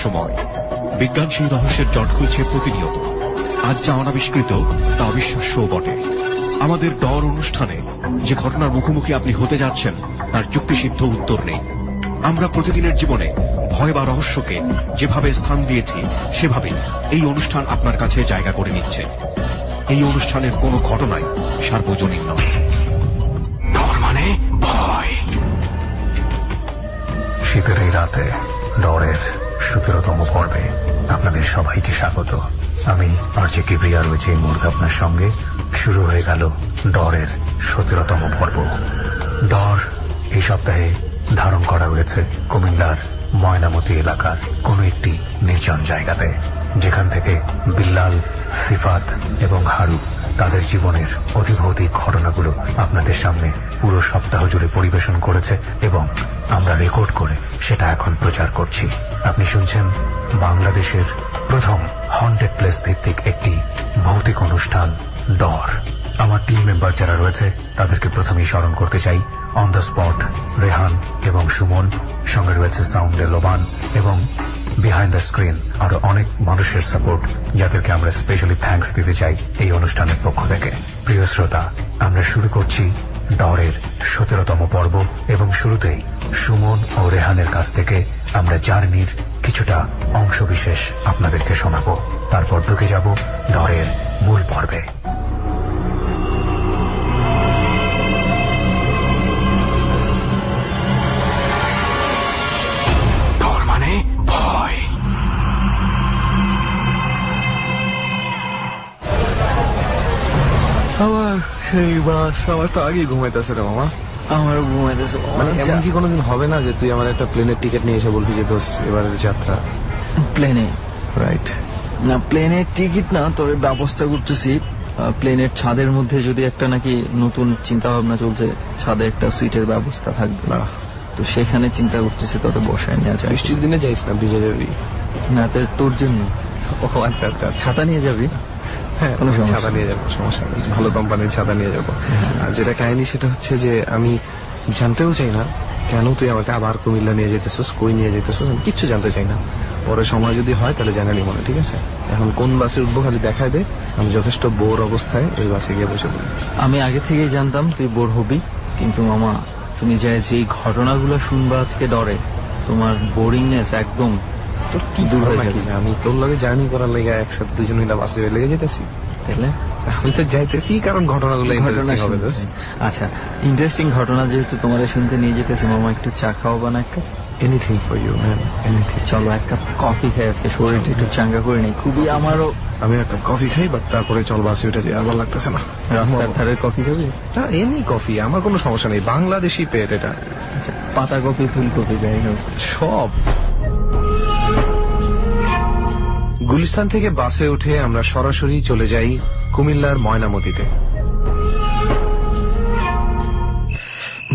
রহস্যময়। বিজ্ঞান সেই রহস্যের জট খুলছে প্রতিনিয়ত। আজ যা অনাবিষ্কৃত তা অবিশ্বাস্যও বটে। আমাদের ডর অনুষ্ঠানে যে ঘটনার মুখোমুখি আপনি হতে যাচ্ছেন তার যুক্তিসিদ্ধ উত্তর নেই। আমরা প্রতিদিনের জীবনে ভয় বা রহস্যকে যেভাবে স্থান দিয়েছি সেভাবেই এই অনুষ্ঠান আপনার কাছে জায়গা করে নিচ্ছে। এই অনুষ্ঠানের কোনো ঘটনাই সার্বজনীন নয়। ডর মানে ভয়। শীতের এই রাতে ডরের 17তম পর্বে আপনাদের সবাইকে স্বাগত। আমি আরজে কিবরিয়া রয়েছে এই মুহূর্তে আপনার সঙ্গে। শুরু হয়ে গেল ডরের 17তম পর্ব। ডর এই সপ্তাহে ধারণ করা হয়েছে কুমিল্লার ময়নামতি এলাকার কোন একটি নির্জন জায়গাতে, যেখান থেকে বিল্লাল, সিফাত এবং হারু তাদের জীবনের অতিভৌতিক ঘটনাগুলো আপনাদের সামনে পুরো সপ্তাহ জুড়ে পরিবেশন করেছে এবং আমরা রেকর্ড করে সেটা এখন প্রচার করছি। আপনি শুনছেন বাংলাদেশের প্রথম হন্টেড প্লেস ভিত্তিক একটি ভৌতিক অনুষ্ঠান ডর। আমার টিম মেম্বার যারা রয়েছে তাদেরকে প্রথমেই স্মরণ করতে চাই। অন দ্য স্পট রেহান এবং সুমন, সঙ্গে রয়েছে সাউন্ডে লোবান এবং বিহাইন্ড দ্য স্ক্রিন আরো অনেক মানুষের সাপোর্ট, যাদেরকে আমরা স্পেশালি থ্যাঙ্কস দিতে চাই এই অনুষ্ঠানের পক্ষ থেকে। প্রিয় শ্রোতা, আমরা শুরু করছি ডরের 17তম পর্ব এবং শুরুতেই সুমন ও রেহানের কাছ থেকে আমরা জার্নির কিছুটা অংশবিশেষ আপনাদেরকে শোনাবো। তারপর ঢুকে যাব ডরের মূল পর্বে। ডর মানে ভয়। আমার সেই বাস আমার তো আগেই ঘুমাইতেছে রে মামা। আমারও ঘুমাইতেছে। মানে এমন কি কোনোদিন হবে না যে তুই আমার একটা প্লেনের টিকিট নিয়ে এসে বলবি যে দোষ এবারের যাত্রা প্লেনে? রাইট না, প্লেনের টিকিট না, তোর ব্যবস্থা করতেছি। প্লেনের ছাদের মধ্যে যদি একটা নাকি নতুন চিন্তা ভাবনা চলছে, ছাদে একটা সুইটের ব্যবস্থা থাকবে না, তো সেখানে চিন্তা করতেছি তোকে বসায় নেওয়া যায়। বৃষ্টির দিনে যাইস না, ভিজে যাবি। না, তোর জন্য। ও আচ্ছা আচ্ছা, ছাতা নিয়ে যাবি? হ্যাঁ, ছাতা নিয়ে যাবো, সমস্যা নেই, ভালো কোম্পানির ছাতা নিয়ে যাবো। আর যেটা কাহিনী সেটা হচ্ছে যে আমি জানতেও চাই না কেন তুই আমাকে আবার কুমিল্লা নিয়ে যেতেছিস, কই নিয়ে যেতেছিস, আমি কিচ্ছু জানতে চাই না। পরে সময় যদি হয় তাহলে জানালি মনে, ঠিক আছে? এখন কোন বাসে উঠবো খালি দেখায় দে, আমি যথেষ্ট বোর অবস্থায় ওই বাসে গিয়ে বসে পড়ি। আমি আগে থেকেই জানতাম তুই বোর হবি, কিন্তু মামা তুমি যেই ঘটনাগুলো শুনবা আজকে ডরে, তোমার বোরিংনেস একদম তোর কি দূর হয়ে যাবে। আমি তোর লগে জার্নি করার লেগে একসাথে দুজন মিলে বাসে লেগে যেতেছি, তাহলে আমি তো যাইতেছি কারণ ঘটনাগুলো ইন্টারেস্টিং হবে। আচ্ছা, ইন্টারেস্টিং ঘটনা যেহেতু তোমার শুনতে নিয়ে যেতেছি মামা, একটু চা খাওয়াবা না? একটা anything for you man, anything. চলো এক কাপ কফি খেয়ে আজকে শরীরটা একটু চাঙ্গা করে নেই। খুবই আমারও। আমি একটা কফি খাই, বাট তারপরে চল বাসে উঠে যাই, আর ভালো লাগতেছে না। রাস্তার ধারের কফি খাবি? না, এমনি কফি, আমার কোনো সমস্যা নেই, বাংলাদেশি পেট এটা। আচ্ছা, পাতা কফি, ফুলকপি, যাই হোক সব। গুলিস্তান থেকে বাসে উঠে আমরা সরাসরি চলে যাই কুমিল্লার ময়নামতিতে।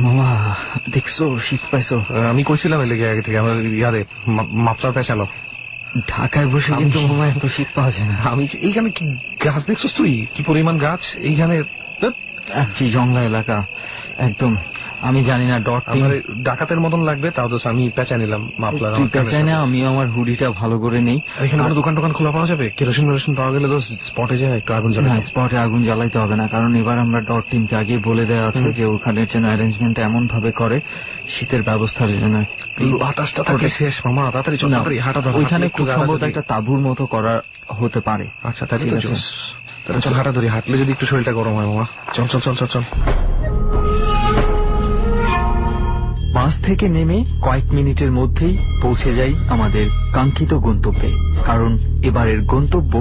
মামা দেখছো শীত পাইছো? আমি কইছিলাম এর লেগে আগে থেকে, আমার ইয়ারে মাপটার পেঁচালো। ঢাকায় বসে কিন্তু মামা এত শীত পাওয়া যায় না। আমি এইখানে কি গাছ দেখছিস তুই, কি পরিমাণ গাছ এইখানে? জংলা এলাকা একদম। আমি জানি না, ডট টিম ডাকাতের মতন লাগবে, তাও তো আমি পেঁচা নিলাম মাপলার। তুই পেঁচাই না, আমি আমার হুডিটা ভালো করে নেই। এখানে কোনো দোকান টোকান খোলা পাওয়া যাবে? কেরোসিন পাওয়া গেলে তো স্পটে যায় একটু আগুন জ্বালাই। স্পটে আগুন জ্বালাইতে হবে না, কারণ এবার আমরা ডট টিমকে আগে বলে দেওয়া আছে যে ওখানে যেন অ্যারেঞ্জমেন্ট এমন ভাবে করে শীতের ব্যবস্থার জন্য বাতাসটা থাকে শেষ। মামা তাড়াতাড়ি চল, তাড়াতাড়ি হাঁটা ধর। ওইখানে খুব সম্ভবত একটা তাঁবুর মতো করা হতে পারে। আচ্ছা তাহলে তো তাহলে চল হাঁটা ধরি, হাঁটলে যদি একটু শরীরটা গরম হয়। মামা চল চল চল চল চল। বাস থেকে নেমে কয়েক মিনিটের মধ্যেই পৌঁছে যাই আমাদের কাঙ্ক্ষিত গন্তব্যে, কারণ এবারের গন্তব্য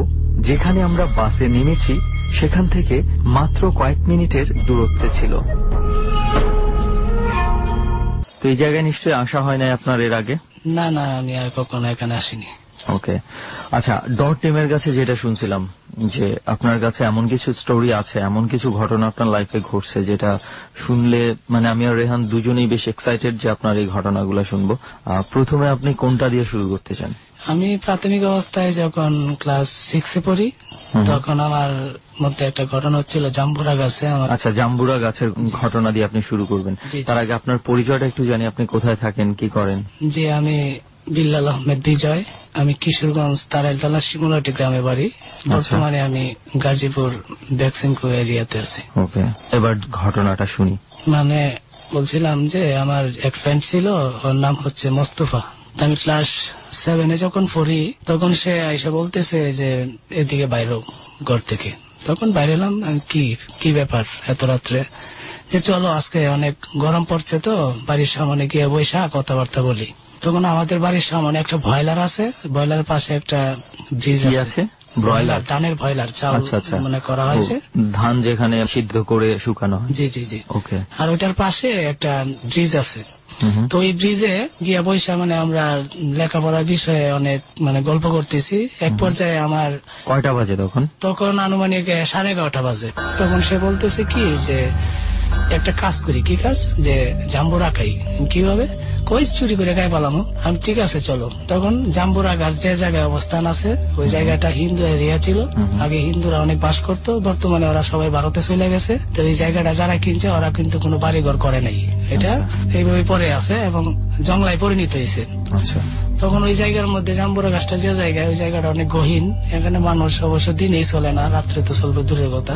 যেখানে আমরা বাসে নেমেছি সেখান থেকে মাত্র কয়েক মিনিটের দূরত্বে ছিল। তো এই জায়গায় নিশ্চয়ই আসা হয় নাই আপনার এর আগে? না না, আমি আর কখনো এখানে আসিনি। ওকে, আচ্ছা, ডট টিমের কাছে যেটা শুনছিলাম যে আপনার কাছে এমন কিছু স্টোরি আছে, এমন কিছু ঘটনা আপনার লাইফে ঘটছে যেটা শুনলে মানে আমি আর রেহান দুজনেই বেশ এক্সাইটেড যে আপনার এই ঘটনাগুলো শুনবো। প্রথমে আপনি কোনটা দিয়ে শুরু করতে চান? আমি প্রাথমিক অবস্থায় যখন ক্লাস 6-এ পড়ি তখন আমার মধ্যে একটা ঘটনা হচ্ছিল জাম্বুরা গাছে। আচ্ছা, জাম্বুরা গাছের ঘটনা দিয়ে আপনি শুরু করবেন। তার আগে আপনার পরিচয়টা একটু জানি, আপনি কোথায় থাকেন, কি করেন? যে আমি বিল্লাল আহমেদ বিজয়। আমি কিশোরগঞ্জ তারাইলতলা শিমুলাটি গ্রামে বাড়ি। বর্তমানে আমি গাজীপুর ভ্যাকসিনকো এরিয়াতে আছি। ওকে, এবার ঘটনাটা শুনি। মানে বলছিলাম যে আমার এক ফ্রেন্ড ছিল, ওর নাম হচ্ছে মোস্তফা। আমি ক্লাস 7 যখন পড়ি তখন সে এসে বলতেছে যে এদিকে বাইরে ঘর থেকে। তখন বাইরে এলাম, কি ব্যাপার এত রাত্রে, যে চলো আজকে অনেক গরম পড়ছে তো বাড়ির সামনে গিয়ে বৈশা কথাবার্তা বলি। তখন আমাদের বাড়ির সামনে একটা ব্রয়লার আছে, ব্রয়লারের পাশে একটা ব্রিজ আছে। ব্রয়লার, ধানের ব্রয়লার চাল মানে করা হয়েছে, ধান যেখানে সিদ্ধ করে শুকানো হয়। জি জি জি। ওকে। আর ওইটার পাশে একটা ব্রিজ আছে। তো ওই ব্রিজে গিয়া বৈশা মানে আমরা লেখাপড়ার বিষয়ে অনেক মানে গল্প করতেছি। এক পর্যায়ে আমার কয়টা বাজে তখন? তখন আনুমানিক 11:30 বাজে। তখন সে বলতেছে কি যে একটা কাজ করি। কি কাজ? যে জাম্বুরা খাই। কিভাবে? কই চুরি করে খাই পালাম। আমি ঠিক আছে চলো। তখন জাম্বুরা গাছ যে জায়গায় অবস্থান আছে ওই জায়গাটা হিন্দু এরিয়া ছিল। আগে হিন্দুরা অনেক বাস করতো, বর্তমানে ওরা সবাই ভারতে চলে গেছে। তো এই জায়গাটা যারা কিনছে ওরা কিন্তু কোনো বাড়িঘর করে নাই, এটা এইভাবে পড়ে আছে এবং জঙ্গলায় পরিণত হয়েছে। তখন ওই জায়গার মধ্যে জাম্বুরা গাছটা যে জায়গায়, ওই জায়গাটা অনেক গহীন। এখানে মানুষ অবশ্য দিনেই চলে না, রাত্রে তো চলবে দূরের কথা।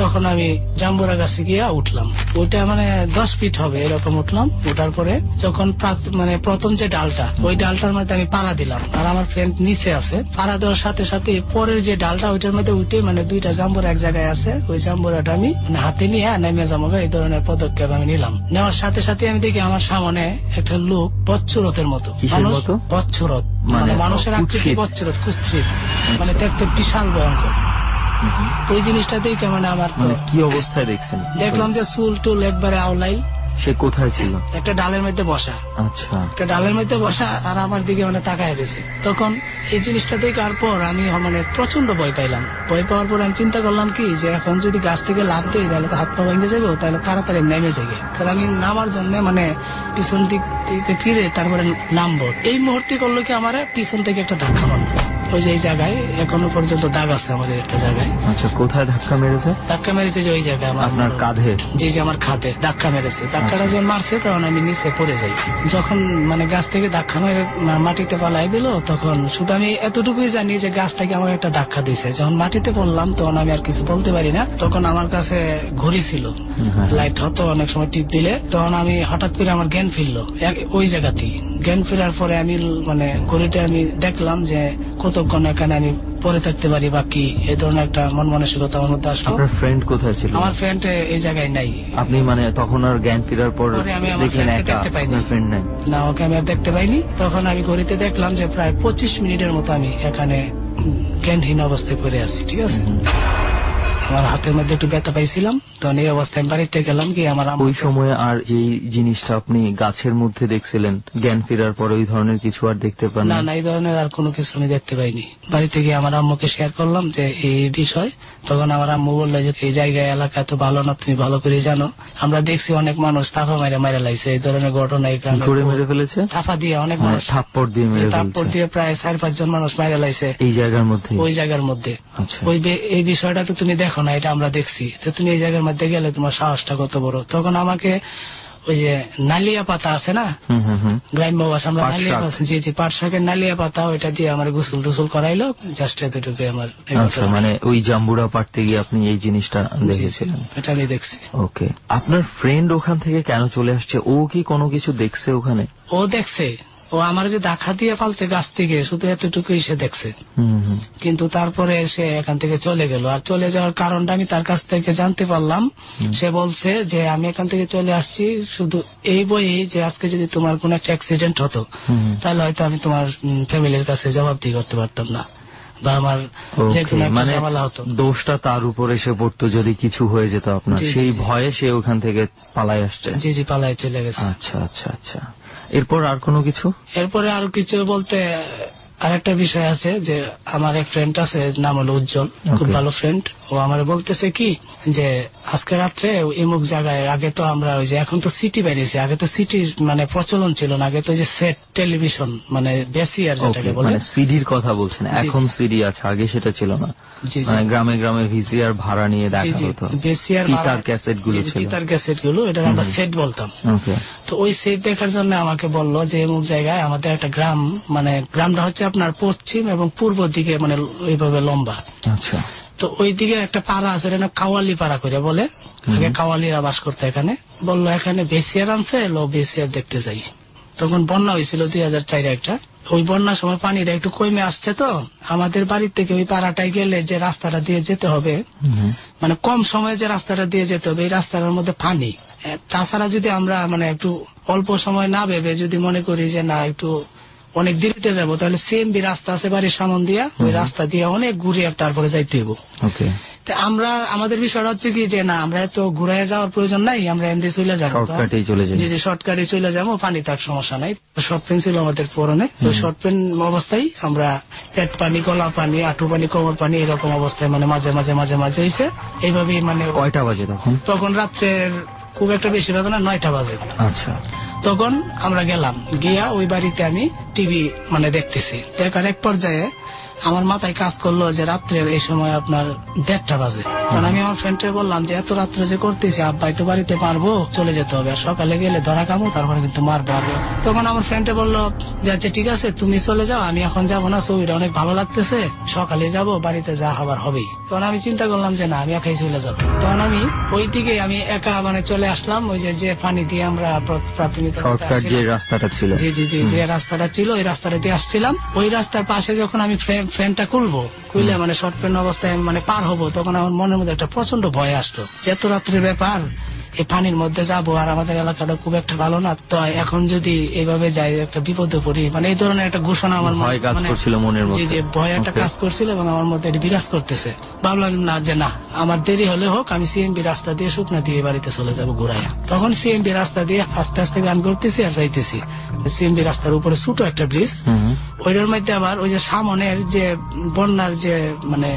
তখন আমি জাম্বুরা গাছে গিয়ে উঠলাম। ওইটা মানে 10 ফিট হবে এরকম উঠলাম। ওঠার পরে যখন মানে প্রথম যে ডালটা, ওই ডালটার মধ্যে আমি পাড়া দিলাম, আর আমার ফ্রেন্ড নিচে আছে। পাড়া দেওয়ার সাথে সাথে পরের যে ডালটা ওইটার মধ্যে উঠে মানে 2টা জাম্বুরা এক জায়গায় আছে, ওই জাম্বুরাটা আমি মানে হাতে নিয়ে নেমে যাবো, এই ধরনের পদক্ষেপ আমি নিলাম। নেওয়ার সাথে সাথে আমি দেখি আমার সামনে একটা লোক বচ্চুরতের মতো, বচ্চুরত মানে মানুষের আকৃতি বচ্চুরত, কুৎসিত, মানে দেখতে বিশাল ভয়ঙ্কর। তো ওই জিনিসটা দেখে মানে আমার কি অবস্থায় দেখছেন? দেখলাম যে চুল টুল একবারে আওলাই। সে কোথায় ছিল? একটা ডালের মধ্যে বসা। আচ্ছা, একটা ডালের মধ্যে বসা আর আমার দিকে মানে তাকায় রয়েছে। তখন এই জিনিসটা দেখার পর আমি মানে প্রচন্ড ভয় পাইলাম। ভয় পাওয়ার পর আমি চিন্তা করলাম কি যে এখন যদি গাছ থেকে লাফ দিই তাহলে তো হাত পা ভেঙে যাবে, তাহলে তাড়াতাড়ি নেমে যাবে। তাহলে আমি নামার জন্য মানে পিছন দিক থেকে ফিরে তারপরে নামবো। এই মুহূর্তে করলো কি আমার পিছন থেকে একটা ধাক্কা মারলো। ওই যে এই জায়গায় এখনো পর্যন্ত দাগ আছে আমাদের একটা জায়গায়। আচ্ছা, কোথায় ধাক্কা মেরেছে? ধাক্কা মেরেছে যে ওই জায়গায় আপনার কাঁধে। জি জি, আমার কাঁধে ধাক্কা মেরেছে। ধাক্কাটা যখন মারছে তখন আমি নিচে পড়ে যাই। যখন মানে গাছ থেকে ধাক্কা মেরে মাটিতে পালাই দিল, তখন শুধু আমি এতটুকুই জানি যে গাছ থেকে আমাকে একটা ধাক্কা দিয়েছে। যখন মাটিতে পড়লাম তখন আমি আর কিছু বলতে পারি না। তখন আমার কাছে ঘড়ি ছিল, লাইট হতো অনেক সময় টিপ দিলে। তখন আমি হঠাৎ করে আমার জ্ঞান ফিরলো ওই জায়গাতেই। জ্ঞান ফেরার পরে আমি মানে ঘড়িটা আমি দেখলাম যে কতক্ষণ এখানে আমি পরে থাকতে পারি বা কি, এই ধরনের একটা মন মানসিকতা আমার মধ্যে আসলো। আপনার ফ্রেন্ড কোথায় ছিল? আমার ফ্রেন্ড এই জায়গায় নাই। আপনি মানে তখন আর জ্ঞান ফেরার পর দেখলেন দেখতে পাইনি, ফ্রেন্ড নাই? না, ওকে আমি আর দেখতে পাইনি। তখন আমি ঘড়িতে দেখলাম যে প্রায় 25 মিনিটের মতো আমি এখানে জ্ঞানহীন অবস্থায় পড়ে আছি। ঠিক আছে, আমার হাতের মধ্যে একটু ব্যথা পাইছিলাম। তখন এই অবস্থায় বাড়িতে গেলাম কি আমার ওই সময় আর যে জিনিসটা আপনি গাছের মধ্যে দেখছিলেন, জ্ঞান ফেরার পর ওই ধরনের কিছু আর দেখতে পান না? না, এই ধরনের আর কোনো কিছু আমি দেখতে পাইনি। বাড়িতে গিয়ে আমার আম্মুকে শেয়ার করলাম যে এই বিষয়। তখন আমার আম্মু বললো যে এই জায়গায় এলাকা তো ভালো না, তুমি ভালো করে জানো। আমরা দেখছি অনেক মানুষ তাফা মেরে লাইছে, এই ধরনের ঘটনা এখানে করে মেরে ফেলেছে। তাফা দিয়ে অনেক মানুষ থাপ্পড় দিয়ে মেরে ফেলেছে। থাপ্পড় দিয়ে প্রায় 4-5 জন মানুষ মেরে লাইছে এই জায়গার মধ্যে। ওই জায়গার মধ্যে। এই বিষয়টা তো তুমি দেখো না, এটা আমরা দেখছি। তো তুমি এই জায়গার মধ্যে গেলে তোমার সাহসটা কত বড়। তখন আমাকে ওই যে নালিয়া পাতা আছে না, গ্রাম্য ভাষা আমরা নালিয়া পাতা, জি জি, পাট শাকের নালিয়া পাতা, ওইটা দিয়ে আমার গোসল টোসল করাইলো। জাস্ট এতটুকু আমার। মানে ওই জাম্বুরা পাড়তে গিয়ে আপনি এই জিনিসটা দেখেছিলেন? এটা আমি দেখছি। ওকে, আপনার ফ্রেন্ড ওখান থেকে কেন চলে আসছে? ও কি কোনো কিছু দেখছে ওখানে? ও দেখছে, ও আমার যে ধাক্কা দিয়ে পালছে গাছ থেকে, শুধু এতটুকুই সে দেখছে। কিন্তু তারপরে সে এখান থেকে চলে গেল। আর চলে যাওয়ার কারণটা আমি তার কাছ থেকে জানতে পারলাম। সে বলছে যে আমি এখান থেকে চলে আসছি শুধু এই বই যে আজকে যদি তোমার কোন একটা অ্যাক্সিডেন্ট হতো তাহলে হয়তো আমি তোমার ফ্যামিলির কাছে জবাবদিহি করতে পারতাম না, বা আমার যে কোনো একটা ঝামেলা হতো। দোষটা তার উপর এসে পড়তো যদি কিছু হয়ে যেত আপনার, সেই ভয়ে সে ওখান থেকে পালাই আসছে। জি জি, পালাই চলে গেছে। আচ্ছা আচ্ছা আচ্ছা, এরপর আর কোনো কিছু? এরপরে আর কিছু বলতে আরেকটা বিষয় আছে যে আমার এক ফ্রেন্ড আছে, নাম হলো উজ্জ্বল, খুব ভালো ফ্রেন্ড। ও ও আমার বলতেছে কি যে আজকে রাত্রে এমুক জায়গায়, আগে তো আমরা ওই যে এখন তো সিটি বেরিয়েছে, আগে তো সিটির মানে প্রচলন ছিল না, আগে তো যে সেট টেলিভিশন মানে বেসিআর যেটাকে বলে, মানে সিডির কথা বলছেন, এখন সিডি আছে, আগে সেটা ছিল না। মানে গ্রামে গ্রামে ভিসিআর ভাড়া নিয়ে দেখা হতো, বেসিআর গিটার ক্যাসেট গুলো ছিল, গিটার ক্যাসেট গুলো, এটা আমরা সেট বলতাম। তো ওই সেট দেখার জন্য আমাকে বললো যে এমুক জায়গায় আমাদের একটা গ্রাম, মানে গ্রামটা হচ্ছে আপনার পশ্চিম এবং পূর্ব দিকে মানে এইভাবে লম্বা। আচ্ছা। তো ওই দিকে একটা পাড়া আছে, এটা কাওয়ালি পাড়া করে বলে, আগে কাওয়ালিরা বাস করতো এখানে। বললো এখানে বেসিআর আনছে, লো বেসিআর দেখতে যাই। তখন বন্যা হয়েছিল 2004 একটা, ওই বন্যার সময় পানিটা একটু কমে আসছে, তো আমাদের বাড়ি থেকে ওই পাড়াটায় গেলে যে রাস্তাটা দিয়ে যেতে হবে, মানে কম সময়ে যে রাস্তাটা দিয়ে যেতে হবে, এই রাস্তাটার মধ্যে পানি। তাছাড়া যদি আমরা মানে একটু অল্প সময় না ভেবে যদি মনে করি যে না একটু অনেক দেরিতে যাবো, তাহলে সিএমবি রাস্তা আছে বাড়ির সামন দিয়া, ওই রাস্তা দিয়ে অনেক ঘুরে তারপরে যাইতে হইব। আমরা আমাদের বিষয়টা হচ্ছে কি যে না আমরা এত ঘুরে যাওয়ার প্রয়োজন নাই, আমরা এমনি চলে যাবো, জি শর্টকাটে চলে যাবো, পানি তার সমস্যা নাই। শর্ট পেন ছিল আমাদের পরনে, ওই শর্ট পেন অবস্থায় আমরা পেট পানি, গলা পানি, আঁটু পানি, কোমর পানি এরকম অবস্থায় মানে মাঝে মাঝে মাঝে মাঝে হয়েছে এইভাবেই। মানে কয়টা বাজে তখন? তখন রাত্রের খুব একটা বেশি বাজে না, 9টা বাজে। আচ্ছা। তখন আমরা গেলাম, গিয়া ওই বাড়িতে আমি টিভি মানে দেখতেছি। দেখার এক পর্যায়ে আমার মাথায় কাজ করলো যে রাত্রের এই সময় আপনার 1:30টা বাজে। তখন আমি আমার ফ্রেন্ডকে বললাম যে এত রাত্রে যে করতেছি, আব্বাই তো বাড়িতে পারবো, চলে যেতে হবে, আর সকালে গেলে ধরা খাবো, তারপরে কিন্তু মারবো। তখন আমার ফ্রেন্ডে বললো যে আচ্ছা ঠিক আছে তুমি চলে যাও, আমি এখন যাবো না, ছবিটা অনেক ভালো লাগতেছে, সকালে যাবো, বাড়িতে যা হবার হবেই। তখন আমি চিন্তা করলাম যে না আমি একাই চলে যাবো। তখন আমি ওই দিকে আমি একা মানে চলে আসলাম, ওই যে পানি দিয়ে আমরা প্রাথমিক যে রাস্তাটা ছিল, জি জি জি যে রাস্তাটা ছিল ওই রাস্তাটা দিয়ে আসছিলাম। ওই রাস্তার পাশে যখন আমি ফ্যানটা খুলে মানে শর্ট পেন অবস্থায় মানে পার হবো, তখন আমার মনের মধ্যে একটা প্রচন্ড ভয় আসতো যে এত রাত্রের ব্যাপার, এই পানির মধ্যে যাবো, আর আমাদের এলাকাটা খুব একটা ভালো না, তো এখন যদি এইভাবে যাই একটা বিপদে পড়ি, মানে এই ধরনের একটা ঘোষণা আমার ভয় কাজ করছিল মনের মধ্যে, যে ভয় একটা কাজ করছিল এবং আমার মধ্যে এটা বিরাজ করতেছে। ভাবলাম না যে না আমার দেরি হলে হোক, আমি সিএমবি রাস্তা দিয়ে শুকনা দিয়ে বাড়িতে চলে যাবো ঘুরাইয়া। তখন সিএমবি রাস্তা দিয়ে আস্তে আস্তে গান করতেছি আর যাইতেছি। সিএমবি রাস্তার উপরে ছোট একটা ব্রিজ, ওইটার মধ্যে আবার ওই যে সামনের যে বন্যার যে মানে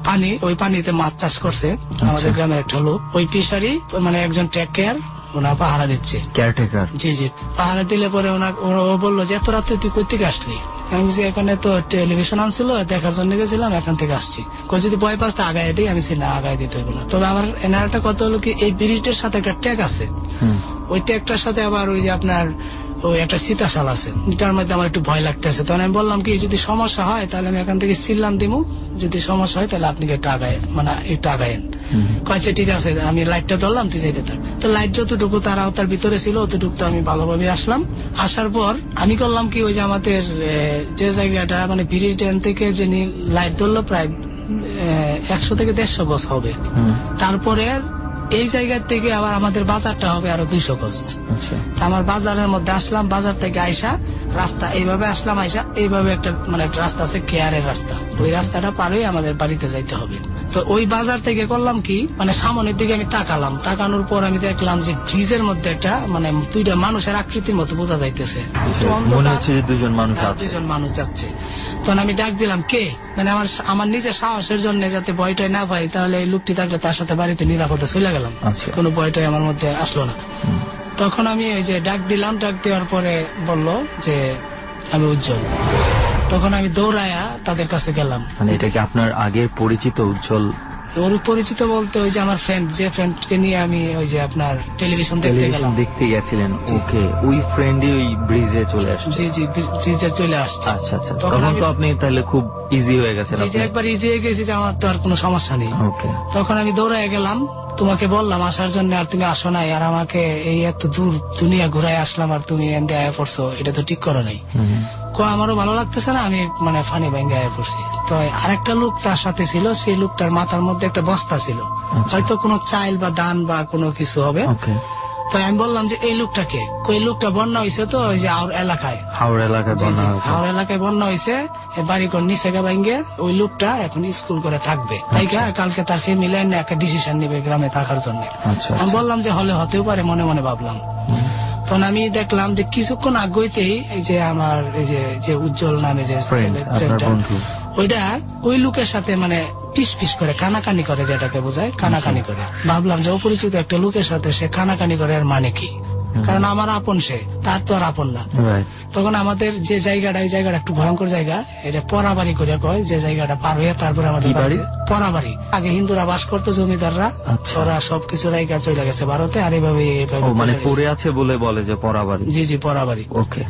পানি, ওই পানিতে মাছ চাষ করছে আমাদের গ্রামের একটা লোক, ওই ফিশারি মানে একজন টেক কেয়ার ওনা পাহারা দিচ্ছে, কেয়ারটেকার। জি জি, পাহারা দিলে পরে ও বললো যে এত রাত্রে তুই কই থেকে আসলি? আমি যে এখানে তো টেলিভিশন আনছিল দেখার জন্য গেছিলাম, এখান থেকে আসছি। যদি ভয় পাস তো আগায় দিই, আমি না আগায় দিতে হইব না। তবে আমার এনার একটা কথা হলো কি, এই ব্রিজটার সাথে একটা ট্যাগ আছে, ওই ট্যাগটার সাথে আবার ওই যে আপনার ওই একটা সীতাশাল আছে, এটার মধ্যে আমার একটু ভয় লাগতেছে। তখন আমি বললাম কি যদি সমস্যা হয় তাহলে আমি এখান থেকে চিল্লাম দিব, যদি সমস্যা হয় তাহলে আপনি একটু আগায় মানে একটু আগায়েন। কয়েছে ঠিক আছে, আমি লাইটটা ধরলাম, তুই যেতে থাক। তো লাইট যতটুকু তার আওতার ভিতরে ছিল অতটুকু তো আমি ভালোভাবে আসলাম। আসার পর আমি করলাম কি, ওই যে আমাদের যে জায়গাটা মানে ব্রিজ ড্যাম থেকে যে লাইট ধরলো প্রায় 100 থেকে 150 গজ হবে। তারপরে এই জায়গা থেকে আবার আমাদের বাজারটা হবে আরো 200 গজ। আমার বাজারের মধ্যে আসলাম, বাজার থেকে আইসা রাস্তা এইভাবে আসলাম, আইসা এইভাবে একটা মানে রাস্তা আছে কেয়ারের রাস্তা, ওই রাস্তাটা পার হয়ে আমাদের বাড়িতে যাইতে হবে। তো ওই বাজার থেকে করলাম কি, মানে সামনের দিকে আমি তাকালাম, তাকানোর পর আমি দেখলাম যে ব্রিজের মধ্যে একটা মানে দুইটা মানুষের আকৃতির মতো বোঝা যাইতেছে, দুজন মানুষ যাচ্ছে। তখন আমি ডাক দিলাম কে, মানে আমার নিজের সাহসের জন্য যাতে ভয়টাই না পাই, তাহলে এই লোকটি থাকলে তার সাথে বাড়িতে নিরাপদে চলে গেলাম, কোনো ভয়টাই আমার মধ্যে আসলো না। তখন আমি ওই যে ডাক দিলাম, ডাক দেওয়ার পরে বললো যে আমি উজ্জ্বল। তখন আমি দৌড়ায়া তাদের কাছে গেলাম। মানে এটা কি আপনার আগের পরিচিত উজ্জ্বল? ওর পরিচিত বলতে ওই যে আমার ফ্রেন্ড, যে ফ্রেন্ডকে নিয়ে আমি ওই যে আপনার টেলিভিশন দেখতে গেছিলেন, ওকে, ওই ফ্রেন্ডই ওই ব্রিজে চলে আসছে? জি জি, ব্রিজে চলে আসছে। আচ্ছা আচ্ছা, তখন তো আপনি তাহলে খুব ইজি হয়ে গেছেন? জি, একবার ইজি হয়ে গেছি যে আমার তো আর কোনো সমস্যা নেই। ওকে, তখন আমি দৌড়ায় গেলাম, তোমাকে বললাম আসার জন্য, আর তুমি আসো নাই, আর আমাকে এই এত দূর দুনিয়া ঘুরাই আসলাম আর তুমি এন্ডে আয়া পড়ছো, এটা তো ঠিক করো নাই। আমারও ভালো লাগতেছে না, আমি মানে ফানি ভেঙে আয়া পড়ছি। তো আরেকটা লোক তার সাথে ছিল, সেই লোকটার মাথার মধ্যে একটা বস্তা ছিল, হয়তো কোনো চাইল বা দান বা কোনো কিছু হবে। তো আমি বললাম যে এই লোকটাকে, ওই লোকটা বন্যা হয়েছে তো ওই যে হাওড় এলাকায় বন্যা হয়েছে, বাড়িঘর নিচে ভাঙ্গে, ওই লোকটা এখন স্কুল করে থাকবে, তাই কালকে তার ফ্যামিলি একটা ডিসিশন নিবে গ্রামে থাকার জন্য। আমি বললাম যে হলে হতেও পারে, মনে মনে ভাবলাম। তখন আমি দেখলাম যে কিছুক্ষণ আগেতেই এই যে আমার এই যে উজ্জ্বল নামে যে ওইটা ওই লোকের সাথে মানে পিস পিস করে কানাকানি করে, যেটাকে বোঝায় কানাকানি করে। ভাবলাম যে অপরিচিত একটা লোকের সাথে সে কানাকানি করে, এর মানে কি? কারণ আমার আপন সে, তার তো আর আপন না। তখন আমাদের যে জায়গাটা, এই জায়গাটা একটু ভয়ঙ্কর জায়গা, এটা পরাবাড়ি করে কয়, যে জায়গাটা পার হয়ে তারপরে আমাদের বাড়ি পরাবাড়ি। আগে হিন্দুরা বাস করতো, জমিদাররা, ওরা সবকিছু রাইকা চলে গেছে ভারতে, আর এইভাবে মানে পড়ে আছে বলে বলে যে পরাবাড়ি। জি জি, পরাবাড়ি। ওকে।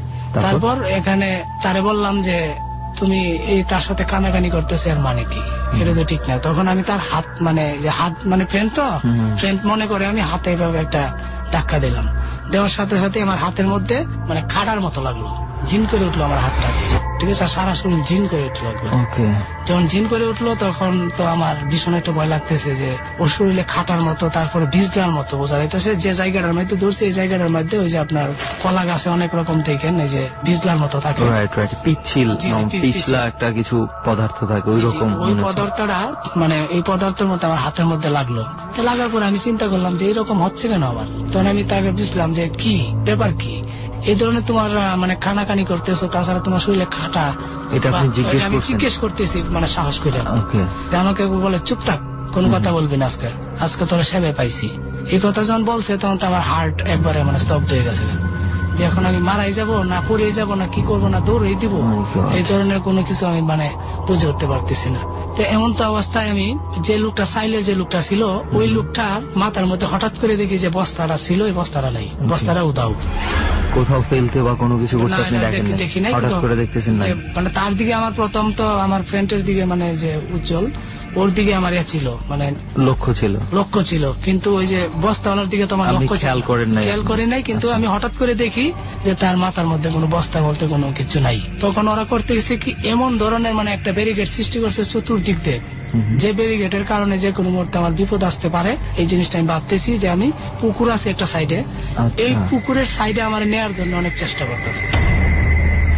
তারপর এখানে তারে বললাম যে তুমি এই তার সাথে কানাকানি করতেছে, এর মানে কি? এটা তো ঠিক না। তখন আমি তার হাত, মানে যে হাত মানে ফ্রেন্ড, তো ফ্রেন্ড মনে করে আমি হাতে এইভাবে একটা ধাক্কা দিলাম। দেওয়ার সাথে সাথে আমার হাতের মধ্যে মানে খাড়ার মতো লাগলো, জিন করে উঠলো আমার হাতটা, ঠিক আছে? সারা শরীর জিন করে উঠলো। যখন জিন করে উঠলো তখন তো আমার ভীষণ একটা ভয় লাগতেছে যে ওর শরীরে খাটার মতো, তারপরে বিজলার মতো বোঝা যাইতেছে। যে জায়গাটার মধ্যে ধরছে, এই জায়গাটার মধ্যে ওই যে আপনার কলা গাছে অনেক রকম দেখেন, এই যে বিজলার মতো থাকে, পিছলা একটা কিছু পদার্থ থাকে, ওই রকম। ওই পদার্থটা মানে এই পদার্থের মতো আমার হাতের মধ্যে লাগলো। লাগার পরে আমি চিন্তা করলাম যে এইরকম হচ্ছে কেন আমার। তখন আমি তাকে বুঝলাম যে কি ব্যাপার, কি এই ধরনের তোমার মানে কানাকানি করতেছো, তাছাড়া তোমার শরীরে খাটা, এটা আমি জিজ্ঞেস করতেছি মানে সাহস করে। আমাকে বলে চুপ থাক, কোন কথা বলবি না, আজকে তোরা সেবে পাইছি। এই কথা যখন বলছে তখন তো আমার হার্ট একবারে মানে স্তব্ধ হয়ে গেছে, যে এখন আমি মারাই যাব না পড়ে যাব না কি করবো না দৌড়ই দিব, এই ধরনের কোনো কিছু আমি মানে বুঝে উঠতে পারতেছি না। তো এমন তো অবস্থায় আমি যে লোকটা সাইলের যে লোকটা ছিল, ওই লোকটার মাথার মধ্যে হঠাৎ করে দেখি যে বস্তাটা ছিল, এই বস্তাটা নাই, বস্তাটা উধাও। কোথাও ফেলতে বা কোনো কিছু করতে আপনি দেখি নাই, হঠাৎ করে দেখতেছেন না? মানে তার দিকে আমার প্রথম তো আমার ফ্রেন্ডের দিকে মানে যে উজ্জ্বল, ওর দিকে আমার ছিল মানে লক্ষ্য ছিল, কিন্তু ওই যে বস্তাওয়ালার দিকে তো আমার লক্ষ্য খেয়াল করে নাই। কিন্তু আমি হঠাৎ করে দেখি যে তার মাথার মধ্যে কোনো বস্তা বলতে কোনো কিছু নাই। তখন ওরা করতে গেছে কি, এমন ধরনের মানে একটা ব্যারিকেড সৃষ্টি করছে চতুর্দিক দিয়ে, যে ব্যারিকেডের কারণে যে কোনো মুহূর্তে আমার বিপদ আসতে পারে। এই জিনিসটা আমি ভাবতেছি যে আমি পুকুর আছে একটা সাইডে, এই পুকুরের সাইডে আমার নেওয়ার জন্য অনেক চেষ্টা করতেছে।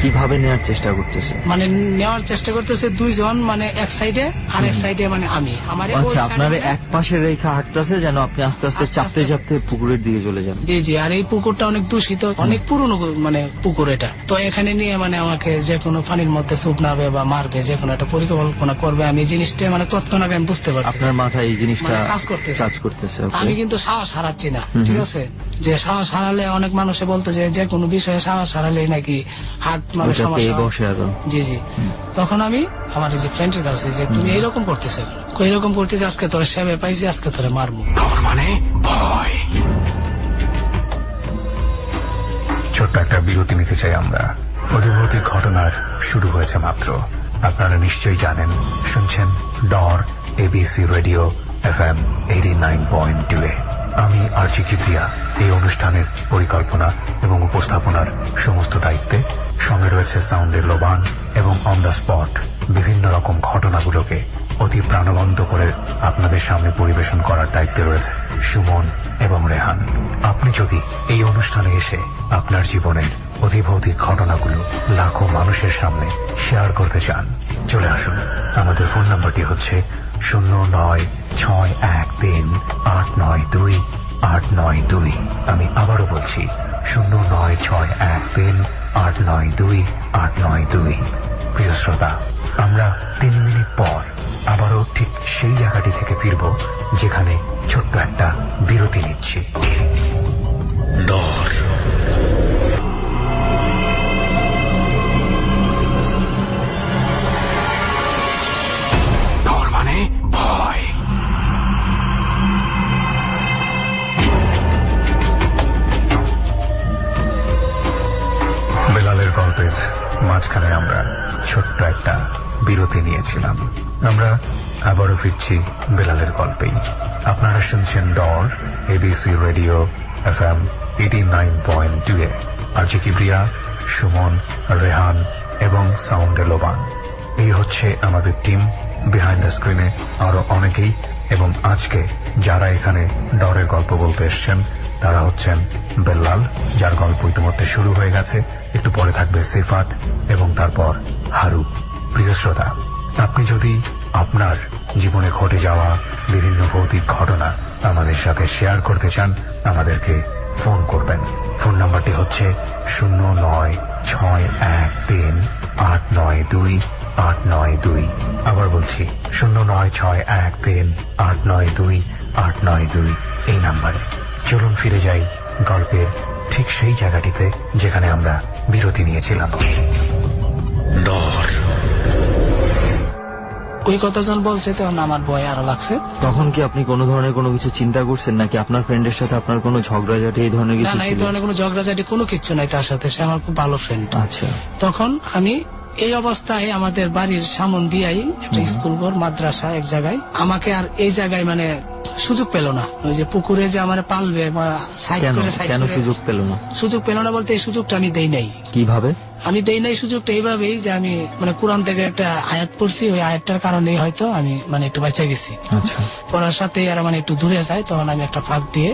কিভাবে নেওয়ার চেষ্টা করতেছে? মানে নেওয়ার চেষ্টা করতেছে দুইজন, মানে এক সাইডে আর এক সাইডে মানে আমি। আমার আপনার এক পাশে রেখা হাঁটতেছে যেন আপনি আস্তে আস্তে চাপতে চাপতে পুকুরের দিকে চলে যান। জি জি। আর এই পুকুরটা অনেক দূষিত, অনেক পুরনো মানে পুকুর এটা। তো এখানে নিয়ে মানে আমাকে যে কোনো পানির মধ্যে চুপনাবে বা মারবে, যে কোনো একটা পরিকল্পনা করবে। আমি এই জিনিসটা মানে তৎক্ষণাৎ আমি বুঝতে পারছি আপনার মাথায় এই জিনিসটা কাজ করতেছে। আমি কিন্তু সাহস হারাচ্ছি না, ঠিক আছে? যে সাহস হারালে অনেক মানুষে বলতো যে কোনো বিষয়ে সাহস হারালে নাকি হার্ট মানে সমস্যা। জি জি। তখন আমি আমার যে ফ্রেন্ডের কাছে যে তুমি এইরকম করতেছে, এইরকম করতেছে, আজকে তোরা সেবে পাইছি, আজকে তোরা মারবো। ডর মানে ভয়। ছোট্ট একটা বিরতি নিতে চাই আমরা। অদ্ভুত ঘটনার শুরু হয়েছে মাত্র। আপনারা নিশ্চয়ই জানেন, শুনছেন ডর এবিসি রেডিও FM 89.2 আমি আরজি কিবরিয়া এই অনুষ্ঠানের পরিকল্পনা এবং উপস্থাপনার সমস্ত দায়িত্বে। সঙ্গে রয়েছে সাউন্ডের লোবান এবং অন দ্য স্পট বিভিন্ন রকম ঘটনাগুলোকে অতি প্রাণবন্ত করে আপনাদের সামনে পরিবেশন করার দায়িত্বে রয়েছে সুমন এবং রেহান। আপনি যদি এই অনুষ্ঠানে এসে আপনার জীবনের অতিভৌতিক ঘটনাগুলো লাখো মানুষের সামনে শেয়ার করতে চান, চলে আসুন। আমাদের ফোন নাম্বারটি হচ্ছে 09613892 আমি আবারও বলছি 09613892 প্রিয় শ্রোতা, আমরা 3 মিনিট পর আবারও ঠিক সেই জায়গাটি থেকে ফিরব যেখানে ছোট্ট একটা বিরতি নিচ্ছি। ডর। ডর মানে ভয়। বেলালের গল্পের মাঝখানে আমরা ছোট্ট একটা বিরতি নিয়েছিলাম। আমরা আবারও ফিরছি বেলালের গল্পেই। আপনারা শুনছেন ডর এবিসি রেডিও FM 89.2 আরজি কিবরিয়া, সুমন, রেহান এবং সাউন্ডে লোবান। এই হচ্ছে আমাদের টিম। বিহাইন্ড দ্য স্ক্রিনে আরো অনেকেই, এবং আজকে যারা এখানে ডরের গল্প বলতে এসছেন তারা হচ্ছেন বেল্লাল, যার গল্প ইতিমধ্যে শুরু হয়ে গেছে। একটু পরে থাকবে সিফাত এবং তারপর হারু। প্রিয় শ্রোতা, আপনি যদি আপনার জীবনে ঘটে যাওয়া বিভিন্ন ভৌতিক ঘটনা আমাদের সাথে শেয়ার করতে চান, আমাদেরকে ফোন করবেন। ফোন নাম্বারটি হচ্ছে 09613892 0913 আবার বলছি 09613892892 এই নাম্বারে। চলুন ফিরে যাই গল্পের ঠিক সেই জায়গাটিতে যেখানে আমরা বিরতি নিয়েছিলাম। ডর। ওই কথা যখন বলছে তখন আমার ভয় আরো লাগছে। তখন কি আপনি কোনো ধরনের কোনো কিছু চিন্তা করছেন নাকি আপনার ফ্রেন্ডের সাথে আপনার কোনো ঝগড়াঝাটি এই ধরনের না কিছু না, এই ছিল? ধরনের কোনো ঝগড়াঝাটি কোনো কিছু নাই তার সাথে, সে আমার খুব ভালো ফ্রেন্ড। আচ্ছা। তখন আমি এই অবস্থায় আমাদের বাড়ির সামন দিয়াই একটা স্কুল ঘর মাদ্রাসা এক জায়গায়, আমাকে আর এই জায়গায় মানে সুযোগ পেল না। ওই যে পুকুরে যে আমার পালবে বা সাইড করে কেন সুযোগ পেল না? সুযোগ পেল না বলতে এই সুযোগটা আমি দেই নাই। কিভাবে? আমি দেই নাই সুযোগটা এইভাবেই যে আমি মানে কোরআন থেকে একটা আয়াত পড়ছি, ওই আয়াতটার কারণেই হয়তো আমি মানে একটু বাঁচা গেছি। আচ্ছা। পড়ার সাথে আর মানে একটু দূরে যায়, তখন আমি একটা ফাঁক দিয়ে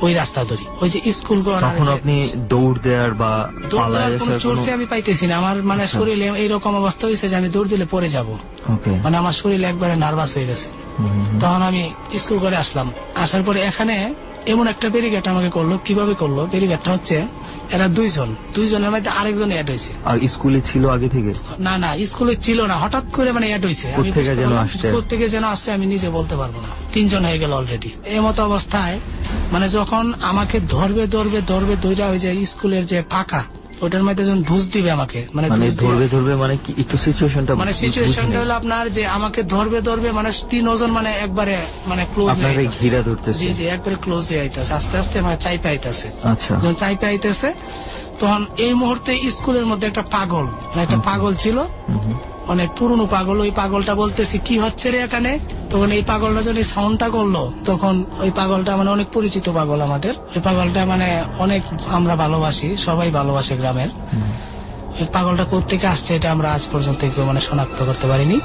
ওই রাস্তা ধরি। ওই যে স্কুল ঘর, তখন আপনি দৌড় দেওয়ার বা পালায় কোনো আসার চলছে আমি পাইতেছি না। আমার মানে শরীরে এইরকম অবস্থা হয়েছে যে আমি দৌড় দিলে পড়ে যাব, ওকে, মানে আমার শরীর একবারে নার্ভাস হয়ে গেছে। তখন আমি স্কুল করে আসলাম। আসার পরে এখানে এমন একটা ব্যারিকেড আমাকে করলো। কিভাবে করলো ব্যারিকেডটা হচ্ছে, এরা দুইজনের মধ্যে আরেকজন অ্যাড হয়েছে। আর স্কুলে ছিল আগে থেকে? না না, স্কুলে ছিল না, হঠাৎ করে মানে অ্যাড হয়েছে। কোত্থেকে যেন আসছে আমি নিজে বলতে পারবো না। 3 জন হয়ে গেল অলরেডি। এই মতো অবস্থায় মানে যখন আমাকে ধরবে দইরা ওই যে স্কুলের যে ফাঁকা ওটার মধ্যে যখন ঢুস দিবে আমাকে, মানে ধরবে মানে কি একটু সিচুয়েশনটা, মানে সিচুয়েশনটা হলো আপনার যে আমাকে ধরবে মানে 3 জন মানে একবারে মানে ক্লোজ আপনাকে ঘিরা ধরতেছে। জি জি, একবারে ক্লোজ হয়ে আইতাছে, আস্তে আস্তে মানে চাইপে আইতাছে। আচ্ছা। যখন চাইপে আইতাছে তখন এই মুহূর্তে স্কুলের মধ্যে একটা পাগল, মানে একটা পাগল ছিল, অনেক পুরনো পাগল। ওই পাগলটা বলতেছি কি হচ্ছে রে এখানে। তখন এই পাগলটা যখন এই সাউন্ডটা করলো, তখন ওই পাগলটা মানে অনেক পরিচিত পাগল আমাদের। ওই পাগলটা মানে অনেক আমরা ভালোবাসি, সবাই ভালোবাসে গ্রামের। ওই পাগলটা কোত্থেকে আসছে এটা আমরা আজ পর্যন্ত কেউ মানে শনাক্ত করতে পারিনি।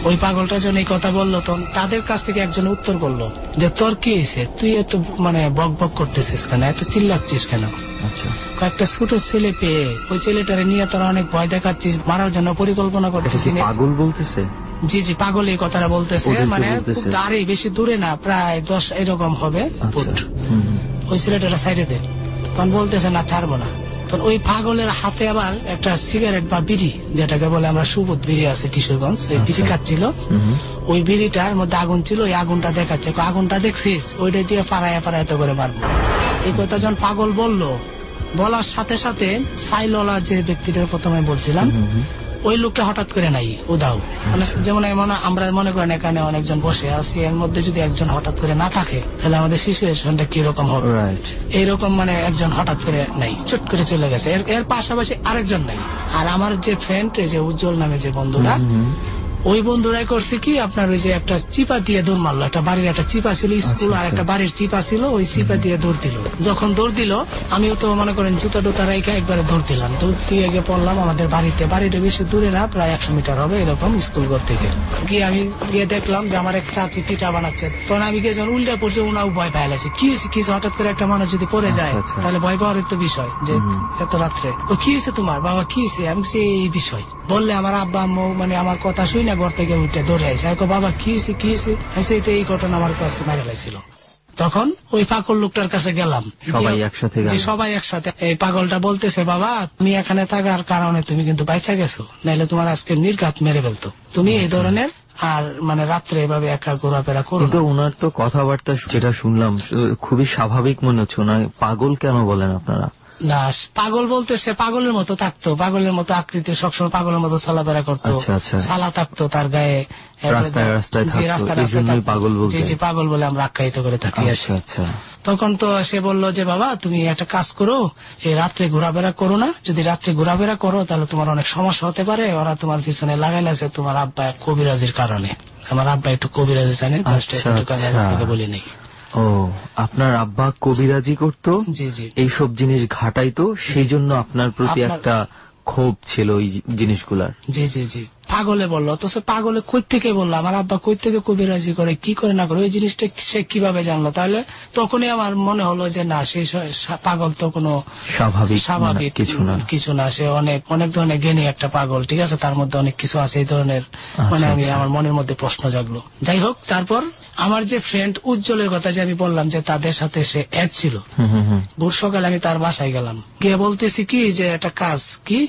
ওই পাগলটা যখন এই কথা বললো, তখন তাদের কাছ থেকে একজন উত্তর করলো যে তোর কি হয়েছে, তুই এত মানে বক করতেছিস কেন, এত চিল্লাচ্ছিস কেন? আচ্ছা। কয়েকটা ছোট ছেলে পেয়ে ওই ছেলেটারে নিয়ে তোরা অনেক ভয় দেখাচ্ছিস, মারার জন্য পরিকল্পনা করতেছিস। পাগল বলতেছে? জি জি, পাগল এই কথাটা বলতেছে। মানে দাঁড়ে বেশি দূরে না, প্রায় 10 এরকম হবে ফুট। ওই ছেলেটারা সাইডে দে। তখন বলতেছে না ছাড়বো না। তখন ওই পাগলের হাতে আবার একটা সিগারেট বা বিড়ি, যেটাকে বলে আমরা সুবোধ বিড়ি আছে কিশোরগঞ্জ, এই বিড়ি খাচ্ছিল। ওই বিড়িটার মধ্যে আগুন ছিল, ওই আগুনটা দেখাচ্ছে। আগুনটা দেখছিস, ওইটা দিয়ে পাড়ায় এত করে মারবো। এই কথা যখন পাগল বললো, বলার সাথে সাথে সাইলওয়ালা যে ব্যক্তিটার প্রথমে বলছিলাম, ওই লোকটা হঠাৎ করে নাই উদাও। মানে যেমন আমরা মনে করেন এখানে অনেকজন বসে আছি, এর মধ্যে যদি একজন হঠাৎ করে না থাকে তাহলে আমাদের সিচুয়েশনটা কিরকম হবে। এইরকম মানে একজন হঠাৎ করে নাই, চট করে চলে গেছে। এর পাশাপাশি আরেকজন নাই। আর আমার যে ফ্রেন্ড, যে উজ্জ্বল নামে যে বন্ধুটা, ওই বন্ধুরাই করছে কি আপনার ওই যে একটা চিপা দিয়ে দৌড় মারলো। একটা বাড়ির একটা চিপা ছিল স্কুল, আর একটা বাড়ির চিপা ছিল, ওই চিপা দিয়ে দৌড় দিল। যখন দৌড় দিল আমিও তো মনে করেন জুতা টুতা রেখে একবারে দৌড় দিলাম। দৌড় দিয়ে গিয়ে পড়লাম আমাদের বাড়িতে। বাড়িটা বেশি দূরে না, প্রায় 100 মিটার হবে এরকম স্কুল ঘর থেকে। গিয়ে আমি গিয়ে দেখলাম যে আমার এক চাচি পিঠা বানাচ্ছে। তখন আমি গিয়ে যখন উল্টা পড়ছে, ওনাও ভয় পায় লাগছে। কি হয়েছে হঠাৎ করে একটা মানুষ যদি পড়ে যায় তাহলে ভয় পাওয়ার তো বিষয়, যে এত রাত্রে। ও কি হয়েছে তোমার বাবা, কি হয়েছে? আমি এই বিষয় বললে আমার আব্বা আম্মু মানে আমার কথা শুই না ঘর থেকে উঠে দৌড়ে আসে। বাবা কি হয়েছে? এই ঘটনা আমার কাছে মেরে লাগছিল। তখন ওই পাগল লোকটার কাছে গেলাম, সবাই একসাথে। এই পাগলটা বলতেছে, বাবা তুমি এখানে থাকার কারণে তুমি কিন্তু বাইচা গেছো, নাইলে তোমার আজকে নির্ঘাত মেরে ফেলতো। তুমি এই ধরনের আর মানে রাত্রে এভাবে একা ঘোরাফেরা করো। কিন্তু ওনার তো কথাবার্তা যেটা শুনলাম খুবই স্বাভাবিক মনে হচ্ছে। ওনার পাগল কেন বলেন আপনারা? না, পাগল বলতেছে পাগলের মতো থাকতো, পাগলের মতো আকৃতি, সবসময় পাগলের মতো চলাফেরা করতো, ছালা থাকতো তার গায়ে, পাগল বলে আমরা আখ্যায়িত করে থাকি। তখন তো সে বললো যে বাবা তুমি একটা কাজ করো, এই রাত্রে ঘোরাফেরা করো না। যদি রাত্রে ঘোরাফেরা করো তাহলে তোমার অনেক সমস্যা হতে পারে। ওরা তোমার পিছনে লাগাইছে তোমার আব্বা কবিরাজির কারণে। আমার আব্বা একটু কবিরাজি জানে, বলি নেই। ও, আপনার আব্বা কবিরাজি করতো? জি জি। এইসব জিনিস ঘাটাইতো, সেই জন্য আপনার প্রতি একটা ক্ষোভ ছিল ওই জিনিসগুলার। জি জি জি। পাগলে বললো, তো সে পাগলে কই থেকে বললো, আমার আব্বা কই থেকে কবিরাজি করে, কি করে না করে, ওই জিনিসটা সে কিভাবে জানলো? তাহলে তখনই আমার মনে হলো যে না, সেই পাগল তো কোনো স্বাভাবিক কিছু না, সে অনেক ধরনের জ্ঞানী একটা পাগল। ঠিক আছে, তার মধ্যে অনেক কিছু আছে এই ধরনের। মানে আমি আমার মনের মধ্যে প্রশ্ন জাগলো। যাই হোক, তারপর আমার যে ফ্রেন্ড উজ্জ্বলের কথা যে আমি বললাম যে তাদের সাথে সে এক ছিল, ভোর সকালে আমি তার বাসায় গেলাম। গিয়ে বলতেছি কি যে একটা কাজ কি,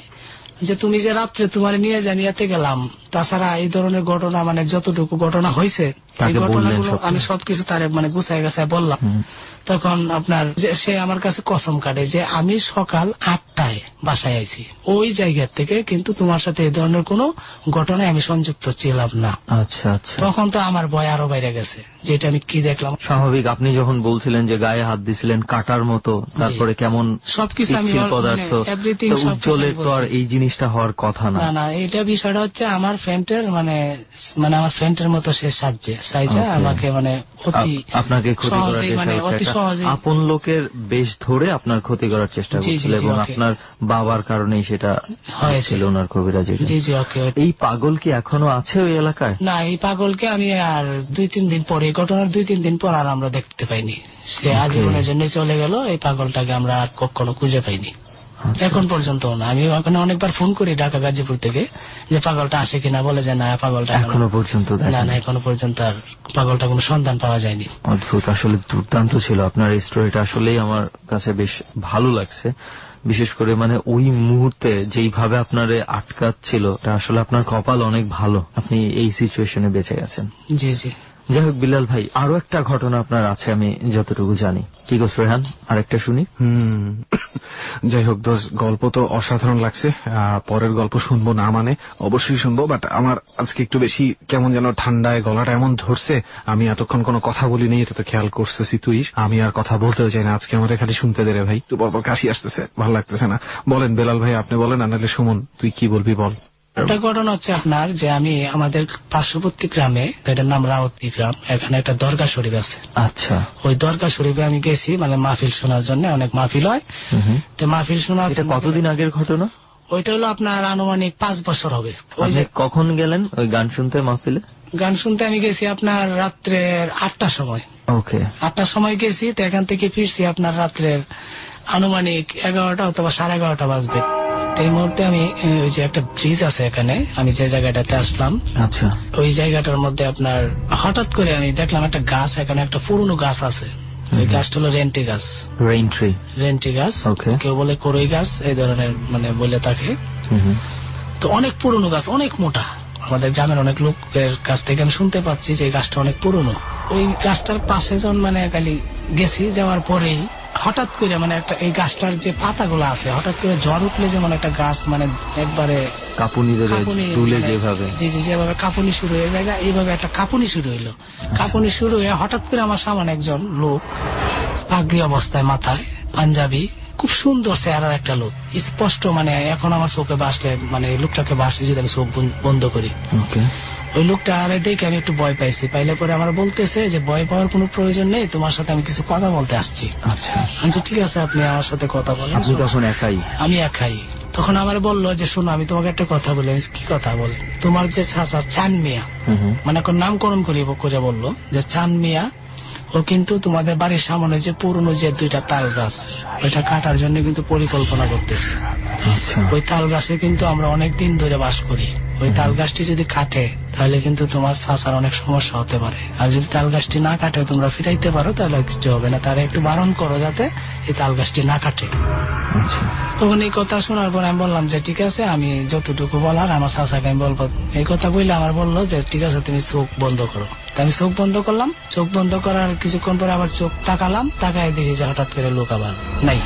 যে তুমি যে রাত্রে তোমার নিয়ে যে আমি এতে গেলাম, তাছাড়া এই ধরনের ঘটনা মানে যতটুকু ঘটনা হয়েছে এই তাকে বললেন ঘটনাগুলো সবকিছু? আমি সবকিছু তার মানে গুছাই গাছায় বললাম। তখন আপনার সে আমার কাছে কসম কাটে যে আমি সকাল 8টায় বাসায় আইছি ওই জায়গা থেকে, কিন্তু তোমার সাথে এই ধরনের কোনো ঘটনায় আমি সংযুক্ত ছিলাম না। আচ্ছা আচ্ছা, তখন তো আমার ভয় আরো বাইরে গেছে, যেটা আমি কি দেখলাম। স্বাভাবিক। আপনি যখন বলছিলেন যে গায়ে হাত দিছিলেন কাটার মতো, তারপরে কেমন সবকিছু আমি পিচ্ছিল পদার্থ, everything তো সবকিছু উজ্জ্বলের আমি তো আর বলছি। এই জিনিসটা হওয়ার কথা না। না না, এটা বিষয়টা হচ্ছে আমার ফ্রেন্ডের মানে আমার ফ্রেন্ডের মতো সে সাজছে Okay. আমাকে মানে অতি আপনাকে ক্ষতি করার সহজেই চেষ্টা মানে করছে, অতি একটা সহজেই। আপন লোকের বেশ ধরে আপনার ক্ষতি করার চেষ্টা জি, জি, করছিল, জি, এবং okay. আপনার বাবার কারণেই সেটা হয়েছে। ছিল ওনার কবিরাজি। জি জি ওকে। এই পাগল কি এখনো আছে ওই এলাকায়? না, এই পাগলকে আমি আর 2-3 দিন পরে, এই ঘটনার 2-3 দিন পর আর আমরা দেখতে পাইনি। সে Okay. আজীবনের জন্য চলে গেল। এই পাগলটাকে আমরা আর কখনো খুঁজে পাইনি আচ্ছা, এখন পর্যন্ত না। আমি ওখানে অনেকবার ফোন করি ঢাকা গাজীপুর থেকে যে পাগলটা আসে কিনা, বলে যে না পাগলটা এখনো পর্যন্ত না দেখেন? না, এখনো পর্যন্ত আর পাগলটা কোনো সন্ধান পাওয়া যায়নি। অদ্ভুত, আসলে দুর্দান্ত ছিল আপনার এই স্টোরিটা। আসলেই আমার কাছে বেশ ভালো লাগছে, বিশেষ করে মানে ওই মুহূর্তে যেইভাবে আপনারে আটকাচ্ছিল, এটা আসলে আপনার কপাল অনেক ভালো, আপনি এই সিচুয়েশনে বেঁচে গেছেন। জি জি। যাই হোক বিলাল ভাই, আরো একটা ঘটনা আপনার আছে আমি যতটুকু জানি। কি গো রেহান, আরেকটা শুনি। যাই হোক দোষ, গল্প তো অসাধারণ লাগছে। পরের গল্প শুনবো না মানে অবশ্যই শুনবো, বাট আমার আজকে একটু বেশি কেমন যেন ঠান্ডায় গলাটা এমন ধরছে। আমি এতক্ষণ কোনো কথা বলিনি, এটা তো খেয়াল করতেছি তুই। আমি আর কথা বলতেও চাই না আজকে, আমাদের খালি শুনতে দে রে ভাই। তো পরপর কাশি আসতেছে, ভালো লাগতেছে না। বলেন বেলাল ভাই, আপনি বলেন, আনালে সুমন তুই কি বলবি বল। একটা ঘটনা হচ্ছে আপনার যে আমি আমাদের পার্শ্ববর্তী গ্রামে, এটার নাম রাউতি গ্রাম, এখানে একটা দরগা শরীফ আছে। আচ্ছা, ওই দরগা শরীফে আমি গেছি মানে মাহফিল শোনার জন্য, অনেক মাহফিল হয়। তো মাহফিল শোনা, এটা কতদিন আগের ঘটনা? ওইটা হলো আপনার আনুমানিক 5 বছর হবে। ওই আপনি যে কখন গেলেন ওই গান শুনতে মাহফিলে? গান শুনতে আমি গেছি আপনার রাত্রের 8টার সময়। ওকে, 8টার সময় গেছি, তো এখান থেকে ফিরছি আপনার রাত্রের আনুমানিক 11টা অথবা 11:30 বাজবে। এই মুহূর্তে আমি ওই যে একটা ব্রিজ আছে এখানে, আমি যে জায়গাটাতে আসলাম, আচ্ছা, ওই জায়গাটার মধ্যে আপনার হঠাৎ করে আমি দেখলাম একটা গাছ, এখানে একটা পুরনো গাছ আছে। ওই গাছটা হলো রেন্টি গাছ। Rain tree? রেন্টি গাছ, Okay. কেউ বলে করই গাছ, এই ধরনের মানে বলে থাকে। তো অনেক পুরনো গাছ, অনেক মোটা। আমাদের গ্রামের অনেক লোকের কাছ থেকে আমি শুনতে পাচ্ছি যে এই গাছটা অনেক পুরনো। ওই গাছটার পাশে যখন মানে খালি গেছি, যাওয়ার পরেই হঠাৎ করে মানে একটা এই গাছটার যে পাতাগুলো আছে, হঠাৎ করে ঝড় উঠলে যেমন একটা গাছ মানে একবারে কাঁপুনি ধরে তুলে মানে- যেভাবে। জি জি, যেভাবে কাঁপুনি শুরু হয়ে যায়, এইভাবে একটা কাঁপুনি শুরু হইলো। কাঁপুনি শুরু হয়ে হঠাৎ করে আমার সামনে একজন লোক, পাগড়ি অবস্থায়, মাথায় পাঞ্জাবি, খুব সুন্দর চেহারার একটা লোক, স্পষ্ট মানে এখন আমার চোখে বাসলে মানে এই লোকটাকে বাসলে যদি আমি চোখ বন্ধ করি, ওকে, ওই লোকটা আরে দেখে আমি একটু ভয় পাইছি। পাইলে পরে আমার বলতেছে যে ভয় পাওয়ার কোনো প্রয়োজন নেই, তোমার সাথে আমি কিছু কথা বলতে আসছি। আচ্ছা, আমি বলছি, ঠিক আছে আপনি আমার সাথে কথা বলেন। আপনি তখন একাই? আমি একাই। তখন আমার বললো যে শোনো, আমি তোমাকে একটা কথা বলি। আমি কি কথা বল? তোমার যে চাচা চান মিয়া, মানে এখন নামকরণ করে বললো যে চান মিয়া, ও কিন্তু তোমাদের বাড়ির সামনে যে পুরনো যে 2টা তাল গাছ, ওইটা কাটার জন্য কিন্তু পরিকল্পনা করতেছে। আচ্ছা, ওই তাল গাছে কিন্তু আমরা অনেক দিন ধরে বাস করি। ওই তাল গাছটি যদি কাটে তাহলে কিন্তু তোমার চাচার অনেক সমস্যা হতে পারে। আর যদি তাল গাছটি না কাটে তোমরা ফিরাইতে পারো তাহলে কিছু হবে না। তারা একটু বারণ করো যাতে এই তাল গাছটি না কাটে। আচ্ছা, তখন এই কথা শোনার পর আমি বললাম যে ঠিক আছে, আমি যতটুকু বলার আমার চাচাকে আমি বলবো। এই কথা বললে আমার বললো যে ঠিক আছে তুমি চোখ বন্ধ করো। আমি চোখ বন্ধ করলাম। চোখ বন্ধ করার কিছুক্ষণ পরে আবার চোখ তাকালাম, তাকায় দেখি যে হঠাৎ করে লোক আবার নাই,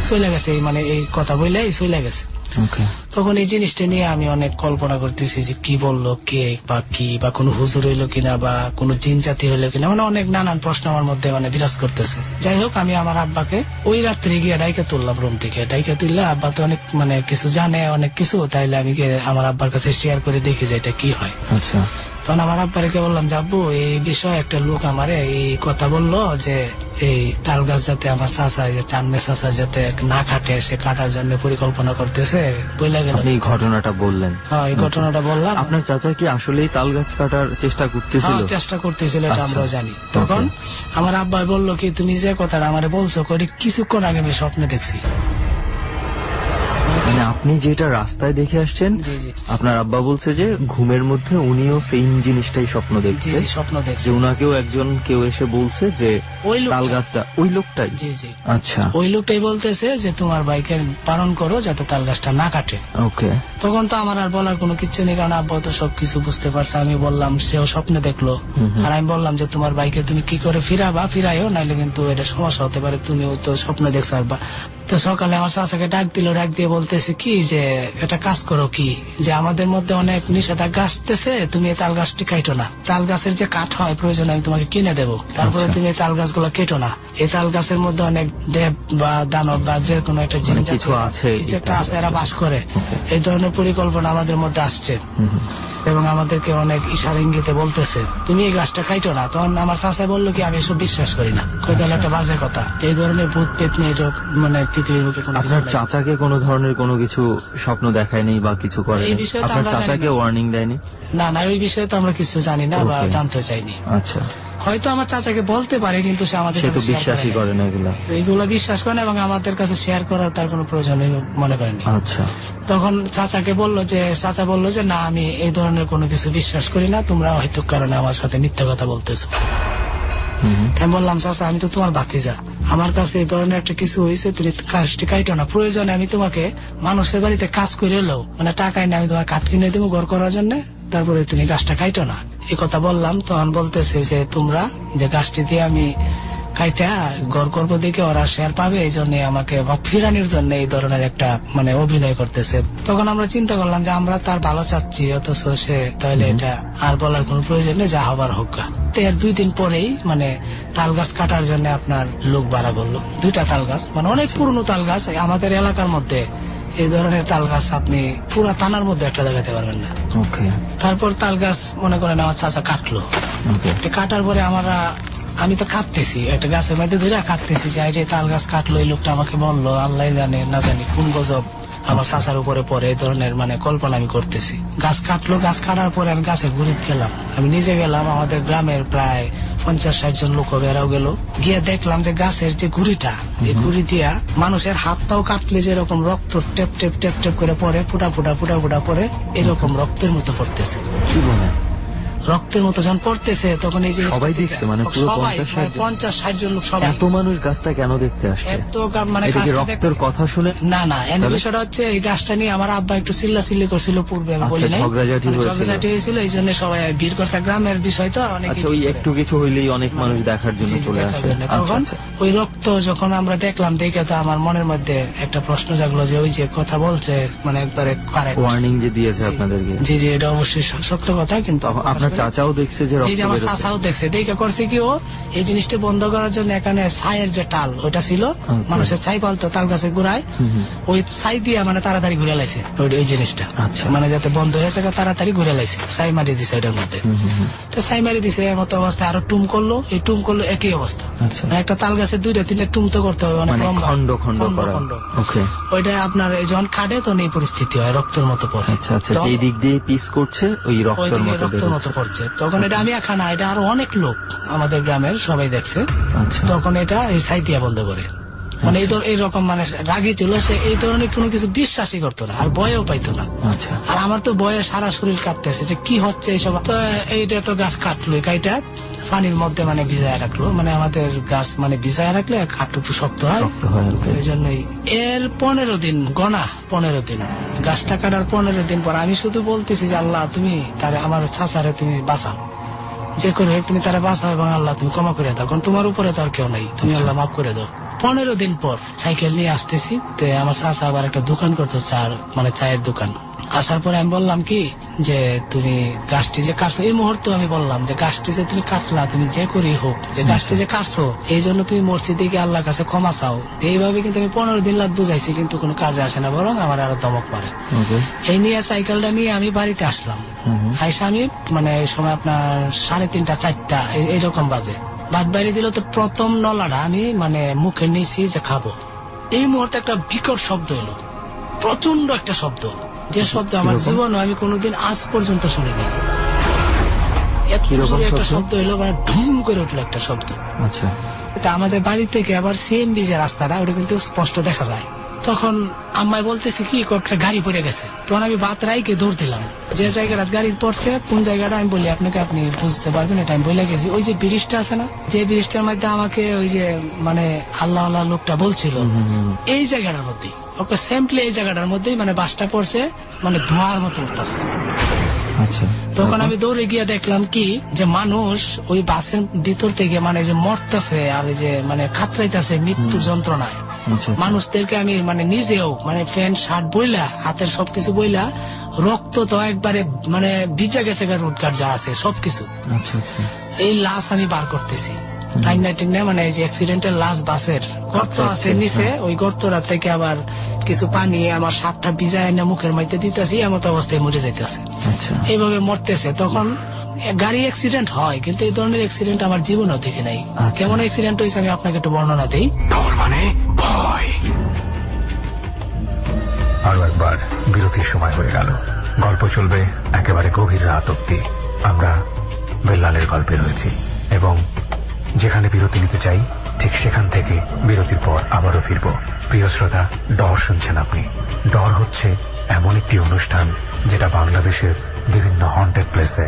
চলে গেছে। মানে এই কথা বললে চলে গেছে। ওকে, তখন এই জিনিসটা নিয়ে আমি অনেক কল্পনা করতেছি যে কি বললো কে, বা কি, বা কোনো হুজুর হইলো কিনা, বা কোনো জিন জাতি হইলো কিনা, মানে অনেক নানান প্রশ্ন আমার মধ্যে মানে বিরাজ করতেছে। যাই হোক, আমি আমার আব্বাকে ওই রাত্রে গিয়ে ডাইকে তুললাম রুম থেকে। ডাইকে তুললে আব্বা তো অনেক মানে কিছু জানে, অনেক কিছু, তাইলে আমি গিয়ে আমার আব্বার কাছে শেয়ার করে দেখি যে এটা কি হয়। আচ্ছা, তখন আমার আব্বারকে বললাম, যাবো এই বিষয়ে একটা লোক আমারে এই কথা বললো যে এই তাল গাছ যাতে আমার চাচা, চানমে চাচা যাতে না কাটে, সে কাটার জন্য পরিকল্পনা করতেছে বলে গেল। আপনি এই ঘটনাটা বললেন? হ্যাঁ, এই ঘটনাটা বললাম। আপনার চাচা কি আসলেই তাল গাছ কাটার চেষ্টা করতেছিল? চেষ্টা করতেছিল, এটা আচ্ছা, আমরাও জানি। তখন আমার আব্বা বললো কি, তুমি যে কথাটা আমারে বলছো কিছুক্ষণ আগে আমি স্বপ্নে দেখছি। মানে আপনি যেটা রাস্তায় দেখে আসছেন, জি জি আপনার আব্বা বলছে যে ঘুমের মধ্যে উনিও সেম জিনিসটাই স্বপ্ন জি দেখছে, জি স্বপ্ন দেখছে যে উনাকেও কেউ এসে বলছে যে ওই লোকটা। তাল গাছটা ওই লোকটাই। জি জি আচ্ছা, ওই লোকটাই বলতেছে যে তোমার ভাইকে বারণ করো যাতে তাল গাছটা না কাটে। ওকে। তখন তো আমার আর বলার কোনো কিছু নেই, কারণ আব্বা তো সবকিছু বুঝতে পারছে। আমি বললাম, সেও স্বপ্নে দেখলো। আর আমি বললাম যে তোমার ভাইকে তুমি কি করে ফিরাইও, নাইলে কিন্তু এটা সমস্যা হতে পারে, তুমিও তো স্বপ্নে দেখছো। আর তো সকালে আমার চাচাকে ডাক দিয়ে বলতেছে কি যে এটা কাজ করো কি, যে আমাদের মধ্যে অনেক নিষেধাজ্ঞা আসতেছে, তুমি এই তাল গাছটি কাটো না, তাল গাছের যে কাঠ হয় প্রয়োজন আমি তোমাকে কিনে দেবো, তারপরে তুমি এই তাল গাছগুলো কেটো না। এই তাল গাছের মধ্যে অনেক দেব বা দানব বা যে কোনো একটা জিনিস কিছু আছে, কিছু একটা আছে, এরা বাস করে। এই ধরনের পরিকল্পনা আমাদের মধ্যে আসছে এবং আমাদেরকে অনেক ইশারা ইঙ্গিতে বলতেছে তুমি এই গাছটা কাটো না। তখন আমার চাচা বললো কি আমি এসব বিশ্বাস করি না, কই তাহলে একটা বাজে কথা, এই ধরনের ভূত পেত নিয়ে এটা মানে পৃথিবীর বুকে কোনো কিছু আপনার নাই। চাচাকে কোনো ধরনের কোনো কিছু স্বপ্ন দেখায়নি বা কিছু করেনি? এই বিষয়ে তো আপনার আমরা জানি চাচাকে না। ওয়ার্নিং দেয়নি? না না, ওই বিষয়ে তো আমরা কিছু জানি না বা Okay. জানতে চাইনি। আচ্ছা, হয়তো আমার চাচাকে বলতে পারে, কিন্তু সে আমাদের সে তো কাছে share বিশ্বাসই করে করে না এগুলা। না। এইগুলো বিশ্বাস করে না এবং আমাদের কাছে শেয়ার করার তার কোনো প্রয়োজন মনে করেনি। আচ্ছা, তখন চাচা বললো যে না, আমি এই ধরনের কোনো কিছু বিশ্বাস করি না, তোমরা হয়তো কারণে আমার সাথে মিথ্যা কথা বলতেছো। আমি বললাম চাচা আমি তো তোমার ভাতিজা, আমার কাছে এই ধরনের একটা কিছু হয়েছে, তুমি কাজটি কাইটো না, প্রয়োজনে আমি তোমাকে মানুষের বাড়িতে কাজ করে এলেও মানে টাকায় না আমি তোমার কাঠ কিনে দেবো ঘর করার জন্য, তারপরে তুমি গাছটা কাইটো না। এই কথা বললাম, তখন বলতেছে যে তোমরা যে গাছটি দিয়ে আমি কাইটা ঘর করবো দেখে ওরা শেয়ার পাবে, এই জন্য আমাকে ফিরানোর জন্য এই ধরনের একটা মানে অভিনয় করতেছে। তখন আমরা চিন্তা করলাম যে আমরা তার ভালো চাচ্ছি, অথচ সে তাহলে এটা আর বলার কোনো প্রয়োজন নেই, যা হবার হোক। তো এর 2 দিন পরেই মানে তাল গাছ কাটার জন্য আপনার লোক ভাড়া করলো, 2টা তাল গাছ, মানে অনেক পুরনো তাল গাছ। আমাদের এলাকার মধ্যে এই ধরনের তাল গাছ আপনি পুরা থানার মধ্যে একটা দেখাতে পারবেন না। ওকে। তারপর তাল গাছ মনে করেন আমার চাচা কাটলো। কাটার পরে আমি তো কাটতেছি, একটা গাছের মধ্যে ধরে কাটতেছি, যে এই যে তাল গাছ কাটলো, এই লোকটা আমাকে বললো, আল্লাহ জানে না জানি কোন গজব আমার চাচার উপরে পরে, এই ধরনের মানে কল্পনা আমি করতেছি। গাছ কাটলো, গাছ কাটার পরে আমি গাছের গুড়ি গেলাম, আমি নিজে গেলাম, আমাদের গ্রামের প্রায় 50-60 জন লোক বেরাও গেল, গিয়ে দেখলাম যে গাছের যে গুড়িটা, এই গুড়ি দিয়া মানুষের হাত পাও কাটলে যেরকম রক্ত টেপ টেপ টেপ টেপ করে পরে, ফুটা ফুটা পরে, এরকম রক্তের মতো পড়তেছে। কি বলে? রক্তের মতো যখন পড়তেছে তখন এই যে সবাই দেখছে, মানে পুরো 50-60 জন লোক সবাই। এত মানুষ গাছটা কেন দেখতে আসছে? এত মানে এটা কি রক্তের কথা শুনে? না, এর বিষয়টা হচ্ছে এই গাছটা নিয়ে আমার আব্বা একটু চিল্লাচিল্লি করছিল পূর্বে, আমি বলি নাই, ঝগড়াঝাটি হয়েছিল, এই জন্য সবাই ভিড় করছে। গ্রামের বিষয় তো অনেক, ওই একটু কিছু হইলেই অনেক মানুষ দেখার জন্য চলে আসে। তখন ওই রক্ত যখন আমরা দেখলাম, দেখে তো আমার মনের মধ্যে একটা প্রশ্ন জাগলো যে ওই যে কথা বলছে মানে একবারে কারেক্ট, ওয়ার্নিং যে দিয়েছে আপনাদেরকে। জি এটা অবশ্যই সত্য কথা। কিন্তু আপনার চাচাও দেখছে যে রক্ত আমার চাচাও দেখছে, দেখে করছে কি, ও এই জিনিসটা বন্ধ করার জন্য এখানে ছাইয়ের যে টাল ওইটা ছিল, মানুষের ছাই পালতো তাল গাছের গোড়ায়, ওই ছাই দিয়ে মানে তাড়াতাড়ি ঘুরে লাইছে ওই জিনিসটা, মানে যাতে বন্ধ হয়েছে তাড়াতাড়ি ঘুরে লাইছে, ছাই মারি দিছে এটার মধ্যে। তো ছাই মারি দিছে, এমত অবস্থায় আরো টুম করলো, এই টুম করলো একই অবস্থা। একটা তাল গাছের 2-3টা টুম তো করতে হবে, অনেক লম্বা খন্ড খন্ড ওইটা আপনার যখন কাটে তখন এই পরিস্থিতি হয়, রক্তের মতো পড়ে। এই দিক দিয়ে পিস করছে, ওই রক্তের মতো পড়ছে। তখন এটা আমি একা না, এটা আরো অনেক লোক আমাদের গ্রামের সবাই দেখছে। তখন এটা এই সাইতিয়া বন্ধ করে, মানে এইরকম মানে রাগি ছিল, সে এই ধরনের কোনো কিছু বিশ্বাসই করতো না, আর ভয়ও পাইতো না। আর আমার তো ভয়ে সারা শরীর কাঁপতেছে যে কি হচ্ছে এইসব। তো এইটা তো গাছ কাটলো, কাইটা পানির মধ্যে মানে ভিজায় রাখলো, মানে আমাদের গাছ মানে ভিজায় রাখলে কাঠটা একটু শক্ত হয়, এই জন্যই। এর 15 দিন গণা, 15 দিন গাছটা কাটার 15 দিন পর আমি শুধু বলতেছি যে আল্লাহ তুমি তারে আমার চাচারে তুমি বাঁচাও, যে করে তুমি তারা বাঁচাও এবং আল্লাহ তুমি ক্ষমা করে দাও, কারণ তোমার উপরে তো আর কেউ নাই, তুমি আল্লাহ মাফ করে দাও। 15 দিন পর সাইকেল নিয়ে আসতেছি, তো আমার চাচা আবার একটা দোকান করতো, মানে চায়ের দোকান। আসার পরে আমি বললাম কি যে তুমি গাছটি যে কাটছো, এই মুহূর্তে আমি বললাম যে গাছটি যে তুমি কাটলা, তুমি যে করি হোক যে গাছটি যে কাটছো, এই জন্য তুমি মসজিদে গিয়ে আল্লাহর কাছে ক্ষমা চাও। এইভাবে কিন্তু আমি 15 দিন লাগ বুঝাইছি, কিন্তু কোনো কাজে আসে না, বরং আমার আরো দমক মারে। এই নিয়ে সাইকেলটা নিয়ে আমি বাড়িতে আসলাম, আইসা আমি মানে এই সময় আপনার 3:30-4টা এইরকম বাজে, ভাত বাইরে দিল। তো প্রথম নলাটা আমি মানে মুখে নিয়েছি যে খাবো, এই মুহূর্তে একটা বিকট শব্দ এলো, প্রচন্ড একটা শব্দ, যে শব্দ আমার জীবনে আমি কোনোদিন আজ পর্যন্ত শুনিনি। একটা শব্দ এলো, মানে ধুম করে উঠলো একটা শব্দ। এটা আমাদের বাড়ি থেকে আবার সিএমবি যে রাস্তাটা, ওটা কিন্তু স্পষ্ট দেখা যায়, তখন আম্মায় বলতেছি কি একটা গাড়ি পড়ে গেছে, তখন আমি বাত রাইকে দৌড় দিলাম। যে জায়গাটা গাড়ি পড়ছে কোন জায়গাটা আমি বলি আপনাকে, আপনি বুঝতে পারবেন, এটা আমি বলে গেছি। ওই যে ব্রিজটা আছে না, যে ব্রিজটার মধ্যে আমাকে ওই যে মানে আল্লাহ আল্লাহ লোকটা বলছিল, এই জায়গাটার মধ্যেই, ওকে সেমপ্লি এই জায়গাটার মধ্যেই মানে বাসটা পড়ছে, মানে ধোঁয়ার মতো উঠতেছে। আচ্ছা, তখন আমি দৌড়ে গিয়ে দেখলাম কি যে মানুষ ওই বাসের ভিতর থেকে মানে যে মরতেছে আর যে মানে খাতরাইতেছে মৃত্যুর যন্ত্রণায়। মানুষদেরকে আমি মানে নিজেও মানে প্যান্ট শার্ট বইলা, হাতের সবকিছু বইলা, রক্ত তো একবারে মানে ভিজে গেছে, রুটকার যা আছে সবকিছু। এই লাশ আমি বার করতেছি মানে এই যে অ্যাক্সিডেন্টের লাশ, বাসের গর্ত আছে নিচে, ওই গর্তটা থেকে আবার কিছু পানি আমার শার্টটা ভিজায় এনে মুখের মধ্যে দিতেছি, এমত অবস্থায় মরে যাইতেছে, এইভাবে মরতেছে। তখন গাড়ি অ্যাক্সিডেন্ট হয়, কিন্তু এই ধরনের অ্যাক্সিডেন্ট আমার জীবনেও দেখি নাই। কেমন অ্যাক্সিডেন্ট হয়েছে আমি আপনাকে একটু বর্ণনা দিই। মানে ভয়। আরো একবার বিরতির সময় হয়ে গেল। গল্প চলবে একেবারে গভীর রাত অব্দি। আমরা বেল্লালের গল্পে রয়েছি এবং যেখানে বিরতি নিতে চাই ঠিক সেখান থেকে বিরতির পর আবারও ফিরব। প্রিয় শ্রোতা, ডর শুনছেন আপনি। ডর হচ্ছে এমন একটি অনুষ্ঠান যেটা বাংলাদেশের বিভিন্ন হন্টেড প্লেসে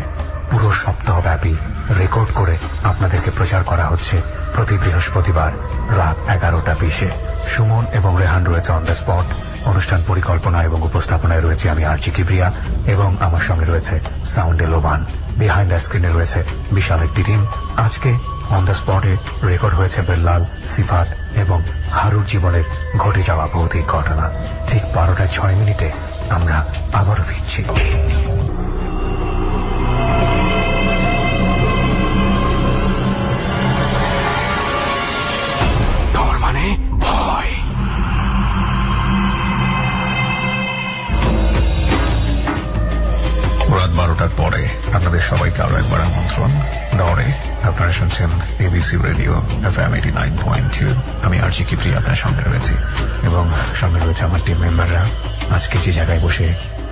পুরো সপ্তাহব্যাপী রেকর্ড করে আপনাদেরকে প্রচার করা হচ্ছে প্রতি বৃহস্পতিবার রাত 11:20। সুমন এবং রেহান রয়েছে অন দ্য স্পট। অনুষ্ঠান পরিকল্পনা এবং উপস্থাপনায় রয়েছে আমি আরজি কিবরিয়া এবং আমার সঙ্গে রয়েছে সাউন্ডে লোবান। বিহাইন্ড দ্য স্ক্রিনে রয়েছে বিশাল একটি টিম। আজকে অন দ্য স্পটে রেকর্ড হয়েছে বেল্লাল, সিফাত এবং হারুর জীবনের ঘটে যাওয়া ভৌতিক ঘটনা। ঠিক 12:06 আমরা আবারও ফিরছি। মানে ভয়। রাত 12টার পরে আপনাদের সবাইকে আরো একবার আমন্ত্রণ। ডরে আপনারা শুনছেন এবিসি রেডিও FM 89.2। আমি আরজি কিবরিয়া আপনার সঙ্গে রয়েছি এবং সঙ্গে রয়েছে আমার টিম মেম্বাররা। আজকে যে জায়গায় বসে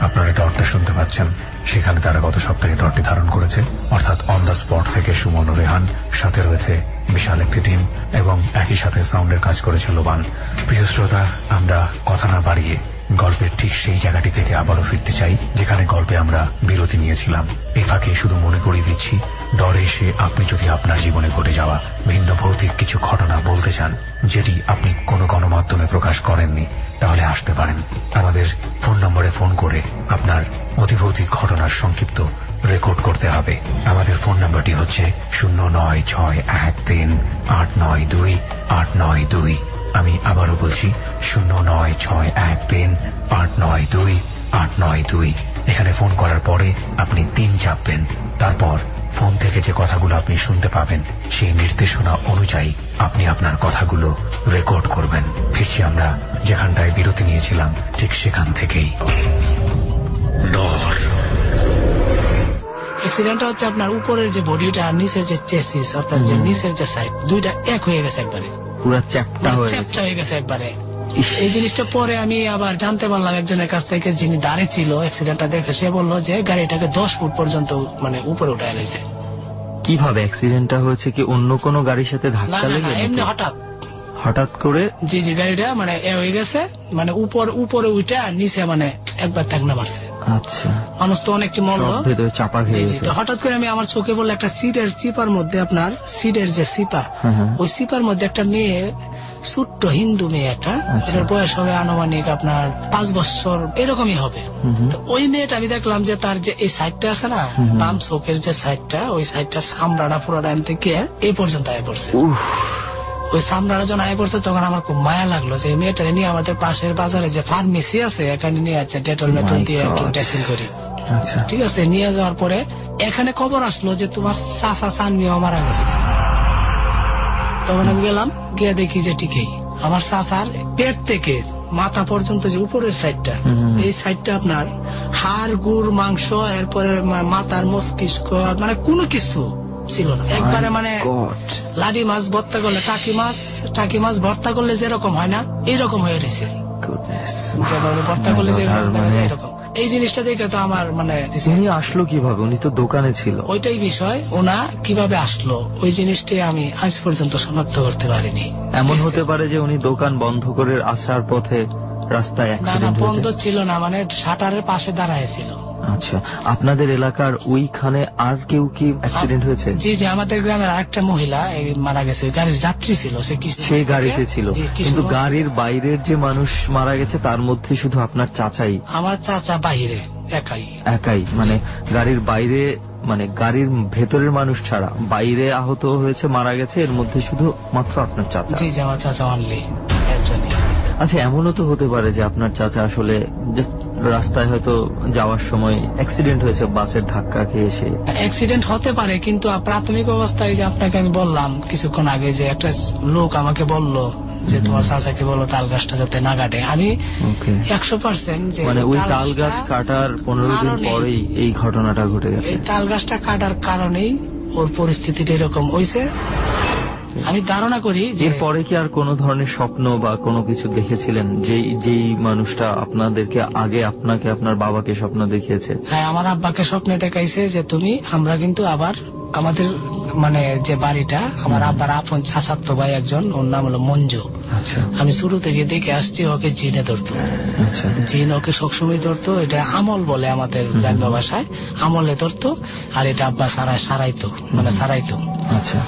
আপনারা ডরটা শুনতে পাচ্ছেন সেখানে তারা গত সপ্তাহে ডরটি ধারণ করেছে, অর্থাৎ অন দ্য স্পট থেকে সুমন ও রেহান, সাথে রয়েছে বিশাল একটি টিম এবং একই সাথে সাউন্ডের কাজ করেছে লোবান। প্রিয় শ্রোতা, আমরা কথা না বাড়িয়ে গল্পের ঠিক সেই জায়গাটি থেকে আবারও ফিরতে চাই যেখানে গল্পে আমরা বিরতি নিয়েছিলাম। এই ফাঁকে শুধু মনে করিয়ে দিচ্ছি, ডরে এসে আপনি যদি আপনার জীবনে ঘটে যাওয়া ভিন্ন ভৌতিক কিছু ঘটনা বলতে চান যেটি আপনি কোনো গণমাধ্যমে প্রকাশ করেননি, তাহলে আসতে পারেন। আমাদের ফোন নম্বরে ফোন করে আপনার অতিভৌতিক ঘটনার সংক্ষিপ্ত রেকর্ড করতে হবে। আমাদের ফোন নাম্বারটি হচ্ছে 09613892892। আমি আবারও বলছি 09613892892। এখানে ফোন করার পরে আপনি 3 চাপবেন। তারপর ফোন থেকে যে কথাগুলো আপনি শুনতে পাবেন সেই নির্দেশনা অনুযায়ী আপনি আপনার কথাগুলো রেকর্ড করবেন। ফিরছি আমরা যেখানটায় বিরতি নিয়েছিলাম ঠিক সেখান থেকেই। ডর। অ্যাক্সিডেন্টটা হচ্ছে আপনার উপরের যে বডিটা আর নিচের যে চেসিস, অর্থাৎ যে নিচের যে সাইড, দুইটা এক হয়ে গেছে একবারে, পুরো চ্যাপটা হয়ে গেছে একবারে। এই জিনিসটা পরে আমি আবার জানতে পারলাম একজনের কাছ থেকে, যিনি দাঁড়িয়ে ছিল অ্যাক্সিডেন্টটা দেখে, সে বললো যে গাড়িটাকে 10 ফুট পর্যন্ত মানে উপরে উঠে এনেছে। কিভাবে অ্যাক্সিডেন্টটা হয়েছে? কি অন্য কোনো গাড়ির সাথে ধাক্কা লেগে? এমনি হঠাৎ করে জি গাড়িটা মানে হয়ে গেছে, মানে উপরে উঠে নিচে মানে একবার টাকনা মারছে। আচ্ছা, মানুষ তো অনেকটি মরলো, চাপা খেয়ে গেছে। হঠাৎ করে আমি আমার চোখে বললো একটা সিটের চিপার মধ্যে, আপনার সিটের যে চিপা, ওই চিপার মধ্যে একটা মেয়ে, ছোট্ট হিন্দু মেয়ে একটা, এটার বয়স হবে আনুমানিক আপনার 5 বছর এরকমই হবে। তো ওই মেয়েটা আমি দেখলাম যে তার যে এই সাইডটা আছে না, বাম চোখের যে সাইডটা, ওই সাইডটা চামড়াটা পুরোটা এন থেকে এই পর্যন্ত আয় পড়ছে। ওই চামড়াটা যখন আয় পড়ছে তখন আমার খুব মায়া লাগলো যে মেয়েটা নিয়ে আমাদের পাশের বাজারে যে ফার্মেসি আছে এখানে নিয়ে যাচ্ছে, ডেটল মেটল দিয়ে একটু ড্রেসিং করি। ঠিক আছে, নিয়ে যাওয়ার পরে এখানে খবর আসলো যে তোমার চাচা চানমিও মারা গেছে। তখন আমি গেলাম, গিয়ে দেখি যে ঠিকই আমার চাচার পেট থেকে মাথা পর্যন্ত যে উপরের সাইডটা, এই সাইডটা আপনার হাড় গুড় মাংস, এরপরে মাথার মস্তিষ্ক, মানে কোনো কিছু ছিল না একবারে। মানে লাডি মাছ ভর্তা করলে, টাকি মাছ ভর্তা করলে যেরকম হয় না, এইরকম হয়ে রয়েছে ভর্তা করলে যেরকম। এই জিনিসটা দেখে তো আমার মানে, উনি আসলো কিভাবে? উনি তো দোকানে ছিল। ওইটাই বিষয়, ওনা কিভাবে আসলো ওই জিনিসটি আমি আজ পর্যন্ত শনাক্ত করতে পারিনি। এমন হতে পারে যে উনি দোকান বন্ধ করে আসার পথে রাস্তায় না না অ্যাক্সিডেন্ট বন্ধ হয়েছে? ছিল না, মানে শাটারের পাশে দাঁড়ায় ছিল। আচ্ছা, আপনাদের এলাকার ওইখানে আর কেউ কি অ্যাক্সিডেন্ট হয়েছে? জি জি, আমাদের গ্রামের আরেকটা মহিলা এই মারা গেছে, গাড়ির যাত্রী ছিল, সে সেই গাড়িতে ছিল, কিন্তু গাড়ির বাইরের যে মানুষ মারা গেছে তার মধ্যে শুধু আপনার চাচাই? আমার চাচা বাহিরে একাই, মানে গাড়ির বাইরে, মানে গাড়ির ভেতরের মানুষ ছাড়া বাইরে আহত হয়েছে, মারা গেছে, এর মধ্যে শুধু মাত্র আপনার চাচা? জি জি, আমার চাচা অনলি একজনই। আচ্ছা, এমনও তো হতে পারে যে আপনার চাচা আসলে জাস্ট রাস্তায় হয়তো যাওয়ার সময় অ্যাক্সিডেন্ট হয়েছে, বাসের ধাক্কা খেয়ে এসে। অ্যাক্সিডেন্ট হতে পারে, কিন্তু প্রাথমিক অবস্থায় যে আপনাকে আমি বললাম কিছুক্ষণ আগে, যে একটা লোক আমাকে বলল যে তোমার চাচাকে বলো তাল গাছটা যাতে না কাটে। আমি 100% যে মানে ওই তাল গাছ কাটার 15 দিন পরেই এই ঘটনাটা ঘটে গেছে। এই তাল গাছটা কাটার কারণেই ওর পরিস্থিতিটা এরকম হয়েছে আমি ধারণা করি। এরপরে কি আর কোন ধরনের স্বপ্ন বা কোনো কিছু দেখেছিলেন যেই মানুষটা আপনাদেরকে আগে আপনাকে আপনার বাবাকে স্বপ্ন দেখিয়েছে? হ্যাঁ, আমার আব্বাকে স্বপ্নে দেখাইছে যে আমরা কিন্তু আবার আমাদের মানে যে বাড়িটা, আমার আব্বার আপন চাচাতো ভাই একজন, ওর নাম হলো মঞ্জু। আচ্ছা, আমি শুরু থেকে দেখে আসছি ওকে জিনে ধরতো। আচ্ছা, জিন ওকে সবসময় ধরতো, এটা আমল বলে আমাদের গ্রাম্য ভাষায়, আমলে ধরতো, আর এটা আব্বা সারাইতো, মানে সারাইতো। আচ্ছা,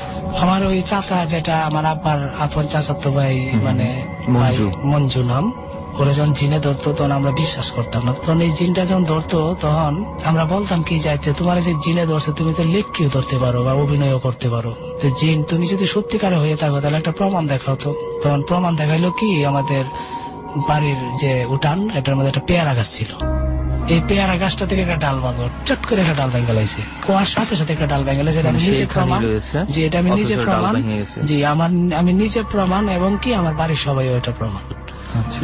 আমার ওই চাচা, যেটা আমার আব্বার আপন চাচাতো ভাই, মানে মঞ্জু নাম, ওরা যখন জিনে ধরতো তখন আমরা বিশ্বাস করতাম না। তখন এই জিনটা যখন ধরতো তখন আমরা বলতাম কি যাইতে, তোমার যে জিনে ধরছে তুমি তো লেখিও ধরতে পারো বা অভিনয়ও করতে পারো, তো জিন তুমি যদি সত্যিকারে হয়ে থাকো তাহলে একটা প্রমাণ দেখাও। তো তখন প্রমাণ দেখাইলো কি, আমাদের বাড়ির যে উঠান, এটার মধ্যে একটা পেয়ারা গাছ ছিল। এই পেয়ারা গাছটা থেকে একটা ডাল ভাঙো, চট করে একটা ডাল ভেঙে লাইছে, কোয়ার সাথে সাথে একটা ডাল ভেঙে লাইছে। আমি নিজে প্রমাণ, যে এটা আমি নিজে প্রমাণ, জি আমি নিজে প্রমাণ, এবং কি আমার বাড়ির সবাই ওইটা প্রমাণ।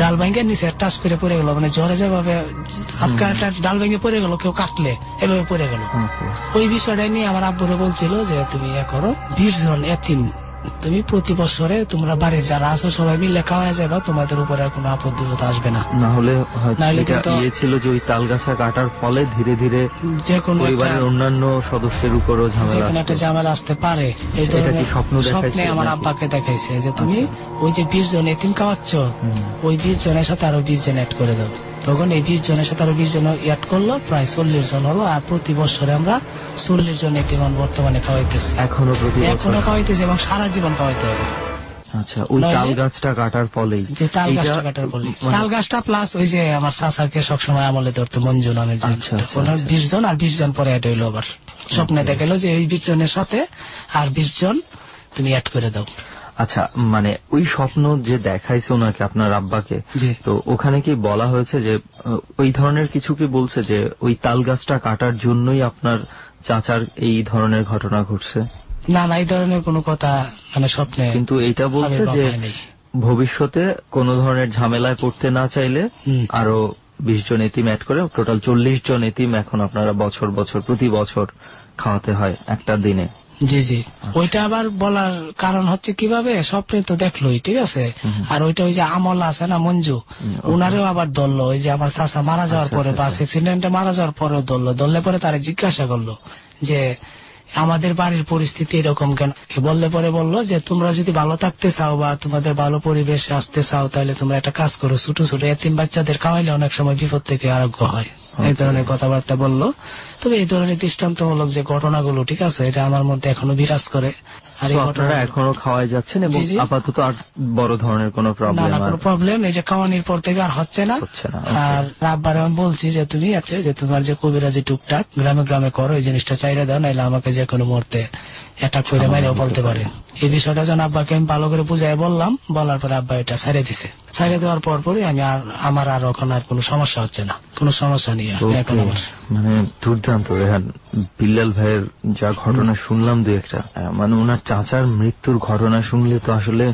ডাল ভেঙে নিচে টাচ করে পড়ে গেল, মানে জ্বরে যেভাবে হাত কাটা ডাল ভেঙে পড়ে গেল, কেউ কাটলে এভাবে পড়ে গেল। ওই বিষয়টা নিয়ে আমার আব্বুরে বলছিল যে তুমি ইয়ে করো, 20 জন এতিম তুমি প্রতি বছরে তোমরা বাড়ির যারা আছো সবাই মিলে খাওয়া যাবে, তোমাদের উপরে আর কোনো আপদ বিপদ আসবে না। না হলে ছিল যে ওই তাল গাছা কাটার ফলে ধীরে ধীরে যে কোনো পরিবারের অন্যান্য সদস্যের উপরও ঝামেলা, একটা ঝামেলা আসতে পারে। স্বপ্নে আমার আব্বাকে দেখাইছে যে তুমি ওই যে 20 জন এতিম খাওয়াচ্ছ, ওই 20 জনের সাথে আরো 20 জন অ্যাড করে দাও। তখন এই 20 জনের সাথে আরো 20 জন অ্যাড করলো, প্রায় 40 জন হলো। আর প্রতি বছরে আমরা 40 জন এতিম বর্তমানে খাওয়াইতেছি, এখনো খাওয়াইতেছি, এবং সারা জীবন খাওয়াইতে হবে। আচ্ছা, ওই তাল গাছটা কাটার ফলেই, যে তাল গাছটা কাটার ফলে, তাল গাছটা প্লাস ওই যে আমার চাচাকে সবসময় আমলে ধরতো মঞ্জু নামে, যে 20 জন আর 20 জন পরে অ্যাড হইলো। আবার স্বপ্নে দেখালো যে এই 20 জনের সাথে আর 20 জন তুমি অ্যাড করে দাও। আচ্ছা, মানে ওই স্বপ্ন যে দেখাইছে ওনাকে, আপনার আব্বাকে, তো ওখানে কি বলা হয়েছে যে ওই ধরনের কিছু কি বলছে যে ওই তাল গাছটা কাটার জন্যই আপনার চাচার এই ধরনের ঘটনা ঘটছে? না না, এই ধরনের কোনো কথা মানে স্বপ্নে, কিন্তু এইটা বলছে যে ভবিষ্যতে কোন ধরনের ঝামেলায় পড়তে না চাইলে আরো 20 জন এতিম অ্যাড করে টোটাল 40 জন এতিম এখন আপনারা বছর বছর প্রতি বছর খাওয়াতে হয় একটা দিনে। জি জি, ওইটা আবার বলার কারণ হচ্ছে কিভাবে, স্বপ্নে তো দেখলোই, ঠিক আছে। আর ওইটা ওই যে আমল আছে না মঞ্জু, ওনারেও আবার ধরলো, ওই যে আমার চাচা মারা যাওয়ার পরে, বাস অ্যাক্সিডেন্টে মারা যাওয়ার পরেও ধরলে পরে তারা জিজ্ঞাসা করলো যে আমাদের বাড়ির পরিস্থিতি এরকম কেন। বললে পরে বললো যে তোমরা যদি ভালো থাকতে চাও বা তোমাদের ভালো পরিবেশে আসতে চাও, তাহলে তোমরা একটা কাজ করো, ছোট ছোট এতিম বাচ্চাদের খাওয়াইলে অনেক সময় বিপদ থেকে আরোগ্য হয়। এই ধরনের কথাবার্তা বললো। তবে এই ধরনের দৃষ্টান্তমূলক যে ঘটনাগুলো, ঠিক আছে, এটা আমার মধ্যে এখনো বিরাজ করে। আর এই ঘটনা এখনো খাওয়াই যাচ্ছেন এবং আপাতত আর বড় ধরনের কোনো প্রবলেম এই যে খাওয়ানির পর থেকে আর হচ্ছে না। আর আব্বারে আমি বলছি যে তুমি আছে যে তোমার যে কবিরাজি টুকটাক গ্রামে গ্রামে করো, এই জিনিসটা চাইলে দাও, নাইলে আমাকে যে কোনো মুহূর্তে অ্যাটাক করে মেরেও বলতে পারে। এই বিষয়টা যখন আব্বাকে আমি ভালো করে বুঝাই বললাম, বলার পরে আব্বা এটা ছেড়ে দিছে। ছেড়ে দেওয়ার পরই আমার আর ওখানে আর কোনো সমস্যা হচ্ছে না, কোনো সমস্যা নেই এখন আমার। মানে দুর্দান্ত রেহান, বিল্লাল ভাইয়ের যা ঘটনা শুনলাম দু একটা, মানে ওনার চাচার মৃত্যুর ঘটনা শুনলে তো আসলে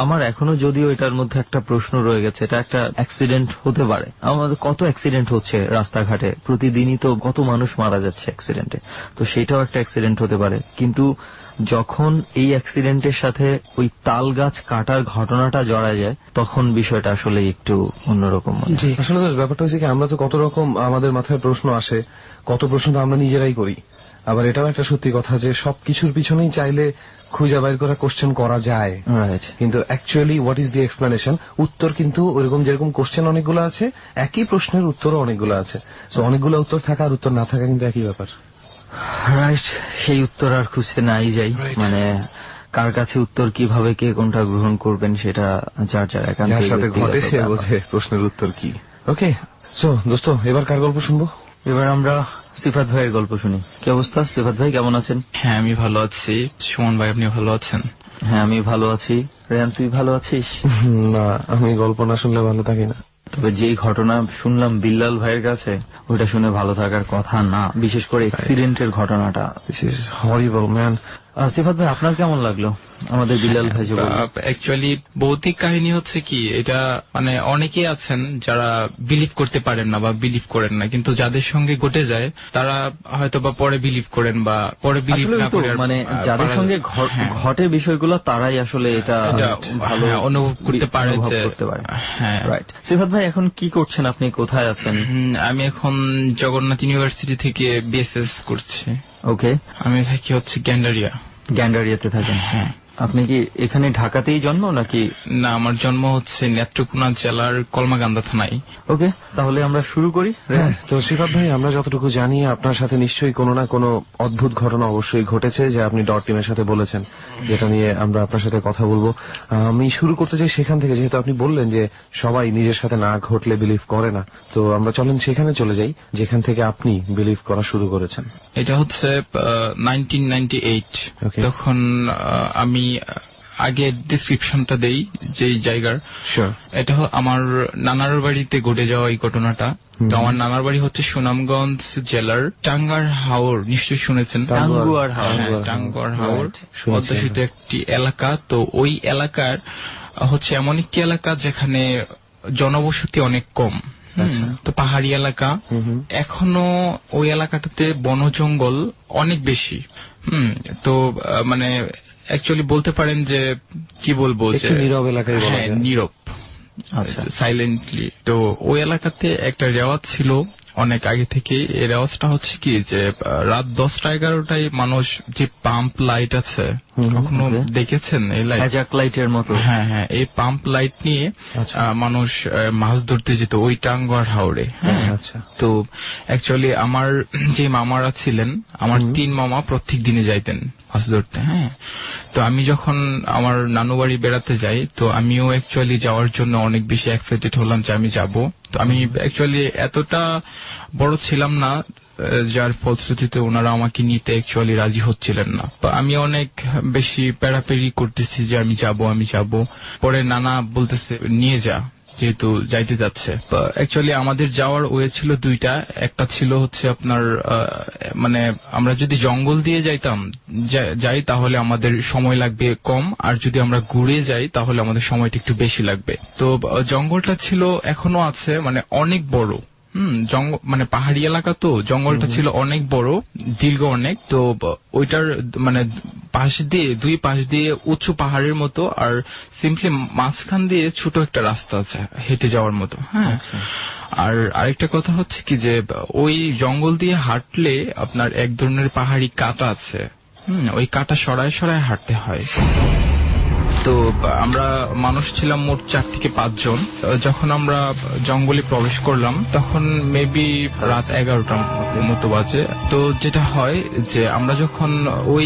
আমার এখনো যদিও এটার মধ্যে একটা প্রশ্ন রয়ে গেছে, এটা একটা অ্যাক্সিডেন্ট হতে পারে। আমাদের কত অ্যাক্সিডেন্ট হচ্ছে রাস্তাঘাটে, প্রতিদিনই তো কত মানুষ মারা যাচ্ছে অ্যাক্সিডেন্টে, তো সেটাও একটা অ্যাক্সিডেন্ট হতে পারে। কিন্তু যখন এই অ্যাক্সিডেন্টের সাথে ওই তাল গাছ কাটার ঘটনাটা জড়া যায়, তখন বিষয়টা আসলে একটু অন্যরকম। আসলে ব্যাপারটা হচ্ছে কি, আমরা তো কত রকম আমাদের মাথায় প্রশ্ন আসে, কত প্রশ্ন তো আমরা নিজেরাই করি। আবার এটাও একটা সত্যি কথা যে সবকিছুর পিছনেই চাইলে খুঁজে বাইর করে কোশ্চেন করা যায়, কিন্তু actually what is the explanation, উত্তর কিন্তু ওইরকম যেরকম কোশ্চেন অনেকগুলো আছে, একই প্রশ্নের উত্তরও অনেকগুলো আছে। তো অনেকগুলো উত্তর থাকা আর উত্তর না থাকা কিন্তু একই ব্যাপার। রাইট, সেই উত্তর আর খুঁজতে নাই যাই, মানে কার কাছে উত্তর কিভাবে কে কোনটা গ্রহণ করবেন সেটা যার যার যার সাথে ঘটে সে বোঝে প্রশ্নের উত্তর কি। ওকে, সো দোস্ত, এবার কার গল্প শুনবো? এবার আমরা সিফাত ভাইয়ের গল্প শুনি। কি অবস্থা সিফাত ভাই, কেমন আছেন? হ্যাঁ, আমি ভালো আছি। সুমন ভাই, আপনি ভালো আছেন? হ্যাঁ, আমি ভালো আছি। রেহান, তুই ভালো আছিস? না, আমি গল্প না শুনলে ভালো থাকি না। তবে যেই ঘটনা শুনলাম বিল্লাল ভাইয়ের কাছে, ওইটা শুনে ভালো থাকার কথা না, বিশেষ করে অ্যাক্সিডেন্টের ঘটনাটা। This is horrible man. Sifat ভাই, আপনার কেমন লাগলো আমাদের বিল্লাল ভাই যে বলল? অ্যাকচুয়ালি ভৌতিক কাহিনী হচ্ছে কি, এটা মানে অনেকেই আছেন যারা বিলিভ করতে পারেন না বা বিলিভ করেন না, কিন্তু যাদের সঙ্গে ঘটে যায় তারা হয়তো বা পরে বিলিভ করেন বা পরে বিলিভ না করে, মানে যাদের সঙ্গে ঘটে বিষয়গুলো তারাই আসলে এটা ভালো অনুভব করতে পারে। হ্যাঁ, রাইট। সিফাত ভাই, এখন কি করছেন আপনি? কোথায় আছেন? আমি এখন জগন্নাথ ইউনিভার্সিটি থেকে বিএসএস করছি। ওকে। আমি থাকি হচ্ছে গ্যান্ডারিয়াতে থাকেন? হ্যাঁ। আপনি কি এখানে ঢাকাতেই জন্ম নাকি? না, আমার জন্ম হচ্ছে নেত্রকোনা জেলার কলমাকান্দা থানায়। ওকে, তাহলে আমরা শুরু করি। তো সিফাত ভাই, আমরা যতটুকু জানি আপনার সাথে নিশ্চয়ই কোনো না কোনো অদ্ভুত ঘটনা অবশ্যই ঘটেছে, যে আপনি ডট টিমের সাথে বলেছেন, যেটা নিয়ে আমরা আপনার সাথে কথা বলবো। আমি শুরু করতে চাই সেখান থেকে, যেহেতু আপনি বললেন যে সবাই নিজের সাথে না ঘটলে বিলিভ করে না, তো আমরা চলেন সেখানে চলে যাই যেখান থেকে আপনি বিলিভ করা শুরু করেছেন। এটা হচ্ছে 1998। তখন আমি আগে ডিসক্রিপশনটা দেই যে জায়গার। এটা আমার নানার বাড়িতে ঘটে যাওয়া এই ঘটনাটা। তো আমার নানার বাড়ি হচ্ছে সুনামগঞ্জ জেলার টাঙ্গার হাওর, নিশ্চয়ই শুনেছেন। টাঙ্গুয়ার হাওর অধ্যুষিত একটি এলাকা। তো ওই এলাকার হচ্ছে এমন একটি এলাকা যেখানে জনবসতি অনেক কম। তো পাহাড়ি এলাকা, এখনো ওই এলাকাটাতে বন জঙ্গল অনেক বেশি। তো মানে অ্যাকচুয়ালি বলতে পারেন যে কি বলবো, যে নীরব এলাকায়, নীরব, সাইলেন্টলি। তো ওই এলাকাতে একটা রেওয়াজ ছিল অনেক আগে থেকে। এই রেওয়াজটা হচ্ছে কি, যে রাত 10টা-11টায় মানুষ যে পাম্প লাইট আছে, কখনো দেখেছেন এই লাইটের মতো? হ্যাঁ হ্যাঁ, এই পাম্প লাইট নিয়ে মানুষ মাছ ধরতে যেত ওই টাঙ্গুয়ার হাওরে। তো অ্যাকচুয়ালি আমার যে মামারা ছিলেন, আমার 3 মামা প্রত্যেক দিনে যাইতেন মাছ ধরতে। হ্যাঁ, তো আমি যখন আমার নানু বাড়ি বেড়াতে যাই, তো আমিও অ্যাকচুয়ালি যাওয়ার জন্য অনেক বেশি এক্সাইটেড হলাম যে আমি যাব। তো আমি অ্যাকচুয়ালি এতটা বড় ছিলাম না, যার ফলশ্রুতিতে ওনারা আমাকে নিতে অ্যাকচুয়ালি রাজি হচ্ছিলেন না। আমি অনেক বেশি প্যারাপেরি করতেছি যে আমি যাব। পরে নানা বলতেছে নিয়ে যা, যেহেতু যাইতে যাচ্ছে। অ্যাকচুয়ালি আমাদের যাওয়ার ওয়ে ছিল 2টা। একটা ছিল হচ্ছে আপনার মানে আমরা যদি জঙ্গল দিয়ে যাই তাহলে আমাদের সময় লাগবে কম, আর যদি আমরা ঘুরে যাই তাহলে আমাদের সময়টা একটু বেশি লাগবে। তো জঙ্গলটা ছিল, এখনো আছে, মানে অনেক বড়। মানে পাহাড়ি এলাকা, তো জঙ্গলটা ছিল অনেক বড়, দীর্ঘ অনেক। তো ওইটার মানে দুই পাশ দিয়ে উঁচু পাহাড়ের মতো, আর সিম্পলি মাঝখান দিয়ে ছোট একটা রাস্তা আছে হেঁটে যাওয়ার মতো। হ্যাঁ, আর আরেকটা কথা হচ্ছে কি, যে ওই জঙ্গল দিয়ে হাঁটলে আপনার এক ধরনের পাহাড়ি কাঁটা আছে, ওই কাঁটা সরায় সরায় হাঁটতে হয়। তো আমরা মানুষ ছিলাম মোট 4 থেকে 5 জন। যখন আমরা জঙ্গলে প্রবেশ করলাম তখন মেবি রাত 11টার মতো বাজে। তো যেটা হয় যে আমরা যখন ওই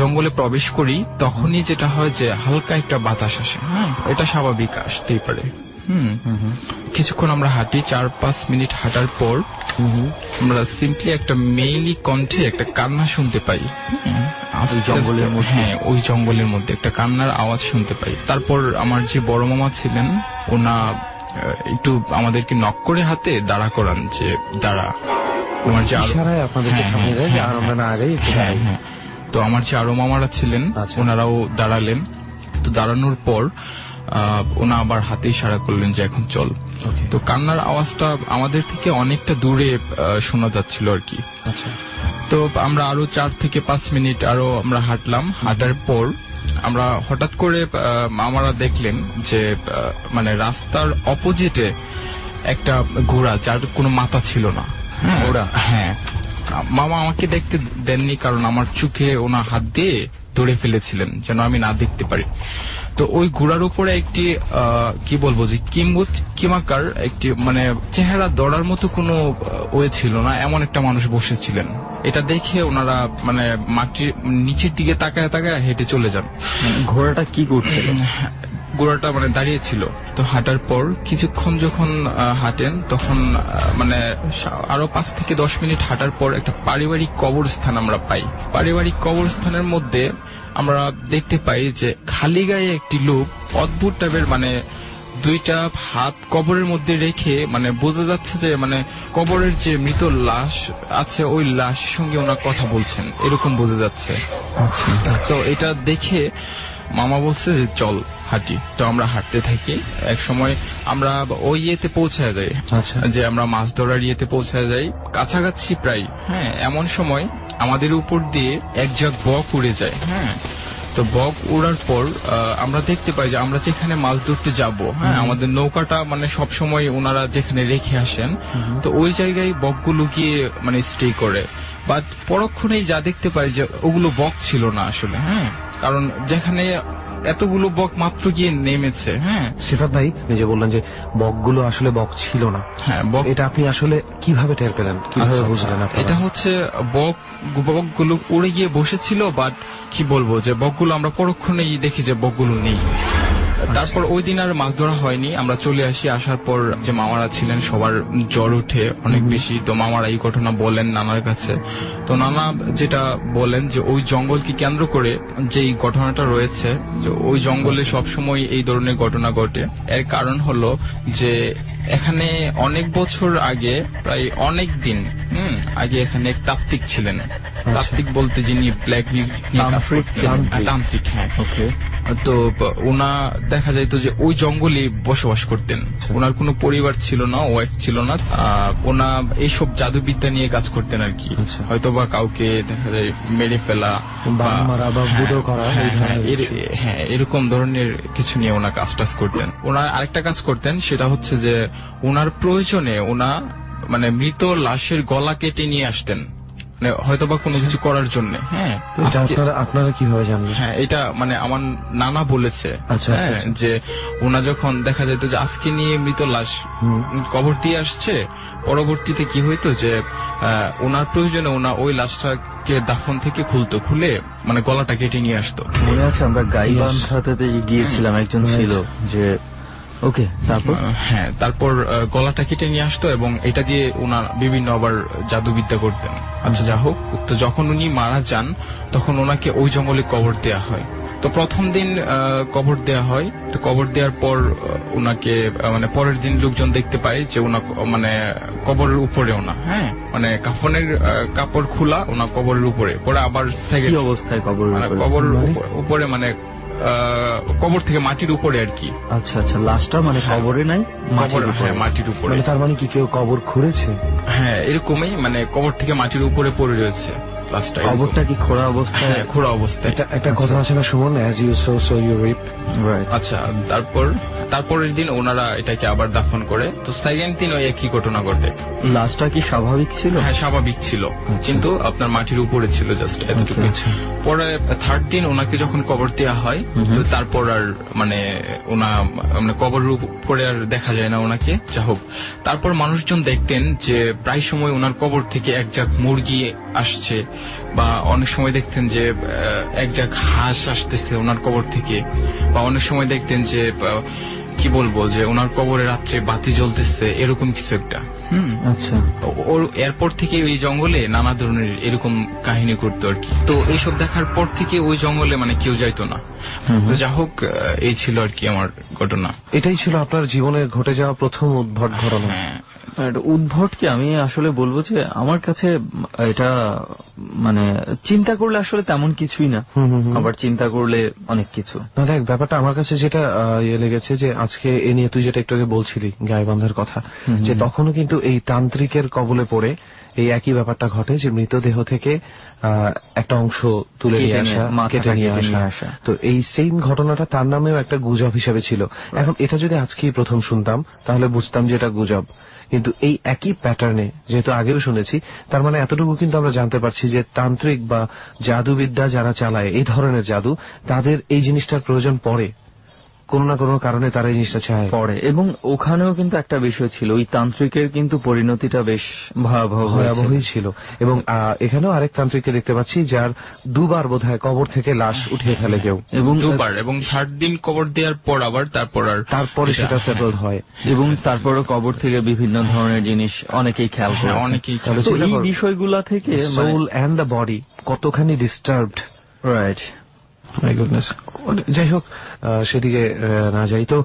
জঙ্গলে প্রবেশ করি, তখনই যেটা হয় যে হালকা একটা বাতাস আসে। হ্যাঁ, এটা স্বাভাবিক, আসতেই পারে। কিছুক্ষণ আমরা হাঁটি, 4-5 মিনিট হাঁটার পর আমরা সিম্পলি একটা মেইলি কণ্ঠে একটা কান্না শুনতে পাই। ওই জঙ্গলের মধ্যে একটা কান্নার আওয়াজ শুনতে পাই। তারপর আমার যে বড় মামা ছিলেন, ওনা একটু আমাদেরকে নক করে হাতে দাঁড়া করান, যে দাঁড়া। আমার যে তো আমার যে আরো মামারা ছিলেন, ওনারাও দাঁড়ালেন। তো দাঁড়ানোর পর ওনা আবার হাতে ইশারা করলেন যে এখন চল। তো কান্নার আওয়াজটা আমাদের থেকে অনেকটা দূরে শোনা যাচ্ছিল আর কি। তো আমরা আরো 4 থেকে 5 মিনিট আরো আমরা হাঁটলাম। হাঁটার পর আমরা হঠাৎ করে মামারা দেখলেন যে মানে রাস্তার অপোজিটে একটা ঘোড়া, যার কোনো মাথা ছিল না। হ্যাঁ, মামা আমাকে দেখতে দেননি, কারণ আমার চোখে ওনা হাত দিয়ে ধরে ফেলেছিলেন যেন আমি না দেখতে পারি। তো ওই ঘোড়ার উপরে একটি কি বলবো যে কিমাকার একটি মানে চেহারা ধরার মতো কোনো ওয়ে ছিল না, এমন একটা মানুষ বসেছিলেন। এটা দেখে ওনারা মানে মাটির নিচের দিকে তাকায় তাকায় হেঁটে চলে যান। ঘোড়াটা কি করছিল? ঘোড়াটা মানে দাঁড়িয়ে ছিল। তো হাঁটার পর কিছুক্ষণ যখন হাঁটেন তখন মানে আরো 5 থেকে 10 মিনিট হাঁটার পর একটা পারিবারিক কবরস্থান আমরা পাই। পারিবারিক কবরস্থানের মধ্যে আমরা দেখতে পাই যে খালি গায়ে একটি লোক অদ্ভুত টাইপের মানে 2টা হাত কবরের মধ্যে রেখে মানে বোঝা যাচ্ছে যে মানে কবরের যে মৃত লাশ আছে ওই লাশের সঙ্গে ওনার কথা বলছেন এরকম বোঝা যাচ্ছে। তো এটা দেখে মামা বলছে যে চল হাঁটি। তো আমরা হাঁটতে থাকি। এক সময় আমরা ওই ইয়েতে পৌঁছায় যাই, যে আমরা মাছ ধরার ইয়েতে পৌঁছায় যাই কাছাকাছি প্রায়। হ্যাঁ, এমন সময় আমাদের উপর দিয়ে এক ঝাঁক বক উড়ে যায়। হ্যাঁ, তো বক উড়ার পর আমরা দেখতে পাই যে আমরা যেখানে মাছ ধরতে যাব, হ্যাঁ, আমাদের নৌকাটা মানে সব সময় ওনারা যেখানে রেখে আসেন, তো ওই জায়গায় বকগুলো গিয়ে মানে স্টে করে। বাট পরক্ষণেই যা দেখতে পাই যে ওগুলো বক ছিল না আসলে। হ্যাঁ, কারণ যেখানে এতগুলো বক মাত্র গিয়ে নেমেছে। হ্যাঁ, সেটা ভাই যে বললেন যে বকগুলো আসলে বক ছিল না। হ্যাঁ, বক এটা আপনি আসলে কিভাবে টের পেলেন, কিভাবে বুঝলেন? এটা হচ্ছে বকগুলো উড়ে গিয়ে বসেছিল, বাট কি বলবো যে বকগুলো আমরা পরক্ষণেই দেখি যে বকগুলো নেই। তারপর ওই দিন আর মাছ ধরা হয়নি, আমরা চলে আসি। আসার পর যে মামারা ছিলেন সবার জ্বর উঠে অনেক বেশি। তো মামারা এই ঘটনা বলেন নানার কাছে। তো নানা যেটা বলেন যে ওই জঙ্গলকে কেন্দ্র করে যে এই ঘটনাটা রয়েছে, যে ওই জঙ্গলে সবসময় এই ধরনের ঘটনা ঘটে। এর কারণ হলো যে এখানে অনেক বছর আগে, প্রায় অনেক দিন আগে এখানে এক তাত্ত্বিক ছিলেন। তাত্ত্বিক বলতে যিনি ব্ল্যাক তান্ত্রিক। হ্যাঁ, তো ওনা দেখা যাইতো যে ওই জঙ্গলে বসবাস করতেন। ওনার কোনো পরিবার ছিল না, ওয়াইফ ছিল না। ওনা এইসব জাদুবিদ্যা নিয়ে কাজ করতেন আর কি। হয়তো বা কাউকে দেখা যায় মেরে ফেলা বা বুড়ো করা, হ্যাঁ, এরকম ধরনের কিছু নিয়ে ওনা কাজ টাজ করতেন। ওনার আরেকটা কাজ করতেন, সেটা হচ্ছে যে ওনার প্রয়োজনে ওনা মানে মৃত লাশের গলা কেটে নিয়ে আসতেন, হয়তো বা কোনো কিছু করার জন্য। হ্যাঁ, আপনারা কিভাবে জানলেন? হ্যাঁ, এটা মানে আমার নানা বলেছে যে ওনা যখন দেখা যেত যে আজকে নিয়ে মৃত লাশ কবর দিয়ে আসছে, পরবর্তীতে কি হইতো যে ওনার প্রয়োজনে ওনা ওই লাশটাকে দাফন থেকে খুলে মানে গলাটা কেটে নিয়ে আসতো। মনে আছে আমরা গাইবান্ধাতে গিয়েছিলাম, একজন ছিল যে ওকে, তারপর হ্যাঁ, তারপর গলাটা কেটে নিয়ে আসতো এবং এটা দিয়ে ওনার বিভিন্ন আবার জাদুবিদ্যা করতেন। আচ্ছা, যা হোক, তো যখন উনি মারা যান তখন ওনাকে ওই জঙ্গলে কবর দেয়া হয়। তো প্রথম দিন কবর দেয়া হয়। তো কবর দেওয়ার পর ওনাকে মানে পরের দিন লোকজন দেখতে পায় যে ওনা মানে কবরের উপরে ওনা, হ্যাঁ, মানে কাফনের কাপড় খোলা ওনা কবরের উপরে পরে আবার কি অবস্থায় কবরের উপরে মানে কবর থেকে মাটির উপরে আর কি। আচ্ছা আচ্ছা, লাশটা মানে কবরে নাই, মাটির উপরে। তার মানে কি কেউ কবর খুঁড়েছে? হ্যাঁ, এরকমই, মানে কবর থেকে মাটির উপরে পড়ে রয়েছে লাশটা। কবরটা কি খোঁড়া অবস্থায়? হ্যাঁ, খোঁড়া অবস্থায়। একটা কথা আছে না Suman, as you sow so you reap. আচ্ছা, তারপরের দিন ওনারা এটাকে আবার দাফন করে। তো সেকেন্ড দিন ওই একই ঘটনা ঘটে। লাশটা কি স্বাভাবিক ছিল? হ্যাঁ, স্বাভাবিক ছিল, কিন্তু আপনার মাটির উপরে ছিল জাস্ট এতটুকু। পরে থার্ড দিন ওনাকে যখন কবর দেওয়া হয়, তো তারপর আর মানে ওনা মানে কবরের উপরে আর দেখা যায় না ওনাকে। যা হোক, তারপর মানুষজন দেখতেন যে প্রায় সময় ওনার কবর থেকে এক ঝাঁক মুরগি আসছে, বা অনেক সময় দেখতেন যে এক ঝাঁক হাঁস আসতেছে ওনার কবর থেকে, বা অনেক সময় দেখতেন যে কি বলবো যে ওনার কবরে রাত্রে বাতি জ্বলতেছে, এরকম কিছু একটা। আচ্ছা, ওর এরপর থেকে ওই জঙ্গলে নানা ধরনের এরকম কাহিনী করতো আর কি। তো এইসব দেখার পর থেকে ওই জঙ্গলে মানে কেউ যাইতো না। তো যা হোক, এই ছিল আর কি আমার ঘটনা। এটাই ছিল আপনার জীবনে ঘটে যাওয়া প্রথম উদ্ভট ঘটনা? হ্যাঁ, উদ্ভট কি আমি আসলে বলবো যে আমার কাছে এটা মানে চিন্তা করলে আসলে তেমন কিছুই না, আবার চিন্তা করলে অনেক কিছু। না দেখ, ব্যাপারটা আমার কাছে যেটা লেগেছে যে আজকে এ নিয়ে তুই যেটা একটু আগে বলছিলি গাইবান্ধার কথা, যে তখনও কিন্তু এই তান্ত্রিকের কবলে পড়ে এই একই ব্যাপারটা ঘটে যে মৃতদেহ থেকে একটা অংশ তুলে নিয়ে আসা, কেটে নিয়ে আসা। তো এই সেম ঘটনাটা তার নামেও একটা গুজব হিসেবে ছিল। এখন এটা যদি আজকেই প্রথম শুনতাম তাহলে বুঝতাম যে এটা গুজব, কিন্তু এই একই প্যাটার্নে যেহেতু আগেও শুনেছি, তার মানে এতটুকু কিন্তু আমরা জানতে পারছি যে তান্ত্রিক বা জাদুবিদ্যা যারা চালায় এই ধরনের জাদু, তাদের এই জিনিসটার প্রয়োজন পড়ে, কোনো না কোনো কারণে তারা এই জিনিসটা চায় পড়ে। এবং ওখানেও কিন্তু একটা বিষয় ছিল, ওই তান্ত্রিকের কিন্তু পরিণতিটা বেশ ভয়াবহই ছিল। এবং এখানেও আরেক তান্ত্রিককে দেখতে পাচ্ছি যার দুবার বোধহয় কবর থেকে লাশ উঠিয়ে ফেলে কেউ, এবং দুবার, এবং 60 দিন কবর দেওয়ার পর আবার তারপরে সেটা সেটেল হয়। এবং তারপরে কবর থেকে বিভিন্ন ধরনের জিনিস অনেকেই খেয়াল করে, অনেকেই। তো এই বিষয়গুলা থেকে সোল এন্ড দ্য বডি কতখানি ডিস্টার্বড। রাইট। My goodness. যাই হোক, সেদিকে না যাই। তো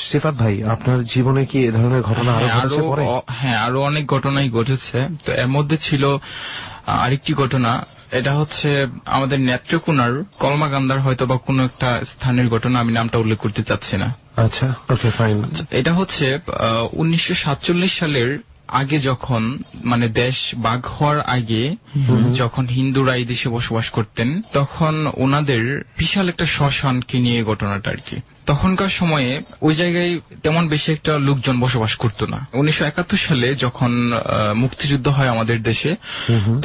সিফাত ভাই, আপনার জীবনে কি এ ধরনের ঘটনা আরো ঘটেছে পরে? হ্যাঁ, আরো অনেক ঘটনাই ঘটেছে। তো এর মধ্যে ছিল আরেকটি ঘটনা, এটা হচ্ছে আমাদের নেত্রকোনার কলমাকান্দার হয়তো বা কোনো একটা স্থানের ঘটনা, আমি নামটা উল্লেখ করতে চাচ্ছি না। আচ্ছা, ওকে, ফাইন। এটা হচ্ছে 1947 সালের আগে, যখন মানে দেশ ভাগ হওয়ার আগে যখন হিন্দুরা এই দেশে বসবাস করতেন, তখন ওনাদের বিশাল একটা শ্মশানকে নিয়ে ঘটনাটা আর কি। তখনকার সময়ে ওই জায়গায় তেমন বেশি একটা লোকজন বসবাস করত না। 1971 সালে যখন মুক্তিযুদ্ধ হয় আমাদের দেশে,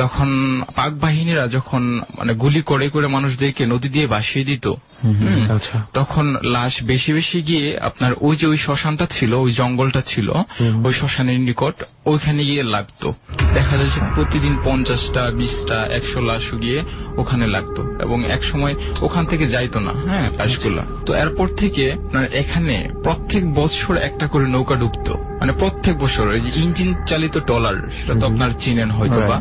তখন পাক বাহিনীরা যখন মানে গুলি করে করে মানুষদেরকে নদী দিয়ে ভাসিয়ে দিত, তখন লাশ বেশি বেশি গিয়ে আপনার ওই যে ওই শ্মশানটা ছিল, ওই জঙ্গলটা ছিল, ওই শ্মশানের নিকট, ওইখানে গিয়ে লাগতো। দেখা যাচ্ছে প্রতিদিন 50টা 20টা 100 লাশও গিয়ে ওখানে লাগতো, এবং এক সময় ওখান থেকে যাইতো না লাশগুলা। তো এরপর থেকে এখানে প্রত্যেক বছর একটা করে নৌকা ঢুকতো, মানে প্রত্যেক বছর। ওই যে ইঞ্জিন চালিত ট্রলার, সেটা তো আপনার চিনেন হয়তো বা।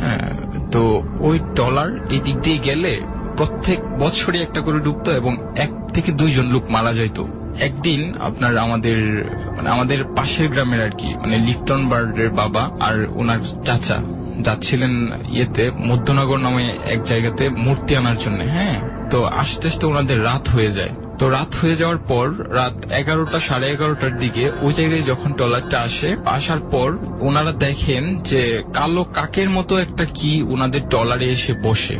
হ্যাঁ, তো ওই ট্রলার এই দিক দিয়ে গেলে প্রত্যেক বছরই একটা করে ডুবতো, এবং 1 থেকে 2 জন লোক মারা যাইতো। একদিন আপনার আমাদের পাশের গ্রামের আর কি, মানে লিফটন বার্ডের বাবা আর ওনার চাচা যাচ্ছিলেন মধ্যনগর নামে এক জায়গাতে মূর্তি আনার জন্য। হ্যাঁ, তো আস্তে আস্তে ওনাদের রাত হয়ে যায়। তো রাত হয়ে যাওয়ার পর রাত 11টা 11:30টার দিকে ওই জায়গায় যখন ট্রলারটা আসার পর ওনারা দেখেন যে কালো কাকের মতো একটা কি ওনাদের ট্রলারে এসে বসে।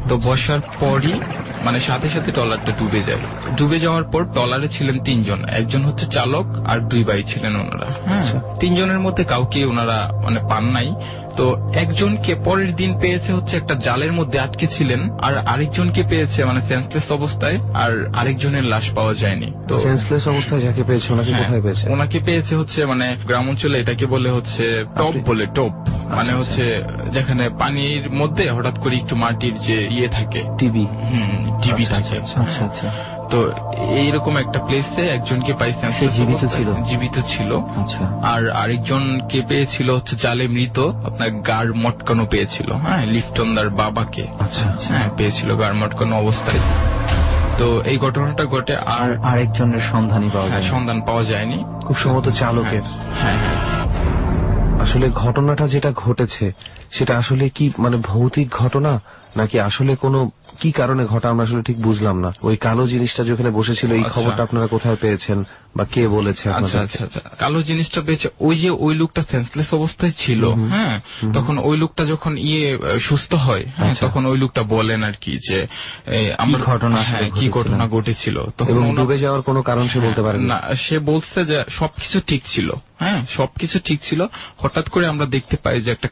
তো বসার পরই মানে সাথে সাথে ট্রলারটা ডুবে যায়। ডুবে যাওয়ার পর ট্রলারে ছিলেন 3 জন, একজন হচ্ছে চালক আর 2 ভাই ছিলেন ওনারা। 3 জনের মধ্যে কাউকে ওনারা মানে পান নাই। তো একজনকে পরের দিন পেয়েছে হচ্ছে একটা জালের মধ্যে আটকে ছিলেন, আর আরেকজনকে পেয়েছে মানে সেন্সলেস অবস্থায়, আর আরেকজনের লাশ পাওয়া যায়নি। তো সেন্সলেস অবস্থায় যাকে পেয়েছে ওনাকে কোথায় পেয়েছে? ওনাকে পেয়েছে হচ্ছে মানে গ্রাম অঞ্চলে এটাকে বলে হচ্ছে টপ বলে, টপ মানে হচ্ছে যেখানে পানির মধ্যে হঠাৎ করে একটু মাটির যে থাকে, টিবি থাকে। আচ্ছা আচ্ছা। তো এইরকম একটা প্লেসে একজনকে পাইছে, জীবিত ছিল। আচ্ছা। আর আরেকজনকে পেয়েছিল হচ্ছে জালে মৃত, আপনার গাড় মটকানো পেয়েছিল। হ্যাঁ, লিফটনদার বাবাকে। আচ্ছা। হ্যাঁ, পেয়েছিল গাড় মটকানো অবস্থায়। তো এই ঘটনাটা ঘটে। আর আরেকজনের সন্ধান পাওয়া যায়নি, খুব সম্ভবত চালকের। হ্যাঁ। আসলে ঘটনাটা যেটা ঘটেছে সেটা আসলে কি মানে ভৌতিক ঘটনা, নাকি আসলে কোনো কি কারণে ঘটা আমরা আসলে ঠিক বুঝলাম না। ওই কালো জিনিসটা যেখানে বসেছিল, এই খবরটা আপনারা কোথায় পেয়েছেন বা কে বলেছে? আচ্ছা, কালো জিনিসটা পেয়েছে ওই যে ওই লোকটা সেন্সলেস অবস্থায় ছিল। হ্যাঁ, তখন ওই লোকটা যখন সুস্থ হয়, তখন ওই লোকটা বলেন আর কি যে আমার ঘটনা, কি ঘটনা ঘটেছিল। তখন ডুবে যাওয়ার কোনো কারণ সে বলতে পারেন না, সে বলছে যে সবকিছু ঠিক ছিল। হ্যাঁ, সবকিছু ঠিক ছিল। হঠাৎ করে আমরা দেখতে পাই যে একটা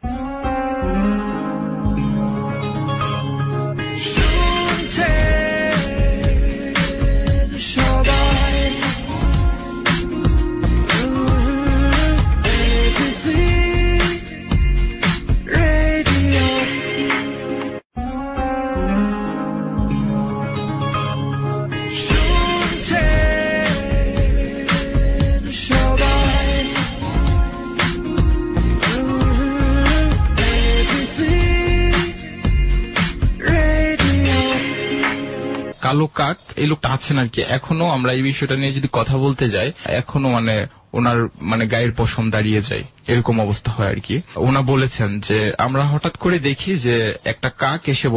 কালো কাক, এই লোকটা আছেন আর কি। এখনো আমরা এই বিষয়টা নিয়ে যদি কথা বলতে যাই, এখনো মানে ওনার মানে গায়ের পশম দাঁড়িয়ে যায়, এরকম অবস্থা হয় আর কি। ওনা বলেছেন যে আমরা হঠাৎ করে দেখি যে একটা কাক এসে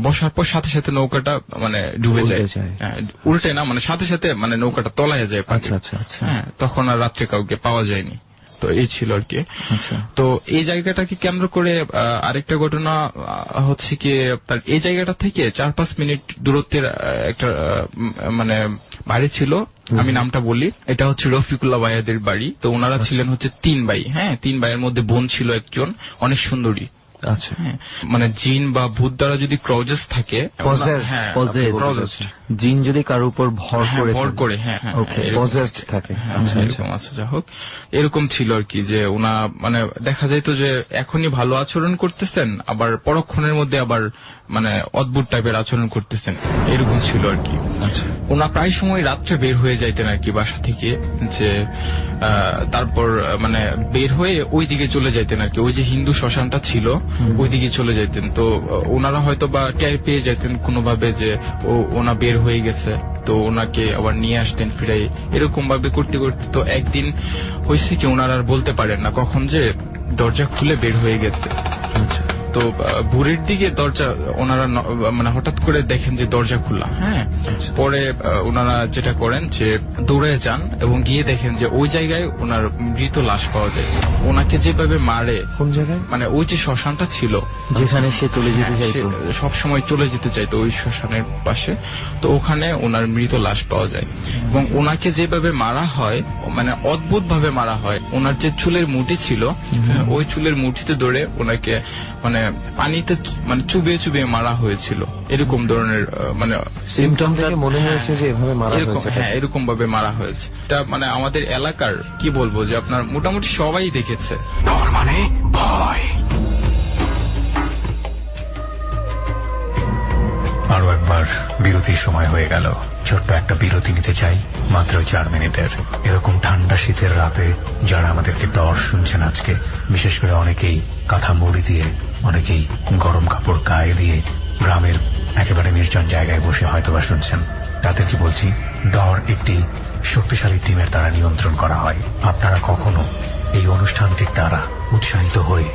বসার পর সাথে সাথে নৌকাটা মানে ডুবে যায়। উল্টে না, মানে সাথে সাথে মানে নৌকাটা তলায় যায়। আচ্ছা আচ্ছা। হ্যাঁ, তখন আর রাত্রে কাউকে পাওয়া যায়নি। তো এই ছিল আর কি। তো এই জায়গাটাকে কেন্দ্র করে আরেকটা ঘটনা হচ্ছে কি, তার এই জায়গাটা থেকে 4-5 মিনিট দূরত্বের একটা মানে বাড়ি ছিল, আমি নামটা বলি, এটা হচ্ছে রফিকুল্লাহ ভাইয়াদের বাড়ি। তো ওনারা ছিলেন হচ্ছে 3 ভাই। হ্যাঁ, 3 ভাইয়ের মধ্যে বোন ছিল একজন অনেক সুন্দরী। আচ্ছা, মানে জিন বা ভূত দ্বারা যদি ক্রজেস থাকে, জিন যদি কারোর উপর ভর করে থাকে, এরকম আছে। যা হোক, এরকম ছিল আর কি, যে ওনা মানে দেখা যাইতো যে এখনই ভালো আচরণ করতেছেন, আবার পরক্ষণের মধ্যে আবার মানে অদ্ভুত টাইপের আচরণ করতেছেন, এরকম ছিল আর কি। ওনা প্রায় সময় রাত্রে বের হয়ে যাইতেন আর কি বাসা থেকে, যে তারপর মানে বের হয়ে ওই দিকে চলে যাইতেন আর কি, ওই যে হিন্দু শ্মশানটা ছিল ওই দিকে চলে যাইতেন। তো ওনারা হয়তো বা টের পেয়ে যাইতেন কোনোভাবে যে ওনা বের হয়ে গেছে, তো ওনাকে আবার নিয়ে আসতেন ফিরাই, এরকম ভাবে করতে করতে তো একদিন হয়েছে কি, ওনারা আর বলতে পারেন না কখন যে দরজা খুলে বের হয়ে গেছে। তো ভোরের দিকে দরজা ওনারা মানে হঠাৎ করে দেখেন যে দরজা খোলা। হ্যাঁ, পরে ওনারা যেটা করেন যে দৌড়ে যান এবং গিয়ে দেখেন যে ওই জায়গায় ওনার মৃত লাশ পাওয়া যায়। ওনাকে যেভাবে মারে, কোন জায়গায়, মানে ওই যে শ্মশানটা ছিল যেখানে সে চলে যেতে চাইতো, সবসময় চলে যেতে চাইতো ওই শ্মশানের পাশে, তো ওখানে ওনার মৃত লাশ পাওয়া যায়। এবং ওনাকে যেভাবে মারা হয়, মানে অদ্ভুত ভাবে মারা হয়। ওনার যে চুলের মুঠি ছিল, ওই চুলের মুঠিতে ধরে ওনাকে মানে পানিতে মানে চুবিয়ে চুবিয়ে মারা হয়েছিল, এরকম ধরনের মানে সিমটম থেকে মনে হয়েছে যে এভাবে মারা হয়েছে। হ্যাঁ, এরকম ভাবে মারা হয়েছে। এটা মানে আমাদের এলাকার কি বলবো, যে আপনার মোটামুটি সবাই দেখেছে। ডর মানে ভয়। আরো একবার বিরতির সময় হয়ে গেল। ছোট্ট একটা বিরতি নিতে চাই, মাত্র 4 মিনিটের। এরকম ঠান্ডা শীতের রাতে যারা আমাদেরকে ডর শুনছেন আজকে, বিশেষ করে অনেকেই কাঁথা মুড়ি দিয়ে, অনেকেই গরম কাপড় গায়ে দিয়ে গ্রামের একেবারে নির্জন জায়গায় বসে হয়তোবা শুনছেন, তাদেরকে বলছি, ডর একটি শক্তিশালী টিমের দ্বারা নিয়ন্ত্রণ করা হয়। আপনারা কখনো এই অনুষ্ঠানটির দ্বারা উৎসাহিত হয়ে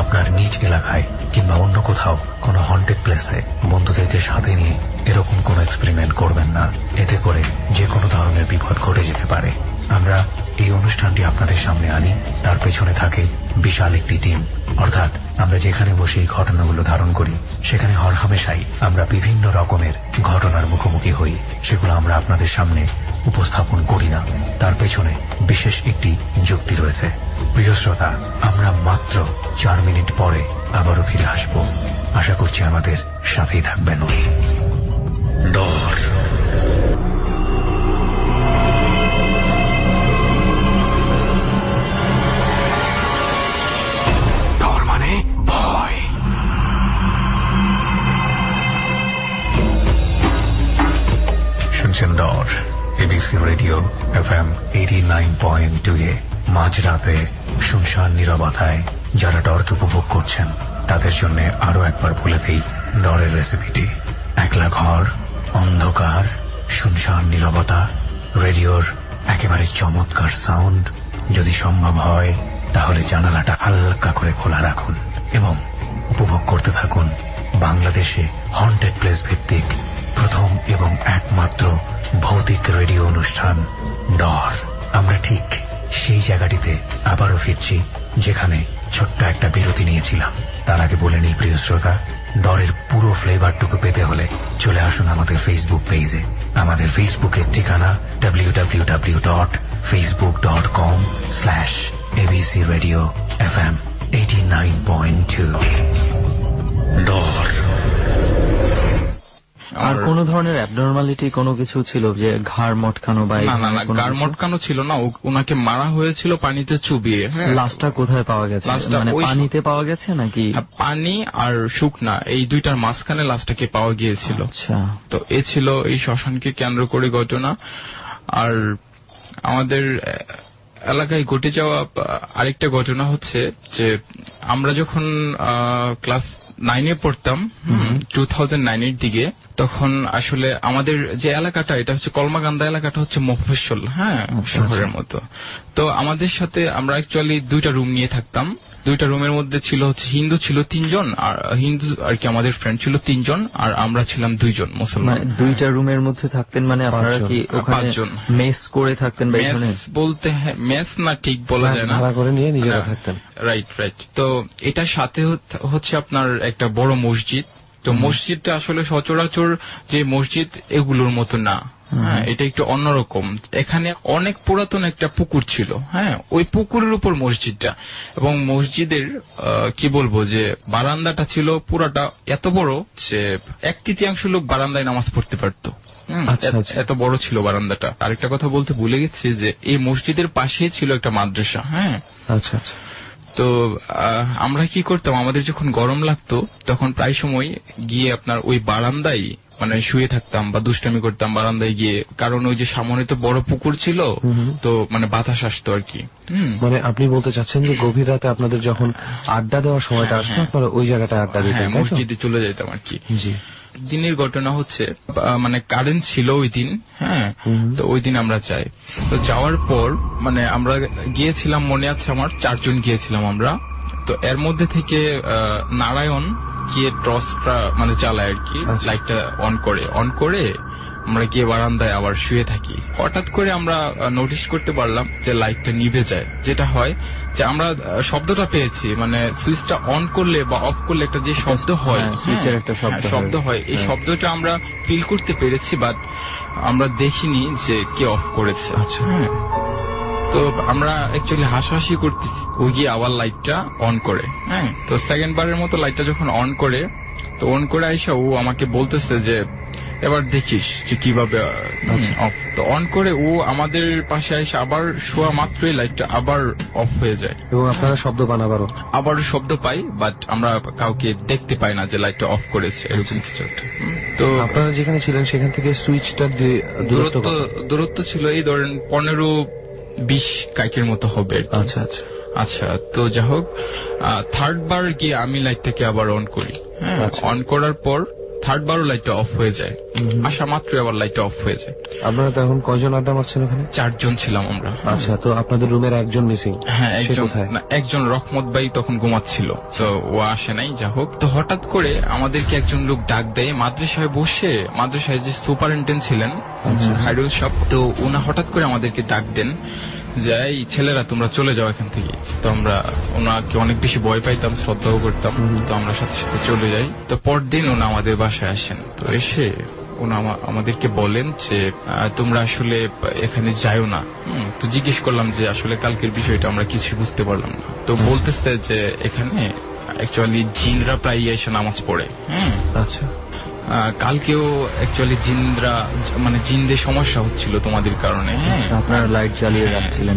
আপনার নিজ এলাকায় কিংবা অন্য কোথাও কোনো হন্টেড প্লেসে বন্ধুদেরকে সাথে নিয়ে এরকম কোনো এক্সপেরিমেন্ট করবেন না। এতে করে যে কোনো ধরনের বিপদ ঘটে যেতে পারে। আমরা এই অনুষ্ঠানটি আপনাদের সামনে আনি, তার পেছনে থাকে বিশাল একটি টিম। অর্থাৎ আমরা যেখানে বসে এই ঘটনাগুলো ধারণ করি, সেখানে হরহামেশাই আমরা বিভিন্ন রকমের ঘটনার মুখোমুখি হই। সেগুলো আমরা আপনাদের সামনে উপস্থাপন করি না, তার পেছনে বিশেষ একটি যুক্তি রয়েছে। প্রিয় শ্রোতা, আমরা মাত্র 4 মিনিট পরে আবারও ফিরে আসবো। আশা করছি আমাদের সাথেই থাকবেন। ডর। ডর মানে ভয়। শুনছেন ডর, এবিসি রেডিও FM 89.2 এ। মাঝরাতে শুনশান নীরবতায় যারা ডরকে উপভোগ করছেন, তাদের জন্য আরো একবার বলে দেই ডরের রেসিপিটি। একলা ঘর, অন্ধকার, শুনশান নীরবতা, রেডিওর একেবারে চমৎকার সাউন্ড। যদি সম্ভব হয় তাহলে জানালাটা হালকা করে খোলা রাখুন এবং উপভোগ করতে থাকুন বাংলাদেশে হন্টেড প্লেস ভিত্তিক প্রথম এবং একমাত্র ভৌতিক রেডিও অনুষ্ঠান ডর। আমরা ঠিক সেই জায়গাটিতে আবারও ফিরছি যেখানে ছোট্ট একটা বিরতি নিয়েছিলাম। তার আগে বলে নিই প্রিয় শ্রোতা, ডরের পুরো ফ্লেভারটুকু পেতে হলে চলে আসুন আমাদের ফেসবুক পেজে। আমাদের ফেসবুকের ঠিকানা www.facebook.com/ABC Radio FM 89.2। ডর। আর কোন ধরনের অ্যাবনরমালিটি কোনো কিছু ছিল, যে ঘাড় মটকানো বা না, ঘাড় মটকানো ছিল না, ওনাকে মারা হয়েছিল পানিতে চুবিয়ে। লাশটা কোথায় পাওয়া গেছে, মানে পানিতে পাওয়া গেছে নাকি? পানি আর শুকনা এই দুইটার মাঝখানে লাশটাকে পাওয়া গিয়েছিল। আচ্ছা, তো এ ছিল এই শ্মশানকে কেন্দ্র করে ঘটনা। আর আমাদের এলাকায় ঘটে যাওয়া আরেকটা ঘটনা হচ্ছে যে আমরা যখন ক্লাস 9-এ পড়তাম, 2009-এর দিকে, তখন আসলে আমাদের যে এলাকাটা, এটা হচ্ছে কলমাকান্দা এলাকাটা হচ্ছে মফস্বল, হ্যাঁ, শহরের মতো। তো আমাদের সাথে আমরা অ্যাকচুয়ালি 2টা রুম নিয়ে থাকতাম। 2টা রুমের মধ্যে ছিল হচ্ছে হিন্দু ছিল 3 জন, আর হিন্দু আর কি আমাদের ফ্রেন্ড ছিল 3 জন, আর আমরা ছিলাম 2 জন মুসলমান। 2টা রুমের মধ্যে থাকতেন মানে আপনারা কি ওখানে 5 জন মেস করে থাকতেন? বা এখানে বলতে মেস না, ঠিক বলা যায় না, ভাড়া করে নিয়ে নিজেরা থাকতেন। রাইট। তো এটার সাথে হচ্ছে আপনার একটা বড় মসজিদ। তো মসজিদটা আসলে সচরাচর যে মসজিদ এগুলোর মতো না, হ্যাঁ, এটা একটু অন্যরকম। এখানে অনেক পুরাতন একটা পুকুর ছিল, হ্যাঁ, ওই পুকুরের উপর মসজিদটা, এবং মসজিদের কি বলবো যে বারান্দাটা ছিল পুরাটা এত বড় যে 1/3 লোক বারান্দায় নামাজ পড়তে পারতো। এত বড় ছিল বারান্দাটা। আরেকটা কথা বলতে ভুলে গেছি যে এই মসজিদের পাশেই ছিল একটা মাদ্রাসা, হ্যাঁ। আচ্ছা। তো আমরা কি করতাম, আমাদের যখন গরম লাগতো তখন প্রায় সময় গিয়ে আপনার ওই বারান্দায় মানে শুয়ে থাকতাম বা দুষ্টামি করতাম বারান্দায় গিয়ে, কারণ ওই যে সামনে তো বড় পুকুর ছিল, তো মানে বাতাস আসতো আর কি। মানে আপনি বলতে চাচ্ছেন যে গভীর রাতে আপনাদের যখন আড্ডা দেওয়ার সময়টা আসতো আপনারা ওই জায়গাটায় আড্ডা দিতেন? মসজিদে চলে যেতাম আর কি। জি। দিনের ঘটনা হচ্ছে মানে কারেন্ট ছিল ওই দিন, হ্যাঁ, তো ওই দিন আমরা যাই। তো যাওয়ার পর মানে আমরা গিয়েছিলাম, মনে আছে আমার 4 জন গিয়েছিলাম আমরা। তো এর মধ্যে থেকে নারায়ণ গিয়ে টর্চটা মানে জ্বালায় আর কি, লাইটটা অন করে আমরা গিয়ে বারান্দায় আবার শুয়ে থাকি। হঠাৎ করে আমরা নোটিস করতে পারলাম যে লাইটটা নিভে যায়। যেটা হয় যে আমরা শব্দটা পেয়েছি, মানে সুইচটা অন করলে বা অফ করলে একটা যে শব্দ হয়, সুইচের একটা শব্দ হয়, এই শব্দটা আমরা ফিল করতে পেরেছি, বাট আমরা দেখিনি যে কে অফ করেছে। আচ্ছা। তো আমরা অ্যাকচুয়ালি হাসাহাসি করতেছি, ও গিয়ে আবার লাইটটা অন করে, হ্যাঁ। তো সেকেন্ড বারের মতো লাইটটা যখন অন করে, তো অন করে আইসা ও আমাকে বলতেছে যে এবার দেখিস যে কিভাবে অফ। তো অন করে ও আমাদের পাশে এসে আবার শোয়া মাত্রই লাইটটা আবার অফ হয়ে যায়, এবং আপনারা শব্দ পান আবার শব্দ পাই, বাট আমরা কাউকে দেখতে পাই না যে লাইটটা অফ করেছে, এরকম কিছু একটা। তো আপনারা যেখানে ছিলেন সেখান থেকে সুইচটার দূরত্ব ছিল এই ধরেন 15-20 কাইকের মতো হবে। আচ্ছা। তো যাই হোক, থার্ড বার গিয়ে আমি লাইটটাকে আবার অন করি, হ্যাঁ। অন করার পর থার্ড বারও লাইটটা অফ হয়ে যায়, আসা মাত্রই আবার লাইটটা অফ হয়ে যায়। আপনারা তখন কয়জন আড্ডা মারছেন ওখানে? 4 জন ছিলাম আমরা। আচ্ছা। তো আপনাদের রুমের একজন মিসিং? হ্যাঁ, একজন রহমত ভাই তখন ঘুমাচ্ছিল, তো ও আসে নাই। যা হোক, তো হঠাৎ করে আমাদেরকে একজন লোক ডাক দেয় মাদ্রাসায় বসে। মাদ্রাসায় যে সুপারিনটেন্ডেন্ট ছিলেন খায়রুল সাহেব, তো উনি হঠাৎ করে আমাদেরকে ডাক দেন যে এই ছেলেরা তোমরা চলে যাও এখান থেকে। তো আমরা ওনাকে অনেক বেশি ভয় পাইতাম, শ্রদ্ধাও করতাম, তো আমরা সাথে সাথে চলে যাই। তো পরদিন ওনা আমাদের বাসায় আসেন। তো এসে ওনা আমাদেরকে বলেন যে তোমরা আসলে এখানে যাও না। তো জিজ্ঞেস করলাম যে আসলে কালকের বিষয়টা আমরা কিছু বুঝতে পারলাম না। তো বলতেছে যে এখানে অ্যাকচুয়ালি জিনরা প্রায় এসে নামাজ পড়ে। আচ্ছা। কালকেও অ্যাকচুয়ালি জিনরা মানে জিনদের সমস্যা হচ্ছিল তোমাদের কারণে, আপনারা লাইট জ্বালিয়ে রাখছিলেন,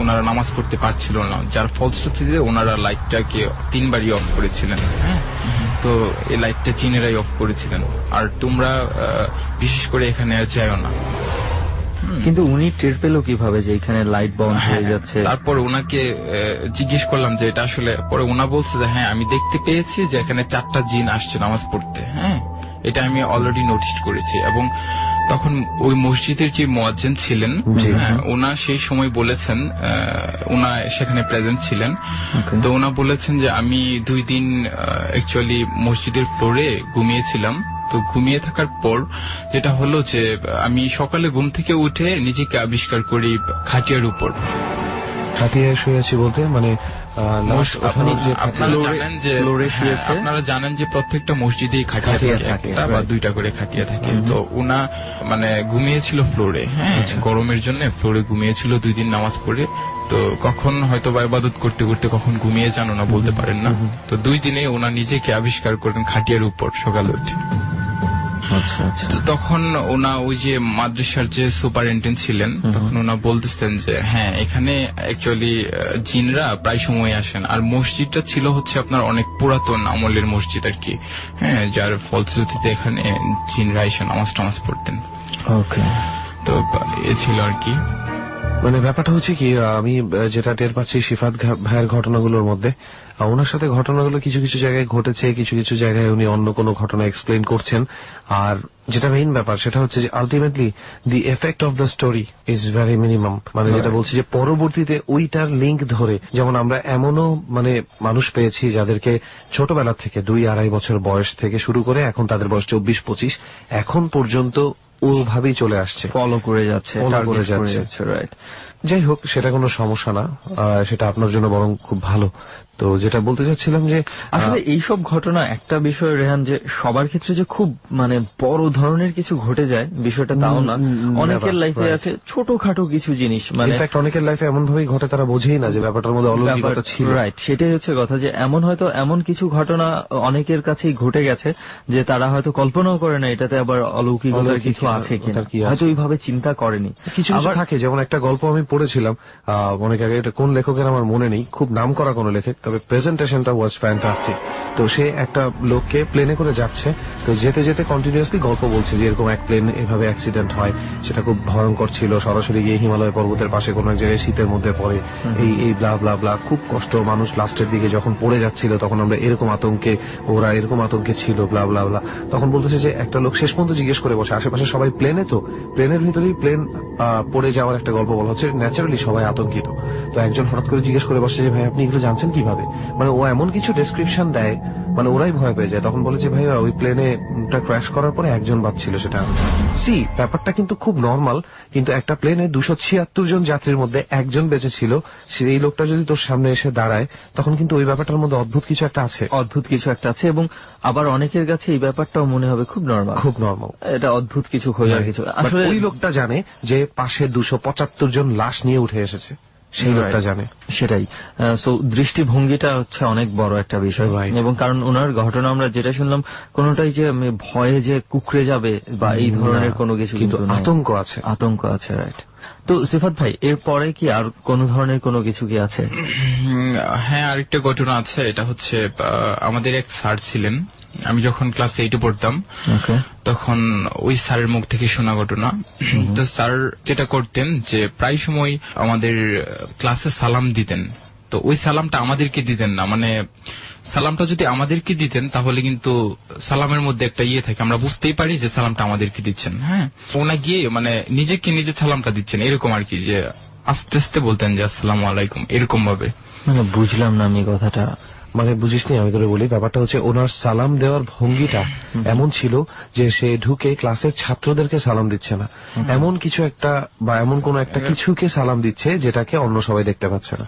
ওনারা নামাজ পড়তে পারছিল না, যার ফলশ্রুতিতে ওনারা লাইটটাকে 3 বারই অফ করেছিলেন, হ্যাঁ। তো এই লাইটটা জিনেরাই অফ করেছিলেন, আর তোমরা বিশেষ করে এখানে আর যাও না। কিন্তু উনি টের পেল কিভাবে যে এখানে লাইট বন্ধ হয়ে যাচ্ছে? তারপর ওনাকে জিজ্ঞেস করলাম যে এটা আসলে, পরে ওনা বলছে যে হ্যাঁ আমি দেখতে পেয়েছি যে এখানে 4টা জিন আসছে নামাজ পড়তে, হ্যাঁ, এটা আমি অলরেডি নোটিস করেছি। এবং তখন ওই মসজিদের যে মুয়াজ্জিন ছিলেন, ওনা সেই সময় বলেছেন, ওনা সেখানে প্রেজেন্ট ছিলেন, তো ওনা বলেছেন যে আমি 2 দিন অ্যাকচুয়ালি মসজিদের ফ্লোরে ঘুমিয়েছিলাম। তো ঘুমিয়ে থাকার পর যেটা হলো যে আমি সকালে ঘুম থেকে উঠে নিজেকে আবিষ্কার করি খাটিয়ার উপর। খাটিয়ায় শুয়েছি বলতে মানে আপনারা জানেন যে প্রত্যেকটা মসজিদেই খাটিয়া থাকে, বা 2টা করে খাটিয়া থাকে। তো ওনা মানে ঘুমিয়েছিল ফ্লোরে, হ্যাঁ, গরমের জন্য ফ্লোরে ঘুমিয়েছিল 2 দিন নামাজ পড়ে। তো কখন হয়তো বা ইবাদত করতে করতে কখন ঘুমিয়ে যান ওনা বলতে পারেন না। তো 2 দিনে ওনা নিজেকে আবিষ্কার করেন খাটিয়ার উপর সকালে উঠে। তখন ওনা ওই যে মাদ্রাসার যে সুপারিনটেন্ডেন্ট ছিলেন, তখন ওনা বলতেছেন যে হ্যাঁ এখানে অ্যাকচুয়ালি জিনরা প্রায় সময় আসেন, আর মসজিদটা ছিল হচ্ছে আপনার অনেক পুরাতন আমলের মসজিদ আর কি, হ্যাঁ, যার ফলশ্রুতিতে এখানে জিনরা এসে নামাজ পড়তেন। তো এ ছিল আর কি। মানে ব্যাপারটা হচ্ছে কি, আমি যেটা টের পাচ্ছি সিফাত ভাইয়ের ঘটনাগুলোর মধ্যে, ওনার সাথে ঘটনাগুলো কিছু কিছু জায়গায় ঘটেছে, কিছু কিছু জায়গায় উনি অন্য কোনো ঘটনা এক্সপ্লেন করছেন। আর যেটা মেইন ব্যাপার সেটা হচ্ছে যে ultimately the effect of the story is very minimum. মানে যেটা বলছি যে পরবর্তীতে ওইটার লিঙ্ক ধরে, যেমন আমরা এমনও মানে মানুষ পেয়েছি যাদেরকে ছোটবেলা থেকে 2-2.5 বছর বয়স থেকে শুরু করে এখন তাদের বয়স 24-25, এখন পর্যন্ত ওভাবেই চলে আসছে, ফলো করে যাচ্ছে। রাইট। যাই হোক, সেটা কোনো সমস্যা না, সেটা আপনার জন্য বরং খুব ভালো। তো যেটা বলতে চাচ্ছিলাম যে আসলে এইসব ঘটনা একটা বিষয় রেহান, যে সবার ক্ষেত্রে যে খুব মানে বড় ধরনের কিছু ঘটে যায় বিষয়টা তাও না। অনেকের লাইফে আছে ছোটখাটো কিছু জিনিস, মানে অনেকের লাইফে এমন ভাবেই ঘটে তারা বোঝেই না যে ব্যাপারটার মধ্যে অলৌকিকতা ছিল। রাইট, সেটাই হচ্ছে কথা, যে এমন হয়তো এমন কিছু ঘটনা অনেকের কাছেই ঘটে গেছে যে তারা হয়তো কল্পনাও করে না এটাতে আবার অলৌকিকতার কিছু আছে কিনা, হয়তো ওইভাবে চিন্তা করেনি। কিছু থাকে, যেমন একটা গল্প আমি পড়েছিলাম অনেক আগে, এটা কোন লেখকের আমার মনে নেই, খুব নাম করা কোন লেখক, তবে প্রেজেন্টেশনটা ওয়াজ ফ্যান্টাস্টিক। তো সে একটা লোককে প্লেনে করে যাচ্ছে, তো যেতে যেতে কন্টিনিউয়াসলি গল্প বলছে যে এরকম এক প্লেন এভাবে অ্যাক্সিডেন্ট হয়, সেটা খুব ভয়ঙ্কর ছিল, সরাসরি গিয়ে হিমালয় পর্বতের পাশে কোন এক জায়গায় শীতের মধ্যে পড়ে, এই ব্লা ব্লা ব্লা, খুব কষ্ট, মানুষ লাস্টের দিকে যখন পড়ে যাচ্ছিল তখন আমরা এরকম আতঙ্কে, ওরা এরকম আতঙ্কে ছিল, ব্লা ব্লা ব্লা। তখন বলতেছে যে একটা লোক শেষ পর্যন্ত জিজ্ঞেস করে বসে, আশেপাশে সবাই প্লেনে, তো প্লেনের ভিতরেই প্লেন পড়ে যাওয়ার একটা গল্প বলা হচ্ছে, ন্যাচারালি সবাই আতঙ্কিত। তো একজন হঠাৎ করে জিজ্ঞেস করে বসছে যে ভাই আপনি এগুলো জানছেন কিভাবে, মানে ও এমন কিছু ডেসক্রিপশন দেয়, মানে ওরাই ভয় পেয়ে যায়। তখন বলে যে ভাই ওই প্লেনে ক্র্যাশ করার পরে একজন বাঁচছিল, সেটা সি ব্যাপারটা কিন্তু খুব নর্মাল, কিন্তু একটা প্লেনে 276 জন যাত্রীর মধ্যে একজন বেঁচে ছিল, সেই লোকটা যদি তোর সামনে এসে দাঁড়ায় তখন কিন্তু ওই ব্যাপারটার মধ্যে অদ্ভুত কিছু একটা আছে, এবং আবার অনেকের কাছে এই ব্যাপারটাও মনে হবে খুব নর্মাল, এটা অদ্ভুত কিছু খোঁজার কিছু। আসলে ওই লোকটা জানে যে পাশে 275 জন লাশ নিয়ে উঠে এসেছে, সেই লোকটা জানে, সেটাই। সো দৃষ্টিভঙ্গিটা হচ্ছে অনেক বড় একটা বিষয়, এবং কারণ ওনার ঘটনা আমরা যেটা শুনলাম কোনোটাই যে ভয়ে যে কুকড়ে যাবে বা এই ধরনের কোনো কিছু, কিন্তু আতঙ্ক আছে। রাইট। তো সিফাত ভাই, এরপরে কি আর কোন ধরনের কোনো কিছু কি আছে? হ্যাঁ, আরেকটা ঘটনা আছে। এটা হচ্ছে আমাদের এক স্যার ছিলেন, আমি যখন ক্লাস 8-এ পড়তাম তখন ওই স্যারের মুখ থেকে শোনা ঘটনা। তো স্যার যেটা করতেন যে প্রায় সময় আমাদের ক্লাসে সালাম দিতেন, তো ওই সালামটা আমাদেরকে দিতেন না, মানে সালামটা যদি আমাদেরকে দিতেন তাহলে কিন্তু সালামের মধ্যে একটা ইয়ে থাকে, আমরা বুঝতেই পারি যে সালামটা আমাদেরকে দিচ্ছেন। হ্যাঁ, ওনা গিয়ে মানে নিজেকে নিজে সালামটা দিচ্ছেন এরকম আর কি, যে আস্তে আস্তে বলতেন যে আসসালামু আলাইকুম, এরকম ভাবে। মানে বুঝলাম না আমি কথাটা। মানে বুঝিসনি, আমি তোরে বলি, ব্যাপারটা হচ্ছে ওনার সালাম দেওয়ার ভঙ্গিটা এমন ছিল যে সে ঢুকে ক্লাসের ছাত্রদেরকে সালাম দিচ্ছে না, এমন কিছু একটা বা এমন কোন একটা কিছুকে সালাম দিচ্ছে যেটাকে অন্য সবাই দেখতে পাচ্ছে না।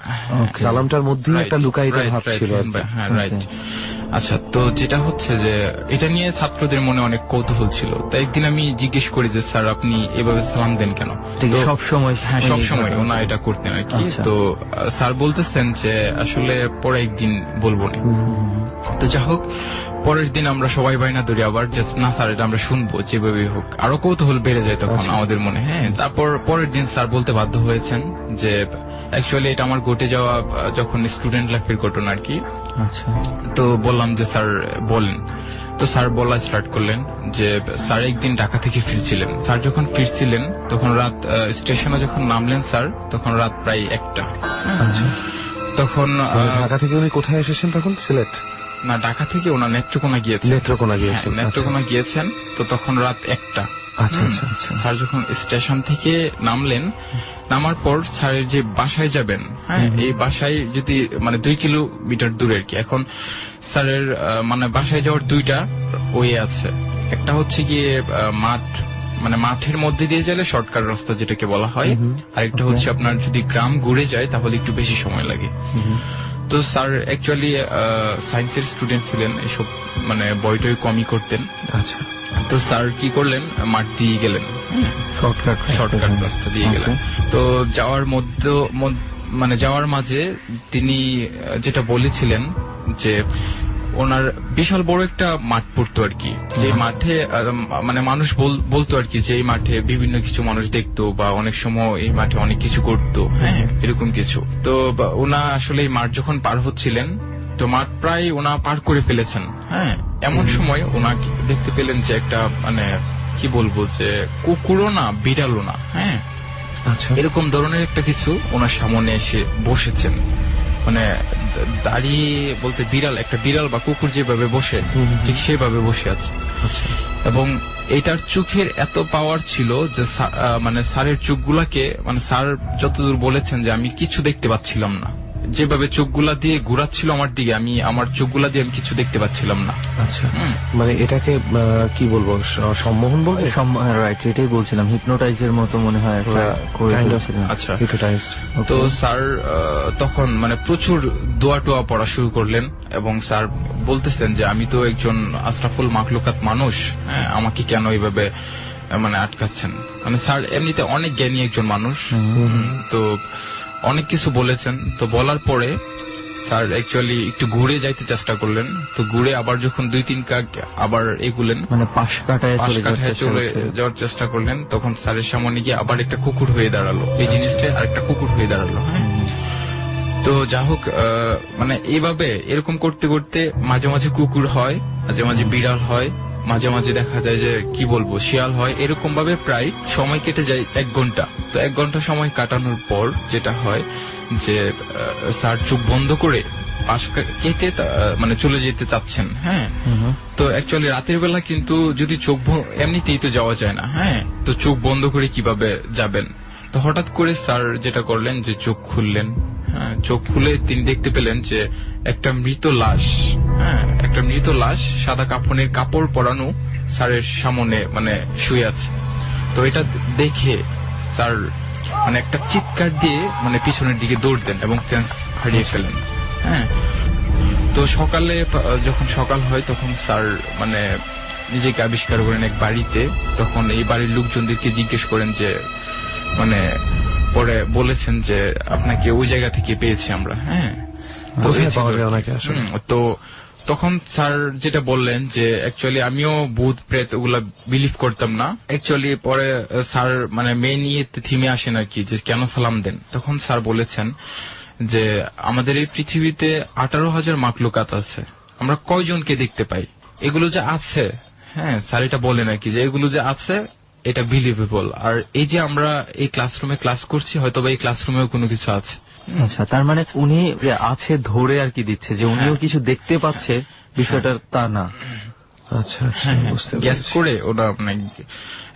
সালামটার মধ্যে একটা লুকায়িত ভাব ছিল। হ্যাঁ, রাইট। আচ্ছা, তো যেটা হচ্ছে যে এটা নিয়ে ছাত্রদের মনে অনেক কৌতূহল ছিল। তাই একদিন আমি জিজ্ঞেস করি যে স্যার আপনি এভাবে সালাম দেন কেন? সবসময় ওনা এটা করতেন আর কি। তো স্যার বলতেছেন যে আসলে পরে একদিন বলবো না। তো যা হোক, পরের দিন আমরা সবাই বাইনা ধরি আবার যে না স্যার এটা আমরা শুনবো, যেভাবে হোক। আরো কৌতূহল বেড়ে যায় তখন আমাদের মনে। হ্যাঁ, তারপর পরের দিন স্যার বলতে বাধ্য হয়েছেন যে অ্যাকচুয়ালি এটা আমার ঘটে যাওয়া যখন স্টুডেন্ট লাইফের ঘটনা আর কি। আচ্ছা। তো বললাম যে স্যার বলেন। তো স্যার বলা স্টার্ট করলেন যে স্যার একদিন ঢাকা থেকে ফিরছিলেন। স্যার যখন ফিরছিলেন তখন রাত, স্টেশনে যখন নামলেন স্যার তখন রাত প্রায় 1টা। তখন ঢাকা থেকে উনি কোথায় এসেছেন তখন? সিলেট না, ঢাকা থেকে ওনার নেত্রকোনা গিয়েছেন। তো তখন রাত 1টা। আচ্ছা। স্যার যখন স্টেশন থেকে নামলেন, নামার পর স্যারের যে বাসায় যাবেন, হ্যাঁ, এই বাসায় যদি মানে 2 কিলোমিটার দূরে আর কি। এখন স্যারের মানে বাসায় যাওয়ার 2টা ওয়ে আছে। একটা হচ্ছে গিয়ে মাঠ, মানে মাঠের মধ্যে দিয়ে গেলে শর্টকাট রাস্তা যেটাকে বলা হয়, আরেকটা হচ্ছে আপনার যদি গ্রাম ঘুরে যায় তাহলে একটু বেশি সময় লাগে। তো স্যার অ্যাকচুয়ালি সায়েন্সের স্টুডেন্ট ছিলেন, এসব মানে বইটই কমই করতেন। আচ্ছা। তো স্যার কি করলেন, মাঠ দিয়ে গেলেন, শর্টকাট রাস্তা দিয়ে গেলেন। তো যাওয়ার মধ্যে মানে যাওয়ার মাঝে তিনি যেটা বলেছিলেন যে ওনার বিশাল বড় একটা মাঠ পড়তো আর কি, যে মাঠে মানে মানুষ বলতো আর কি যে এই মাঠে বিভিন্ন কিছু মানুষ দেখতো বা অনেক সময় এই মাঠে অনেক কিছু করতো, হ্যাঁ, এরকম কিছু। তো ওনা আসলে এই মাঠ যখন পার হচ্ছিলেন, তো মাঠ প্রায় ওনা পার করে ফেলেছেন। হ্যাঁ, এমন সময় ওনা দেখতে পেলেন যে একটা মানে কি বলবো, যে কুকুরও না বিড়ালও না, হ্যাঁ, আচ্ছা। এরকম ধরনের একটা কিছু ওনার সামনে এসে বসেছেন, মানে দাঁড়িয়ে বলতে একটা বিড়াল বা কুকুর যেভাবে বসে ঠিক সেভাবে বসে আছে। আচ্ছা। এবং এটার চোখের এত পাওয়ার ছিল যে মানে স্যারের চোখগুলাকে, মানে স্যার যতদূর বলেছেন যে আমি কিছু দেখতে পাচ্ছিলাম না, যেভাবে চোখগুলা দিয়ে ঘুরাচ্ছিল আমার দিকে, আমার চোখগুলা দিয়ে আমি কিছু দেখতে পাচ্ছিলাম না। আচ্ছা, মানে এটাকে কি বলবো, সম্মোহন বলবো? রাইট, এটাই বলছিলাম, হিপনোটাইজের মতো মনে হয় একটা করে ফেলেছিলেন। আচ্ছা, তো স্যার তখন মানে প্রচুর দোয়া টোয়া পড়া শুরু করলেন এবং স্যার বলতেছেন যে আমি তো একজন আশরাফুল মাখলুকাত মানুষ, হ্যাঁ, আমাকে কেন এইভাবে মানে আটকাচ্ছেন। মানে স্যার এমনিতে অনেক জ্ঞানী একজন মানুষ, তো অনেক কিছু বলেছেন। তো বলার পরে স্যার অ্যাকচুয়ালি একটু ঘুরে যাইতে চেষ্টা করলেন। তো ঘুরে আবার যখন 2-3 কাক আবার এগুলেন, মানে পাশ কাটায় চলে যাওয়ার চেষ্টা করলেন, তখন স্যারের সামনে গিয়ে আবার একটা কুকুর হয়ে দাঁড়ালো। এই জিনিসটা আরেকটা কুকুর হয়ে দাঁড়ালো। হ্যাঁ, তো যা হোক, মানে এইভাবে এরকম করতে করতে মাঝে মাঝে কুকুর হয়, মাঝে মাঝে বিড়াল হয়, মাঝে মাঝে দেখা যায় যে কি বলবো শিয়াল হয়। এরকম ভাবে প্রায় সময় কেটে যায় 1 ঘন্টা। তো 1 ঘন্টা সময় কাটানোর পর যেটা হয় যে স্যার চোখ বন্ধ করে পাশ কেটে মানে চলে যেতে চাচ্ছেন। হ্যাঁ, তো অ্যাকচুয়ালি রাতের বেলা কিন্তু যদি চোখ এমনিতেই তো যাওয়া যায় না। হ্যাঁ, তো চোখ বন্ধ করে কিভাবে যাবেন? তো হঠাৎ করে স্যার যেটা করলেন যে চোখ খুললেন। হ্যাঁ, চোখ খুলে তিনি দেখতে পেলেন যে একটা মৃত লাশ, হ্যাঁ, একটা মৃত লাশ সাদা কাফনের কাপড় পরানো স্যারের সামনে মানে শুয়ে আছে। তো এটা দেখে স্যার মানে একটা চিৎকার দিয়ে মানে পিছনের দিকে দৌড় দেন এবং সেন্স হারিয়ে ফেলেন। হ্যাঁ, তো সকালে যখন সকাল হয় তখন স্যার মানে নিজেকে আবিষ্কার করেন এক বাড়িতে। তখন এই বাড়ির লোকজনদেরকে জিজ্ঞেস করেন যে মানে পরে বলেছেন যে আপনাকে ওই জায়গা থেকে পেয়েছি আমরা। হ্যাঁ, তো তখন স্যার যেটা বললেন যে অ্যাকচুয়ালি আমিও ভূত প্রেত ওগুলা বিলিভ করতাম না। অ্যাকচুয়ালি পরে স্যার মানে মেয়ে নিয়ে থিমে আসেন আর কি, যে কেন সালাম দেন। তখন স্যার বলেছেন যে আমাদের এই পৃথিবীতে 18,000 মাখলুকাত আছে, আমরা কয়জনকে দেখতে পাই? এগুলো যে আছে, হ্যাঁ, স্যার এটা বলেন আর কি যে এগুলো যে আছে এটা বিলিভেবল। আর এই যে আমরা এই ক্লাসরুমে ক্লাস করছি, হয়তো বা এই ক্লাসরুমেও কোনো কিছু আছে। আচ্ছা, তার মানে উনি আছে ধরে আর কি দিচ্ছে যে উনিও কিছু দেখতে পাচ্ছে, বিষয়টা তা না। আচ্ছা, গ্যাস করে ওরা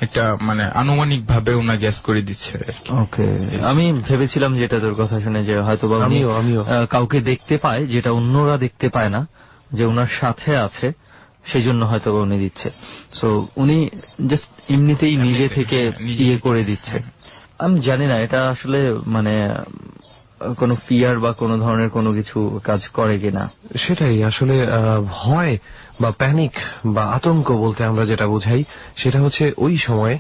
একটা মানে আনুমানিক ভাবে ওনা গ্যাস করে দিচ্ছে। ওকে, আমি ভেবেছিলাম যেটা তোর কথা শুনে যে হয়তো বা আমিও কাউকে দেখতে পায় যেটা অন্যরা দেখতে পায় না, যে ওনার সাথে আছে, সেই জন্য হয়তো উনি দিচ্ছে। সো উনি জাস্ট এমনিতেই নিজে থেকে ইয়ে করে দিচ্ছে। আমি জানি না এটা আসলে মানে কোনো ফিয়ার বা কোনো ধরনের কোনো কিছু কাজ করে কিনা। সেটাই আসলে ভয় বা প্যানিক বা আতঙ্ক বলতে আমরা যেটা বোঝাই সেটা হচ্ছে ওই সময়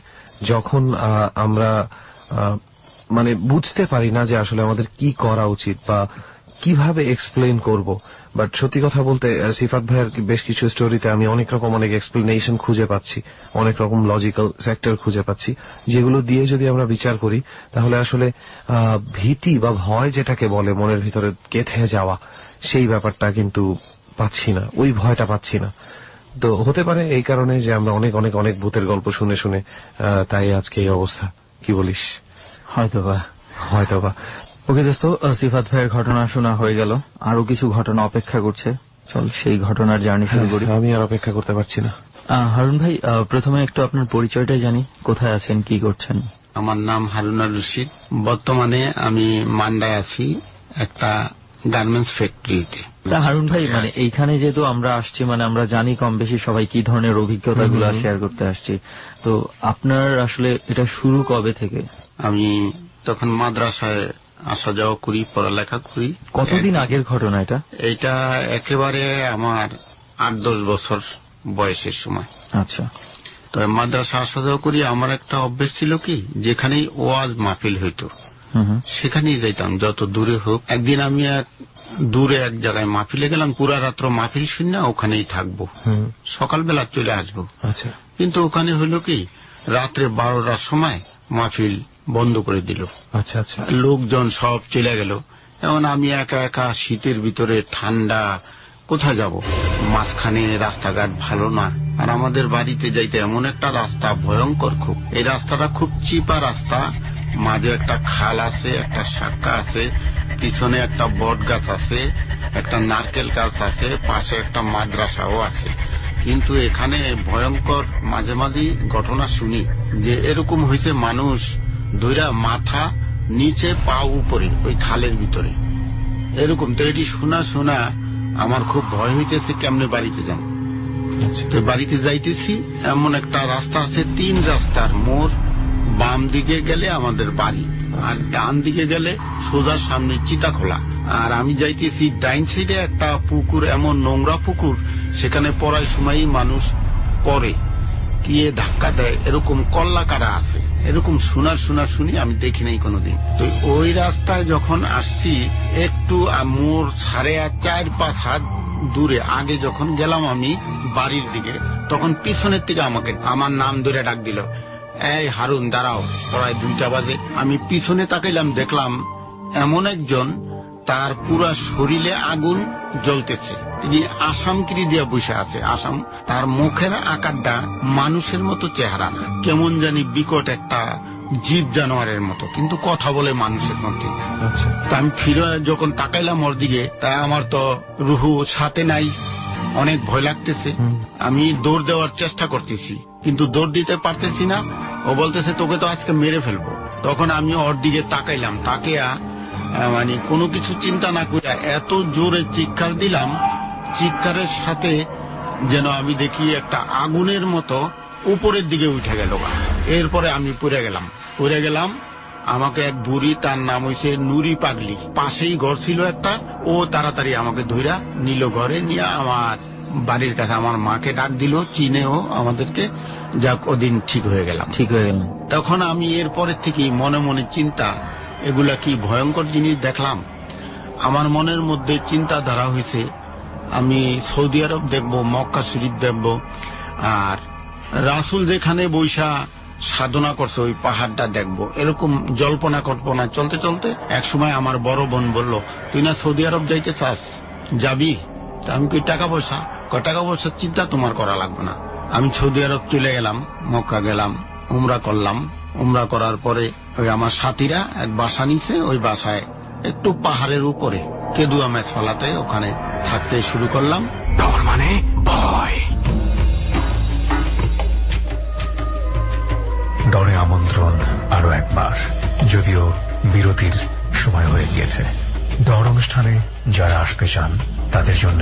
যখন আমরা মানে বুঝতে পারি না যে আসলে আমাদের কি করা উচিত বা কিভাবে এক্সপ্লেইন করব। বাট সত্যি কথা বলতে সিফাত ভাইয়ের বেশ কিছু স্টোরিতে আমি অনেক রকম অনেক এক্সপ্লেনেশন খুঁজে পাচ্ছি, অনেক রকম লজিক্যাল সেক্টর খুঁজে পাচ্ছি, যেগুলো দিয়ে যদি আমরা বিচার করি তাহলে আসলে ভীতি বা ভয় যেটাকে বলে মনের ভিতরে গেঁথে যাওয়া, সেই ব্যাপারটা কিন্তু পাচ্ছি না, ওই ভয়টা পাচ্ছি না। তো হতে পারে এই কারণে যে আমরা অনেক অনেক অনেক ভূতের গল্প শুনে শুনে তাই আজকে এই অবস্থা। কি বলিস? হয়তোবা। ওকে দোস্ত, সিফাত ভাইয়ের ঘটনা শোনা হয়ে গেল, আরো কিছু ঘটনা অপেক্ষা করছে। চল সেই ঘটনার জার্নি শুরু করি। আমি আর অপেক্ষা করতে পারছি না। হারুন ভাই, প্রথমে একটু আপনার পরিচয়টাই জানি, কোথায় আছেন, কি করছেন? আমার নাম হারুনার রশিদ। বর্তমানে আমি মান্ডায় আছি একটা গার্মেন্টস ফ্যাক্টরিতে। হারুন ভাই, মানে এইখানে যেহেতু আমরা আসছি, মানে আমরা জানি কম বেশি সবাই কি ধরনের অভিজ্ঞতাগুলো শেয়ার করতে আসছি, তো আপনার আসলে এটা শুরু কবে থেকে? আমি তখন মাদ্রাসায় আসা যাওয়া করি, পড়ালেখা করি। কতদিন আগের ঘটনা এটা? এটা একেবারে আমার 8-10 বছর বয়সের সময়। আচ্ছা, তো মাদ্রাসা আসা যাওয়া করি। আমার একটা অভ্যেস ছিল কি, যেখানেই ওয়াজ মাহফিল হইতো সেখানেই যাইতাম, যত দূরে হোক। একদিন আমি দূরে এক জায়গায় মাহফিলে গেলাম, পুরা রাত্র মাহফিল শুনে ওখানেই থাকবো, সকালবেলা চলে আসবো। আচ্ছা, কিন্তু ওখানে হইল কি, রাত্রে 12টার সময় মাহফিল বন্ধ করে দিল। আচ্ছা আচ্ছা, লোকজন সব চলে গেল। এখন আমি একা একা শীতের ভিতরে, ঠান্ডা, কোথায় যাব? মাঝখানে রাস্তাঘাট ভালো না, আর আমাদের বাড়িতে যাইতে এমন একটা রাস্তা ভয়ঙ্কর খুব। এই রাস্তাটা খুব চিপা রাস্তা, মাঝে একটা খাল আছে, একটা শাখা আছে, পিছনে একটা বট গাছ আছে, একটা নারকেল গাছ আছে, পাশে একটা মাদ্রাসাও আছে। কিন্তু এখানে ভয়ঙ্কর মাঝে মাঝে ঘটনা শুনি যে এরকম হয়েছে মানুষ ধইরা মাথা নিচে পা উপরে ওই খালের ভিতরে এরকম। তো এটি শোনা আমার খুব ভয় হইতেছে, কেমনে বাড়িতে যান। তো বাড়িতে যাইতেছি, এমন একটা রাস্তা আছে, 3 রাস্তার মোড়। বাম দিকে গেলে আমাদের বাড়ি, আর ডান দিকে গেলে সোজা সামনে চিতাখোলা। আর আমি যাইতেছি ডাইন সাইডে একটা পুকুর, এমন নোংরা পুকুর, সেখানে পড়ার সময়ই মানুষ পড়ে, গিয়ে ধাক্কা দেয়, এরকম কল্লা কাটা আছে। এরকম শুনি, আমি দেখি নাই কোনোদিন। তো ওই রাস্তায় যখন আসছি, একটু মোড় 4.5 হাত দূরে আগে যখন গেলাম আমি বাড়ির দিকে, তখন পিছনের থেকে আমাকে আমার নাম ধরে ডাক দিল, এই হারুন দাঁড়াও, প্রায় 2টা বাজে। আমি পিছনে তাকাইলাম, দেখলাম এমন একজন, তার পুরা শরীরে আগুন জ্বলতেছে, তিনি আসামকিরি দিয়ে বসে আছে। আসাম, তার মুখের আকারটা মানুষের মতো চেহারা না, কেমন জানি বিকট একটা জীব জানোয়ারের মতো, কিন্তু কথা বলে মানুষের মধ্যে। তা আমি ফিরে যখন তাকাইলাম ওর দিকে, তাই আমার তো রুহু সাথে নাই, অনেক ভয় লাগতেছে। আমি দৌড় দেওয়ার চেষ্টা করতেছি, কিন্তু দৌড় দিতে পারতেছি না। ও বলতেছে তোকে তো আজকে মেরে ফেলবো। তখন আমি ওর দিকে তাকাইলাম, তাকিয়া মানে কোনো কিছু চিন্তা না করে এত জোরে চিৎকার দিলাম, চিৎকারের সাথে যেন আমি দেখি একটা আগুনের মতো উপরের দিকে উঠে গেল। এরপরে আমি পড়ে গেলাম। আমাকে এক বুড়ি, তার নাম হইছে নুরি পাগলি, পাশেই ঘর ছিল একটা, ও তাড়াতাড়ি আমাকে ধইরা নিল ঘরে নিয়ে আমার বাড়ির কাছে। আমার মাকে ডাক দিল, চিনেও আমাদেরকে, যাক ওদিন ঠিক হয়ে গেলাম। তখন আমি এরপরের থেকে মনে মনে চিন্তা, এগুলা কি ভয়ঙ্কর জিনিস দেখলাম। আমার মনের মধ্যে চিন্তাধারা হয়েছে আমি সৌদি আরব দেখব, মক্কা শরীফ দেখব, আর রাসূল যেখানে বৈশা সাধনা করছে ওই পাহাড়টা দেখব। এরকম কল্পনা চলতে চলতে এক সময় আমার বড় বোন বলল, তুই না সৌদি আরব যাইতে চাস, যাবি? আমি কই টাকা পয়সার চিন্তা তোমার করা লাগবে না। আমি সৌদি আরব চলে গেলাম, মক্কা গেলাম, উমরা করলাম। উমরা করার পরে ওই আমার সাথীরা এক বাসা নিছে, ওই বাসায় একটু পাহাড়ের উপরে কেদুয়া মেছফলাতে, ওখানে থাকতে শুরু করলাম। ডর মানে ভয়। ডরে আমন্ত্রণ আরো একবার, যদিও বিরতির সময় হয়ে গিয়েছে। ডর অনুষ্ঠানে যারা আসতে চান তাদের জন্য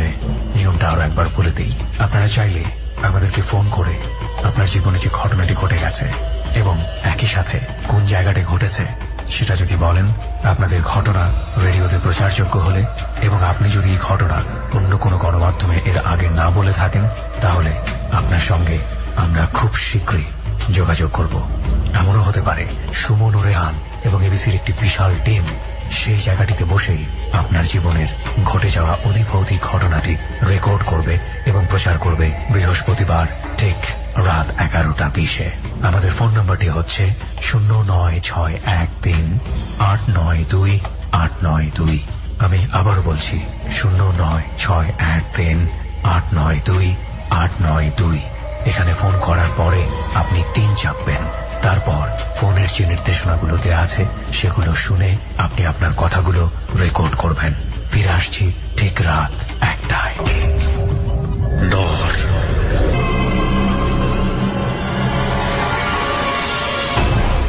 নিয়মটা আরো একবার বলে দিই। আপনারা চাইলে আমাদেরকে ফোন করে আপনার জীবনে যে ঘটনাটি ঘটে গেছে এবং একই সাথে কোন জায়গাটা ঘটেছে সেটা যদি বলেন, আপনাদের ঘটনা রেডিওতে প্রচারযোগ্য হলে এবং আপনি যদি এই ঘটনা অন্য কোনো গণমাধ্যমে এর আগে না বলে থাকেন, তাহলে আপনার সঙ্গে আমরা খুব শীঘ্রই যোগাযোগ করব। এমনও হতে পারে সুমন ও রেহান এবং এবিসির একটি বিশাল টিম সেই জায়গাটিতে বসেই আপনার জীবনের ঘটে যাওয়া অধিভৌতিক ঘটনাটি রেকর্ড করবে এবং প্রচার করবে বৃহস্পতিবার ঠিক রাত 11:20। আমাদের ফোন নম্বরটি হচ্ছে 09613892892। আমি আবারও বলছি 09613892892। এখানে ফোন করার পরে আপনি 3 চাপবেন, তারপর ফোনের যে নির্দেশনাগুলো দেওয়া আছে সেগুলো শুনে আপনি আপনার কথাগুলো রেকর্ড করবেন। ফিরে আসছি ঠিক রাত 1টায়। ডর।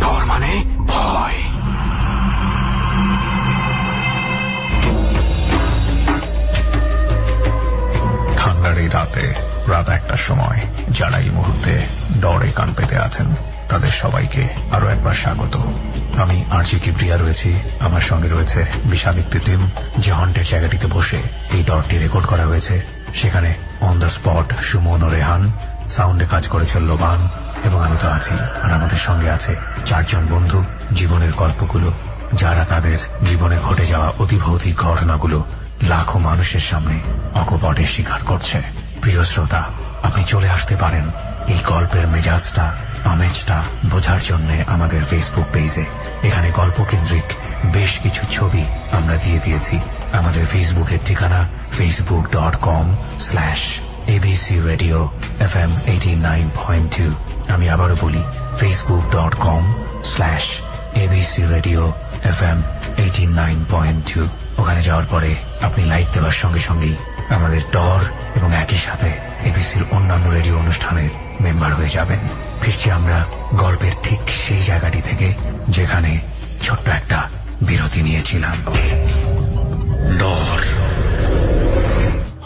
ডর মানে ভয়। ঠান্ডার এই রাতে, রাত 1টার সময় যারা এই মুহূর্তে ডরে কান পেতে আছেন তাদের সবাইকে আরো একবার স্বাগত। আমি আরজি কিবরিয়া রয়েছি, আমার সঙ্গে রয়েছে বিশাল একটি টিম, যে হন্টের জায়গাটিতে বসে এই ডরটি রেকর্ড করা হয়েছে। সেখানে অন দ্য স্পট সুমন ও রেহান, সাউন্ডে কাজ করেছে লোবান, এবং আমি তো আছি। আর আমাদের সঙ্গে আছে 4 জন বন্ধু, জীবনের গল্পগুলো, যারা তাদের জীবনে ঘটে যাওয়া অতিভৌতিক ঘটনাগুলো লাখো মানুষের সামনে অকপটে স্বীকার করছে। প্রিয় শ্রোতা, আপনি চলে আসতে পারেন এই গল্পের মেজাজটা, আমেজটা বোঝার জন্য আমাদের ফেসবুক পেজে। এখানে গল্পকেন্দ্রিক বেশ কিছু ছবি আমরা দিয়ে দিয়েছি। আমাদের ফেসবুকের ঠিকানা facebook.com/ABC Radio FM 89.2। আমি আবারও বলি Facebook.com/ এবিসি রেডিও FM 89.2। ওখানে যাওয়ার পরে আপনি লাইক দেওয়ার সঙ্গে সঙ্গেই আমাদের ডর এবং একই সাথে এবিসির অন্যান্য রেডিও অনুষ্ঠানের মেম্বার হয়ে যাবেন। ফিরছি আমরা গল্পের ঠিক সেই জায়গাটি থেকে যেখানে ছোট্ট একটা বিরতি নিয়েছিলাম। ডর।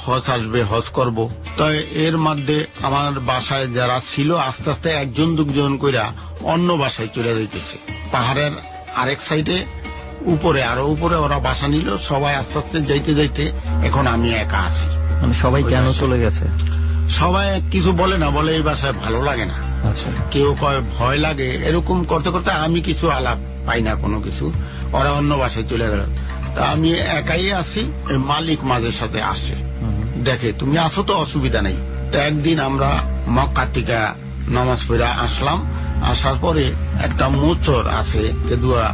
হজ আসবে, হজ করব। তাই এর মধ্যে আমার বাসায় যারা ছিল আস্তে আস্তে একজন দুজন কইরা অন্য বাসায় চলে যাইতেছে। পাহাড়ের আরেক সাইডে উপরে, আরো উপরে ওরা বাসা নিল। সবাই আস্তে আস্তে যাইতে যাইতে এখন আমি একা আছি। মানে সবাই কেন চলে গেছে? সবাই কিছু বলে না, বলে এই বাসায় ভালো লাগে না। আচ্ছা। কেউ কয় ভয় লাগে। এরকম করতে করতে আমি কিছু আলাপ পাই না কোনো কিছু, ওরা অন্য বাসায় চলে গেল। তা আমি একাই আছি। মালিক মাঝে সাথে আসে, দেখে তুমি আসো তো অসুবিধা নেই। তো একদিন আমরা মক্কা থেকে নামাজ পড়ে আসলাম। আসার পরে একটা মোচর আছে কেদুয়া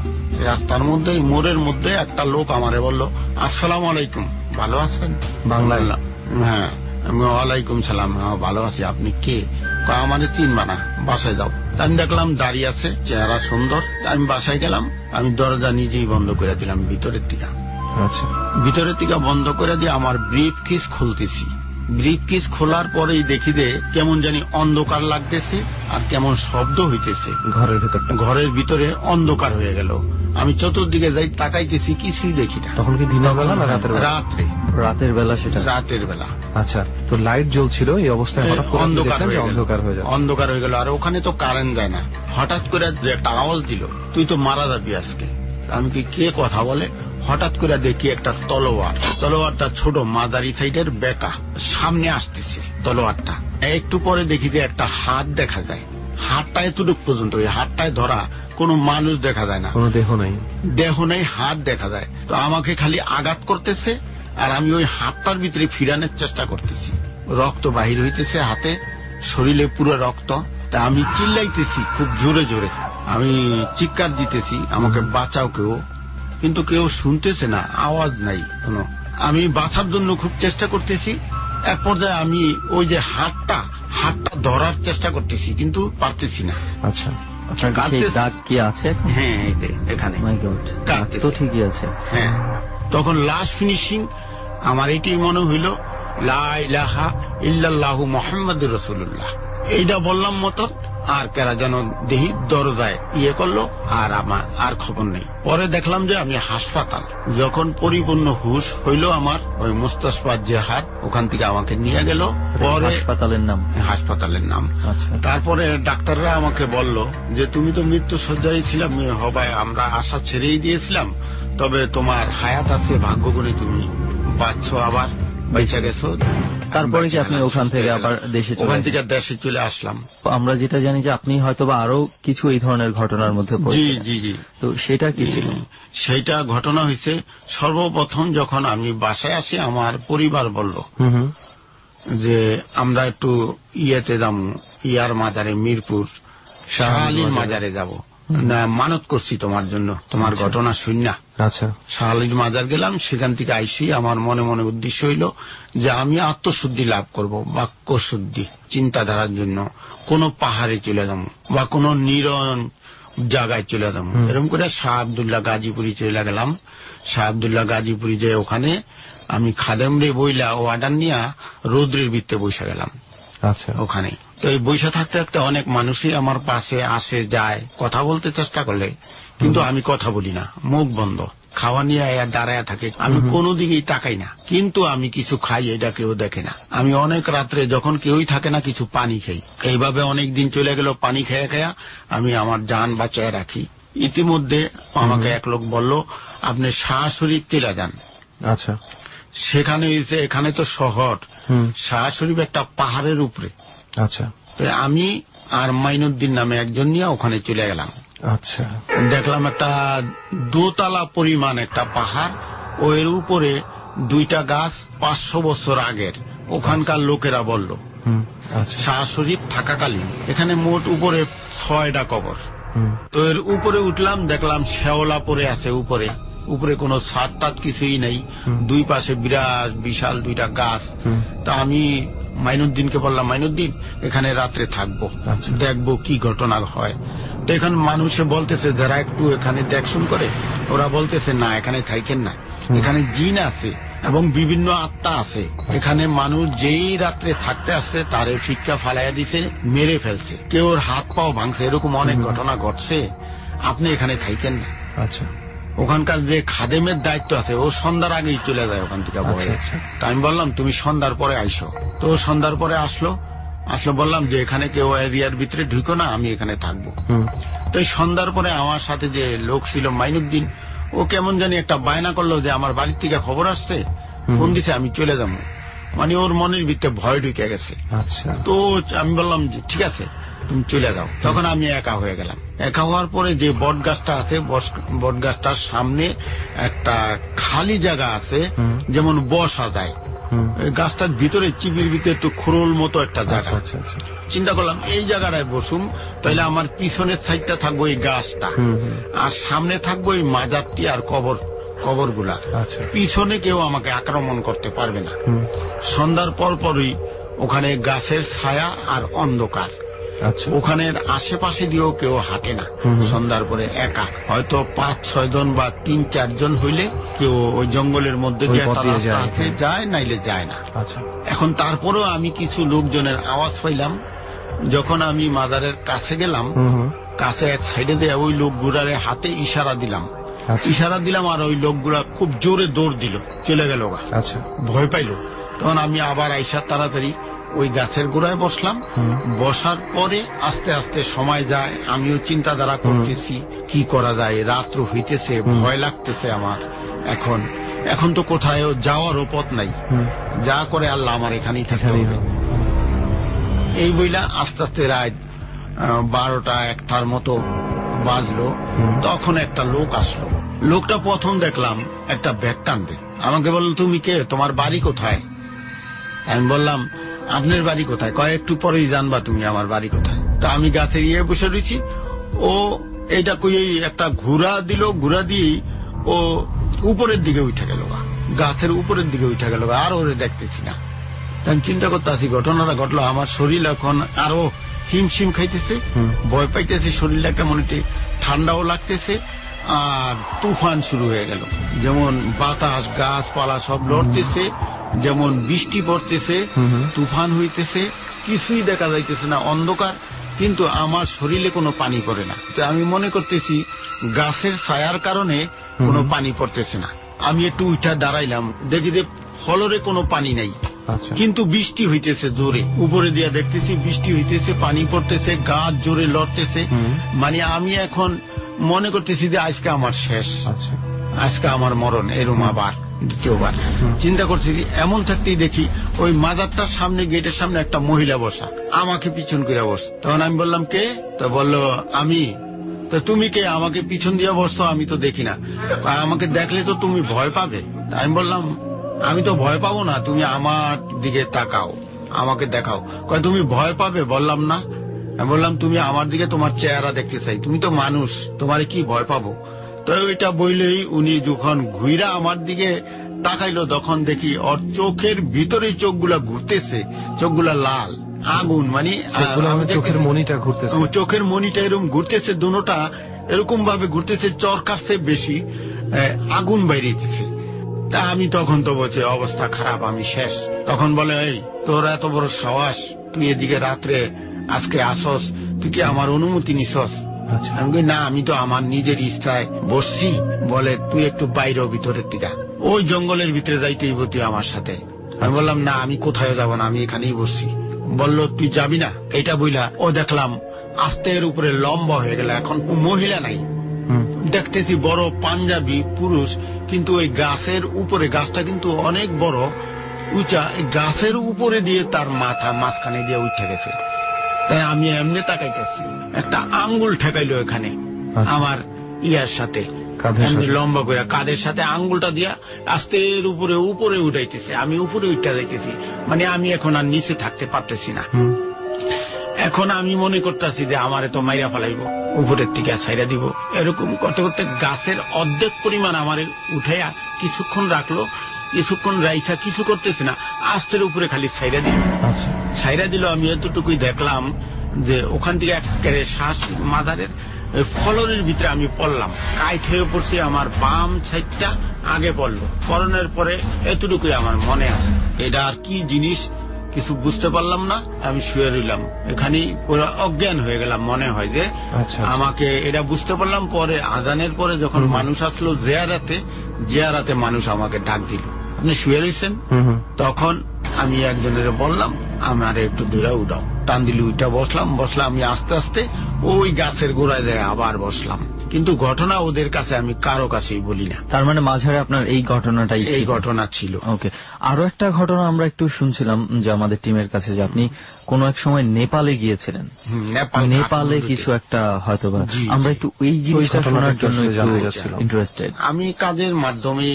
রাস্তার মধ্যে, মোড়ের মধ্যে একটা লোক আমারে বলল, আসসালামু আলাইকুম, ভালো আছেন? বাংলায়? হ্যাঁ। ওয়ালাইকুম সালাম। হ্যাঁ ভালো আছি। আপনি কে? আমারে চিনবা না, বাসায় যাও। আমি দেখলাম দাঁড়িয়ে আছে, চেহারা সুন্দর। আমি বাসায় গেলাম। আমি দরজা নিজেই বন্ধ করে দিলাম ভিতরের দিকে। আচ্ছা। ভিতরের দিকে বন্ধ করে দিয়ে আমার ব্রিফ কেস খুলতেছি। ব্রিফ কেস খোলার পরেই দেখি যে কেমন জানি অন্ধকার লাগতেছে আর কেমন শব্দ হইতেছে। ঘরের ভিতরে অন্ধকার হয়ে গেল। আমি চতুর্দিকে যাই, তাকাইতেছি, কিছুই দেখি না। তখন কি দিনের বেলা না রাতের বেলা? রাত্রে। রাতের বেলা? সেটা রাতের বেলা। আচ্ছা। তো লাইট জ্বলছিল, এই অবস্থায় অন্ধকার হয়ে গেল। আর ওখানে তো কারেন্ট যায় না। হঠাৎ করে একটা আওয়াজ দিল, তুই তো মারা যাবি আজকে। আমি কি, কে কথা বলে? হঠাৎ করে দেখি একটা তলোয়ারটা ছোট মাদারি সাইডের বেকা সামনে আসতেছে। তলোয়ারটা একটু পরে দেখি যে একটা হাত দেখা যায়। হাতটা এতটুকু পর্যন্ত, ওই হাতটায় ধরা, কোনো মানুষ দেখা যায় না, কোনো দেহ নেই, হাত দেখা যায়। তো আমাকে খালি আঘাত করতেছে আর আমি ওই হাতটার ভিতরে ফিরানোর চেষ্টা করতেছি। রক্ত বাহির হইতেছে হাতে, শরীরে পুরো রক্ত। তা আমি চিল্লাইতেছি খুব জোরে জোরে, আমি চিৎকার দিতেছি, আমাকে বাঁচাও কেউ। কিন্তু কেউ শুনতেছে না, আওয়াজ নাই কোনো। আমি বাঁচার জন্য খুব চেষ্টা করতেছি। এক পর্যায়ে আমি ওই যে হাতটা ধরার চেষ্টা করতেছি, কিন্তু পারতেছি না। আচ্ছা। আপনার কাছে দাগ কি আছে? হ্যাঁ, এখানে তো ঠিকই আছে। হ্যাঁ। তখন লাস্ট ফিনিশিং আমার এটি মনে হইল, লা ইলাহা ইল্লাল্লাহু মুহাম্মাদুর রাসূলুল্লাহ। এইটা বললাম মতো, আর কেরা যেন দেহি দরজায় ইয়ে করলো, আর আমার আর খবর নেই। পরে দেখলাম যে আমি হাসপাতাল। যখন পরিপূর্ণ হুশ হইল আমার, ওই মুস্তাশফা জেহাদ ওখান থেকে আমাকে নিয়ে গেল। পরে হাসপাতালের নাম। তারপরে ডাক্তাররা আমাকে বলল যে তুমি তো মৃত্যু শয্যায় ছিলাম, হবায় আমরা আশা ছেড়েই দিয়েছিলাম, তবে তোমার হায়াত আছে, ভাগ্যগুণে তুমি বাঁচছো, আবার বেঁচে গেছো। তারপরে কি আপনি ওখান থেকে আবার দেশে চলে আসলাম? আমরা যেটা জানি যে আপনি হয়তোবা আরো কিছু এই ধরনের ঘটনার মধ্যে পড়েছেন। জি। তো সেটা কি ছিল? সেইটা ঘটনা হয়েছে সর্বপ্রথম যখন আমি বাসায় আসি, আমার পরিবার বলল যে আমরা একটু ইয়েতে যাবো, ইয়ার মাজারে, মিরপুর শাহ আলীর মাজারে যাব, না মানত করছি তোমার জন্য, তোমার ঘটনা শুননা। আচ্ছা। শাহ আলীর মাজার গেলাম। সেখান থেকে আইসি আমার মনে মনে উদ্দেশ্য হইল যে আমি আত্মশুদ্ধি লাভ করব, বাক্য শুদ্ধি, চিন্তাধারার জন্য কোন পাহাড়ে চলে যাবো বা কোন নিরন জায়গায় চলে যাবো। এরকম করে শাহ আব্দুল্লাহ গাজীপুরি চলে গেলাম। শাহ আব্দুল্লাহ গাজীপুরি যে ওখানে আমি খাদেম রে বইলা ও অর্ডার নিয়ে রৌদ্রের বৃত্তে বসে গেলাম। আচ্ছা। ওখানে তো এই বসে থাকতে থাকতে অনেক মানুষই আমার পাশে আসে যায়, কথা বলতে চেষ্টা করলে, কিন্তু আমি কথা বলি না, মুখ বন্ধ, খাওয়া নিয়ে দাঁড়ায় থাকে। আমি কোনো দিকেই তাকাই না, কিন্তু আমি কিছু খাই, এটা কেউ দেখে না। আমি অনেক রাত্রে যখন কেউই থাকে না, কিছু পানি খাই। এইভাবে অনেক দিন চলে গেল। পানি খেয়ে খেয়ে আমি আমার জান বাঁচায় রাখি। ইতিমধ্যে আমাকে এক লোক বলল, আপনি শাহ শরীফ চলে যান। আচ্ছা। সেখানে এখানে তো শহর, শাহ শরীফ একটা পাহাড়ের উপরে। আচ্ছা। আমি আর মাইনুদ্দিন নামে একজন নিয়ে ওখানে চলে গেলাম। আচ্ছা। দেখলাম একটা দোতলা পরিমাণ একটা পাহাড়, ওর উপরে দুইটা গাছ 500 বছর আগের। ওখানকার লোকেরা বলল শাহ শরীফ থাকাকালীন এখানে মোট উপরে 6টা কবর। তো এর উপরে উঠলাম, দেখলাম শেওলা পড়ে আছে উপরে কোনো ছাদ টাদ কিছুই নেই। দুই পাশে বিরাট বিশাল দুইটা গাছ। তা আমি মাইনুদ্দিনকে বললাম, মাইনুদ্দিন এখানে রাত্রে থাকবো, দেখবো কি ঘটনা হয়। তো এখানে মানুষে বলতেছে, যারা একটু এখানে দেখশুন করে, ওরা বলতেছে না এখানে থাকেন না, এখানে জিন আছে এবং বিভিন্ন আত্মা আছে। এখানে মানুষ যেই রাত্রে থাকতে আসছে তারে ফিক্কা ফালাইয়া দিছে, মেরে ফেলছে, কেউ ওর হাত পাও ভাঙছে, এরকম অনেক ঘটনা ঘটছে, আপনি এখানে থাকেন না। আচ্ছা, ওখানকার যে খাদেমের দায়িত্ব আছে ও সন্ধ্যার আগেই চলে যায় ওখান থেকে বয়ে। তো আমি বললাম তুমি সন্ধ্যার পরে আইসো। তো সন্ধ্যার পরে আসলো, বললাম যে এখানে কেউ এরিয়ার ভিতরে ঢুকো না, আমি এখানে থাকবো। তো এই সন্ধ্যার পরে আমার সাথে যে লোক ছিল মাইনুদ্দিন, ও কেমন জানি একটা বায়না করলো যে আমার বাড়ির থেকে খবর আসছে, ফোন দিছে, আমি চলে যাবো। মানে ওর মনের ভিতরে ভয় ঢুকে গেছে। তো আমি বললাম যে ঠিক আছে তুমি চলে যাও। তখন আমি একা হয়ে গেলাম। একা হওয়ার পরে যে বট গাছটা আছে, বট গাছটার সামনে একটা খালি জায়গা আছে, যেমন বসা যায়। গাছটার ভিতরে চিবির ভিতরে একটু খোরল মতো একটা জায়গা। চিন্তা করলাম এই জায়গাটায় বসুম, তাহলে আমার পিছনের সাইডটা থাকবো এই গাছটা, আর সামনে থাকবো এই মাজারটি আর কবরগুলা। পিছনে কেউ আমাকে আক্রমণ করতে পারবে না। সন্ধ্যার পরই ওখানে গাছের ছায়া আর অন্ধকার। ওখানের আশেপাশে দিয়েও কেউ হাঁটে না সন্ধ্যার পরে, একা। হয়তো 5-6 জন বা 3-4 জন হইলে কেউ ওই জঙ্গলের মধ্যে দিয়ে যায়, নাইলে যায় না। এখন তারপরেও আমি কিছু লোকজনের আওয়াজ পাইলাম। যখন আমি মাজারের কাছে গেলাম, কাছে এক সাইডে দিয়ে ওই লোকগুলারে হাতে ইশারা দিলাম, আর ওই লোকগুলা খুব জোরে দৌড় দিল, চলে গেল, ভয় পাইল। তখন আমি আবার আইসা তাড়াতাড়ি ওই গাছের গোড়ায় বসলাম। বসার পরে আস্তে আস্তে সময় যায়, আমিও চিন্তাধারা করতেছি কি করা যায়। রাত্র হইতেছে, ভয় লাগতেছে আমার। এখন তো কোথায় যাওয়ারও পথ নাই, যা করে আল্লাহ আমার এখানেই থাকতে হবে। এই বইলা আস্তে আস্তে রাত 12টা-1টার মতো বাজলো। তখন একটা লোক আসলো। লোকটা প্রথম দেখলাম একটা ব্যাগ টানবে। আমাকে বলল, তুমি কে, তোমার বাড়ি কোথায়? আমি বললাম, আপনার বাড়ি কোথায়? কয় একটু পরেই জানবা তুমি আমার বাড়ি কোথায়। তা আমি গাছে গিয়ে বসে রয়েছি। ও এইটা কই একটা ঘুরা দিল, ঘুরা দিয়ে ও উপরের দিকে উঠে গেল, গাছের উপরের দিকে উঠে গেল, আর ওরে দেখতেছি না। আমি চিন্তা করতে আসি, ঘটনাটা ঘটলো। আমার শরীর এখন আরো হিমশিম খাইতেছে, ভয় পাইতেছে, শরীরটা কেমন একটু ঠান্ডাও লাগতেছে, আর তুফান শুরু হয়ে গেল। যেমন বাতাস, গাছপালা সব লড়তেছে, যেমন বৃষ্টি পড়তেছে, তুফান হইতেছে, কিছুই দেখা যাইতেছে না, অন্ধকার, কিন্তু আমার শরীরে কোনো পানি পড়ে না। তো আমি মনে করতেছি গাছের ছায়ার কারণে কোনো পানি পড়তেছে না। আমি একটু উঠা দাঁড়াইলাম, দেখি যে ফলরে কোনো পানি নাই, কিন্তু বৃষ্টি হইতেছে জোরে। উপরে দিয়ে দেখতেছি বৃষ্টি হইতেছে, পানি পড়তেছে, গাছ জোরে লড়তেছে। মানে আমি এখন মনে করতেছি যে আজকে আমার শেষ, আজকে আমার মরণ, এরম আবার দ্বিতীয়বার। চিন্তা করছি, এমন থাকতেই দেখি ওই মাজারটার সামনে, গেটের সামনে একটা মহিলা বসা, আমাকে পিছন করে বস। তখন আমি বললাম, কে? তো বললো, আমি। তো তুমি কে? আমাকে পিছন দিয়ে বসছো, আমি তো দেখি না। আমাকে দেখলে তো তুমি ভয় পাবে। আমি বললাম, আমি তো ভয় পাবো না, তুমি আমার দিকে তাকাও, আমাকে দেখাও। কয় তুমি ভয় পাবে? বললাম না। আমি বললাম, তুমি আমার দিকে, তোমার চেহারা দেখতে চাই, তুমি তো মানুষ, তোমারে কি ভয় পাবো? তো ওইটা বললেই উনি যখন ঘুইরা আমার দিকে তাকাইলো, তখন দেখি ওর চোখের ভিতরে চোখগুলা ঘুরতেছে, চোখগুলা লাল আগুন, মানে চোখের মনিটা ঘুরতেছে, চোখের মনিটা এরকম ঘুরতেছে, দুটোটা এরকম ভাবে ঘুরতেছে, চরকার চেয়ে বেশি আগুন বাইরেছে। তা আমি তখন তো বলছি অবস্থা খারাপ, আমি শেষ। তখন বলে, এই তোর এত বড় সাহস, তুই এদিকে রাত্রে আজকে আসস, তুই কি আমার অনুমতি নিছস? আমি বলি, না, আমি তো আমার নিজের ইচ্ছায় বসছি। বলে, তুই একটু বাইরে ভিতরের দিকে, ওই জঙ্গলের ভিতরে যাইতেই তুই আমার সাথে। আমি বললাম, না, আমি কোথায় যাব না, আমি এখানেই বসছি। বললো, তুই যাবি না? এইটা বইলা ও দেখলাম আস্তে এর উপরে লম্বা হয়ে গেল। এখন মহিলা নাই, দেখতেছি বড় পাঞ্জাবি পুরুষ, কিন্তু ওই গাছের উপরে, গাছটা কিন্তু অনেক বড় উঁচা, গাছের উপরে দিয়ে তার মাথা মাঝখানে দিয়ে উঠে গেছে। তাই আমি এমনি তাকাইতেছি, একটা আঙ্গুল ঠেকাইলো এখানে আমার ইয়ার সাথে, এমনি লম্বা করে কাদের সাথে আঙ্গুলটা দিয়া আস্তে এর উপরে উপরে উঠাইতেছে। আমি উপরে উঠতে যাইতেছি, মানে আমি এখন আর নিচে থাকতে পারতেছি না। এখন আমি মনে করতেছি যে আমারে তো মাইরা ফেলাইব, উপরের থেকে ছাইরা দিব। এরকম করতে করতে গাছের অর্ধেক পরিমাণ আমারে উঠাইয়া কিছুক্ষণ রাখলো, কিছুক্ষণ রাইখা কিছু করতেছি না, আস্তের উপরে খালি ছাইরা দিল। ছাইরা দিল, আমি এতটুকুই দেখলাম যে ওখান থেকে একেবারে শ্বাস মাথারের ফলনের ভিতরে আমি পড়লাম, কাইট হয়ে পড়ছি, আমার বাম সাইডটা আগে পড়লো। পড়নের পরে এতটুকুই আমার মনে আছে। এটা আর কি জিনিস কিছু বুঝতে পারলাম না, আমি শুয়ে রইলাম এখানেই, পুরো অজ্ঞান হয়ে গেলাম। মনে হয় যে আমাকে এটা বুঝতে পারলাম পরে, আজানের পরে যখন মানুষ আসলো জিয়ারাতে মানুষ আমাকে ডাক দিল, আপনি শুয়ে রয়েছেন। তখন আমি একজনের বললাম আমার একটু দূরে উঠাও, টান দিলি উঠা বসলাম। আমি আস্তে আস্তে ওই গাছের গোড়ায় যায় আবার বসলাম, কিন্তু ঘটনা ওদের কাছে আমি কারো কাছেই বলি না। তার মানে মাঝারে আপনার এই ঘটনাটাই এই ঘটনা ছিল। ওকে, আরো একটা ঘটনা আমরা একটু শুনছিলাম যে আমাদের টিমের কাছে যে আপনি কোন এক সময় নেপালে গিয়েছিলেন। নেপালে কিছু একটা হয়তো আমরা একটু এই জিনিসটা শোনার জন্য ইন্টারেস্টেড। আমি কাজের মাধ্যমে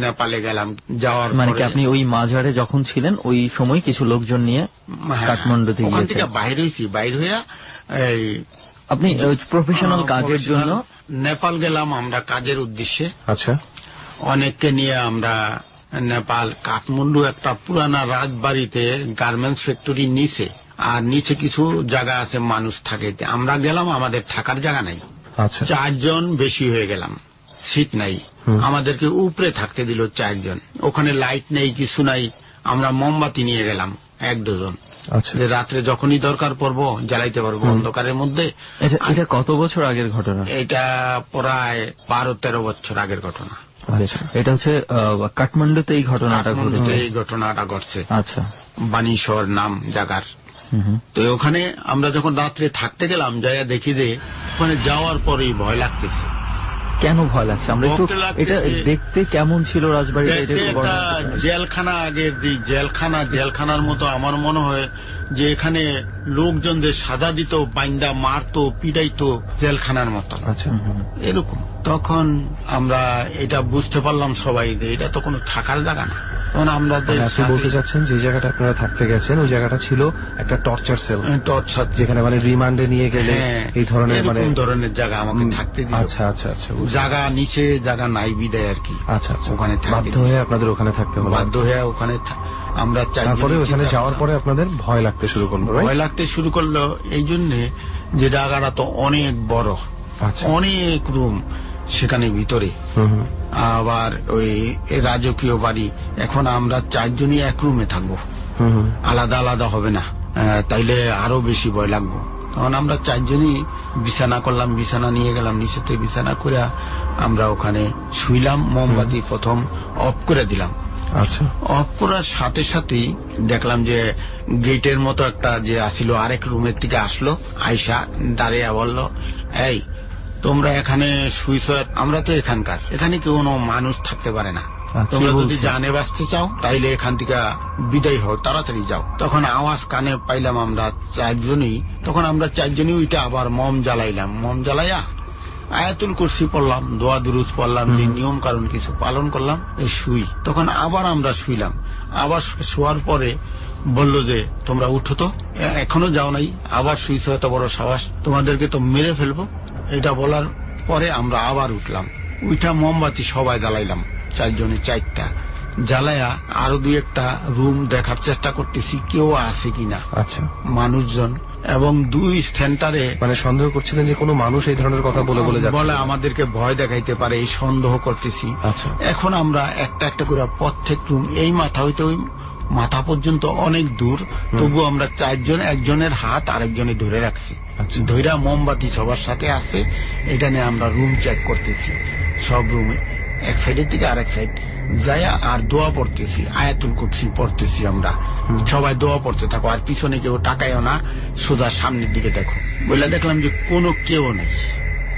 নেপালে গেলাম। যাওয়ার মানে কি আপনি ওই মাঝারে যখন ছিলেন ওই সময় কিছু লোকজন নিয়ে কাঠমান্ডুতে ওখান থেকে বাইর হয়েছি, বাইর হইয়া আপনি প্রফেশনাল কাজের জন্য নেপাল গেলাম আমরা কাজের উদ্দেশ্যে। আচ্ছা, অনেককে নিয়ে আমরা নেপাল কাঠমান্ডু একটা পুরানা রাজবাড়িতে গার্মেন্টস ফ্যাক্টরি নিচে, আর নিচে কিছু জায়গা আছে মানুষ থাকে, আমরা গেলাম, আমাদের থাকার জায়গা নাই। 4 জন বেশি হয়ে গেলাম, সিট নাই, আমাদেরকে উপরে থাকতে দিল 4 জন। ওখানে লাইট নেই, কিছু নাই, আমরা মোমবাতি নিয়ে গেলাম 1-2 জন, যে রাত্রে যখনই দরকার পড়বো জ্বালাইতে পারবো অন্ধকারের মধ্যে। এটা কত বছর আগের ঘটনা? এটা প্রায় 12-13 বছর আগের ঘটনা। এটা হচ্ছে কাঠমান্ডুতে এই ঘটনাটা ঘটেছে। এই ঘটনাটা ঘটছে। আচ্ছা, বাণীশ্বর নাম জায়গার। তো ওখানে আমরা যখন রাত্রে থাকতে গেলাম, যাইয়া দেখি যে ওখানে যাওয়ার পরেই ভয় লাগতেছে। কেন ভয় লাগছে? আমরা একটু এটা দেখতে কেমন ছিল রাজবাড়িটা? জেলখানা, আগের দিক জেলখানার মতো আমার মনে হয় যে এখানে লোকজনদের সাজা দিত, বাইন্দা মারতো, পিটাইতো, জেলখানার মতো। আচ্ছা, এরকম। তখন আমরা এটা বুঝতে পারলাম সবাই যে এটা তো কোনো থাকার জায়গা না। তখন আমরা বলতে চাচ্ছেন যে জায়গাটা আপনারা থাকতে গেছেন ওই জায়গাটা ছিল একটা টর্চার সেল, যেখানে মানে রিমান্ডে নিয়ে গেলে এই ধরনের ধরনের জায়গা আমাকে থাকতে দিল। আচ্ছা আচ্ছা আচ্ছা, জায়গা নিচে জায়গা নাই বিদায় আর কি। আচ্ছা আচ্ছা, ওখানে বাধ্য হয়ে আপনাদের ওখানে থাকতে হলো। বাধ্য হয়ে ওখানে আমরা তারপরে ওখানে যাওয়ার পরে আপনাদের ভয় লাগতে শুরু করলো। ভয় লাগতে শুরু করলো এই জন্যে যে জায়গাটা তো অনেক বড়, অনেক রুম সেখানে ভিতরে, আবার ওই রাজকীয় বাড়ি। এখন আমরা 4 জনই এক রুমে থাকবো, আলাদা আলাদা হবে না, তাইলে আরো বেশি ভয় লাগবো। তখন আমরা 4 জনই বিছানা করলাম, বিছানা নিয়ে গেলাম নিচেতে, বিছানা করে আমরা ওখানে শুইলাম। মোমবাতি প্রথম অফ করে দিলাম। আচ্ছা, অফ করার সাথে সাথেই দেখলাম যে গেটের মতো একটা যে আসিল আরেক রুমের থেকে আসলো, আয়সা দাঁড়িয়ে বলল, এই তোমরা এখানে শুইছ, আমরা তো এখানকার, এখানে কোনো মানুষ থাকতে পারে না, তোমরা যদি জানে বাঁচতে চাও তাইলে এখান থেকে বিদায় হও, তাড়াতাড়ি যাও। তখন আওয়াজ কানে পাইলাম আমরা 4 জনই। তখন আমরা 4 জনই ওইটা আবার মম জ্বালাইলাম। মম জ্বালাইয়া আয়াতুল কুরসি পড়লাম, দোয়া দুরুদ পড়লাম, নিয়ম কারণ কিছু পালন করলাম, শুই। তখন আবার আমরা শুইলাম। আবার শোয়ার পরে বলল যে তোমরা উঠো তো, এখনো যাও নাই, আবার শুইছ, এত বড় সাহস, তোমাদেরকে তো মেরে ফেলবো। এটা বলার পরে আমরা আবার উঠলাম। উঠা মোমবাতি সবাই জ্বালাইলাম, 4 জনে 4টা জ্বালায়া আরো 2-1টা রুম দেখার চেষ্টা করতেছি কেউ আছে কিনা। আচ্ছা, মানুষজন। এবং 2 সেন্টারে মানে সন্দেহ করছিলেন যে কোনো মানুষ এই ধরনের কথা বলে আমাদেরকে ভয় দেখাইতে পারে, এই সন্দেহ করতেছি। আচ্ছা, এখন আমরা একটা একটা করে প্রত্যেক রুম, এই মাথা হইতে ওই মাথা পর্যন্ত অনেক দূর, তবু আমরা 4 জন, একজনের হাত আরেকজনে ধরে রাখছি। ধৈরা মোমবাতি সবার সাথে আছে, এটা নিয়ে আমরা রুম চেক করতেছি। সব রুমে এক সাইডের থেকে আরেক সাইড যায়া আর দোয়া পড়তেছি, আয়াতুল কুরসি পড়তেছি। আমরা সবাই দোয়া পড়তে থাকো, আর পিছনে কেউ তাকায়ও না, সোজা সামনের দিকে দেখো। বলে দেখলাম যে কোনো কেউ নেই,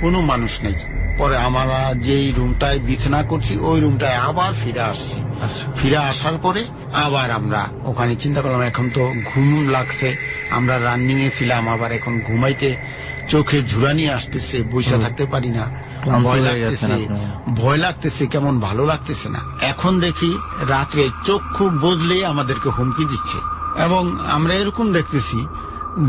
কোনো মানুষ নেই। পরে আমরা যেই রুমটায় বিছানা করছি ওই রুমটায় আবার ফিরে আসছি। ফিরে আসার পরে আবার আমরা ওখানে চিন্তা করলাম এখন তো ঘুম লাগছে, আমরা রানিং এ ছিলাম, আবার এখন ঘুমাইতে চোখে ঝুরানি আসতেছে, বসে থাকতে পারি না, ভয় লাগতেছে, কেমন ভালো লাগতেছে না। এখন দেখি রাত্রে চক্ষু বুঝলে আমাদেরকে হুমকি দিচ্ছে, এবং আমরা এরকম দেখতেছি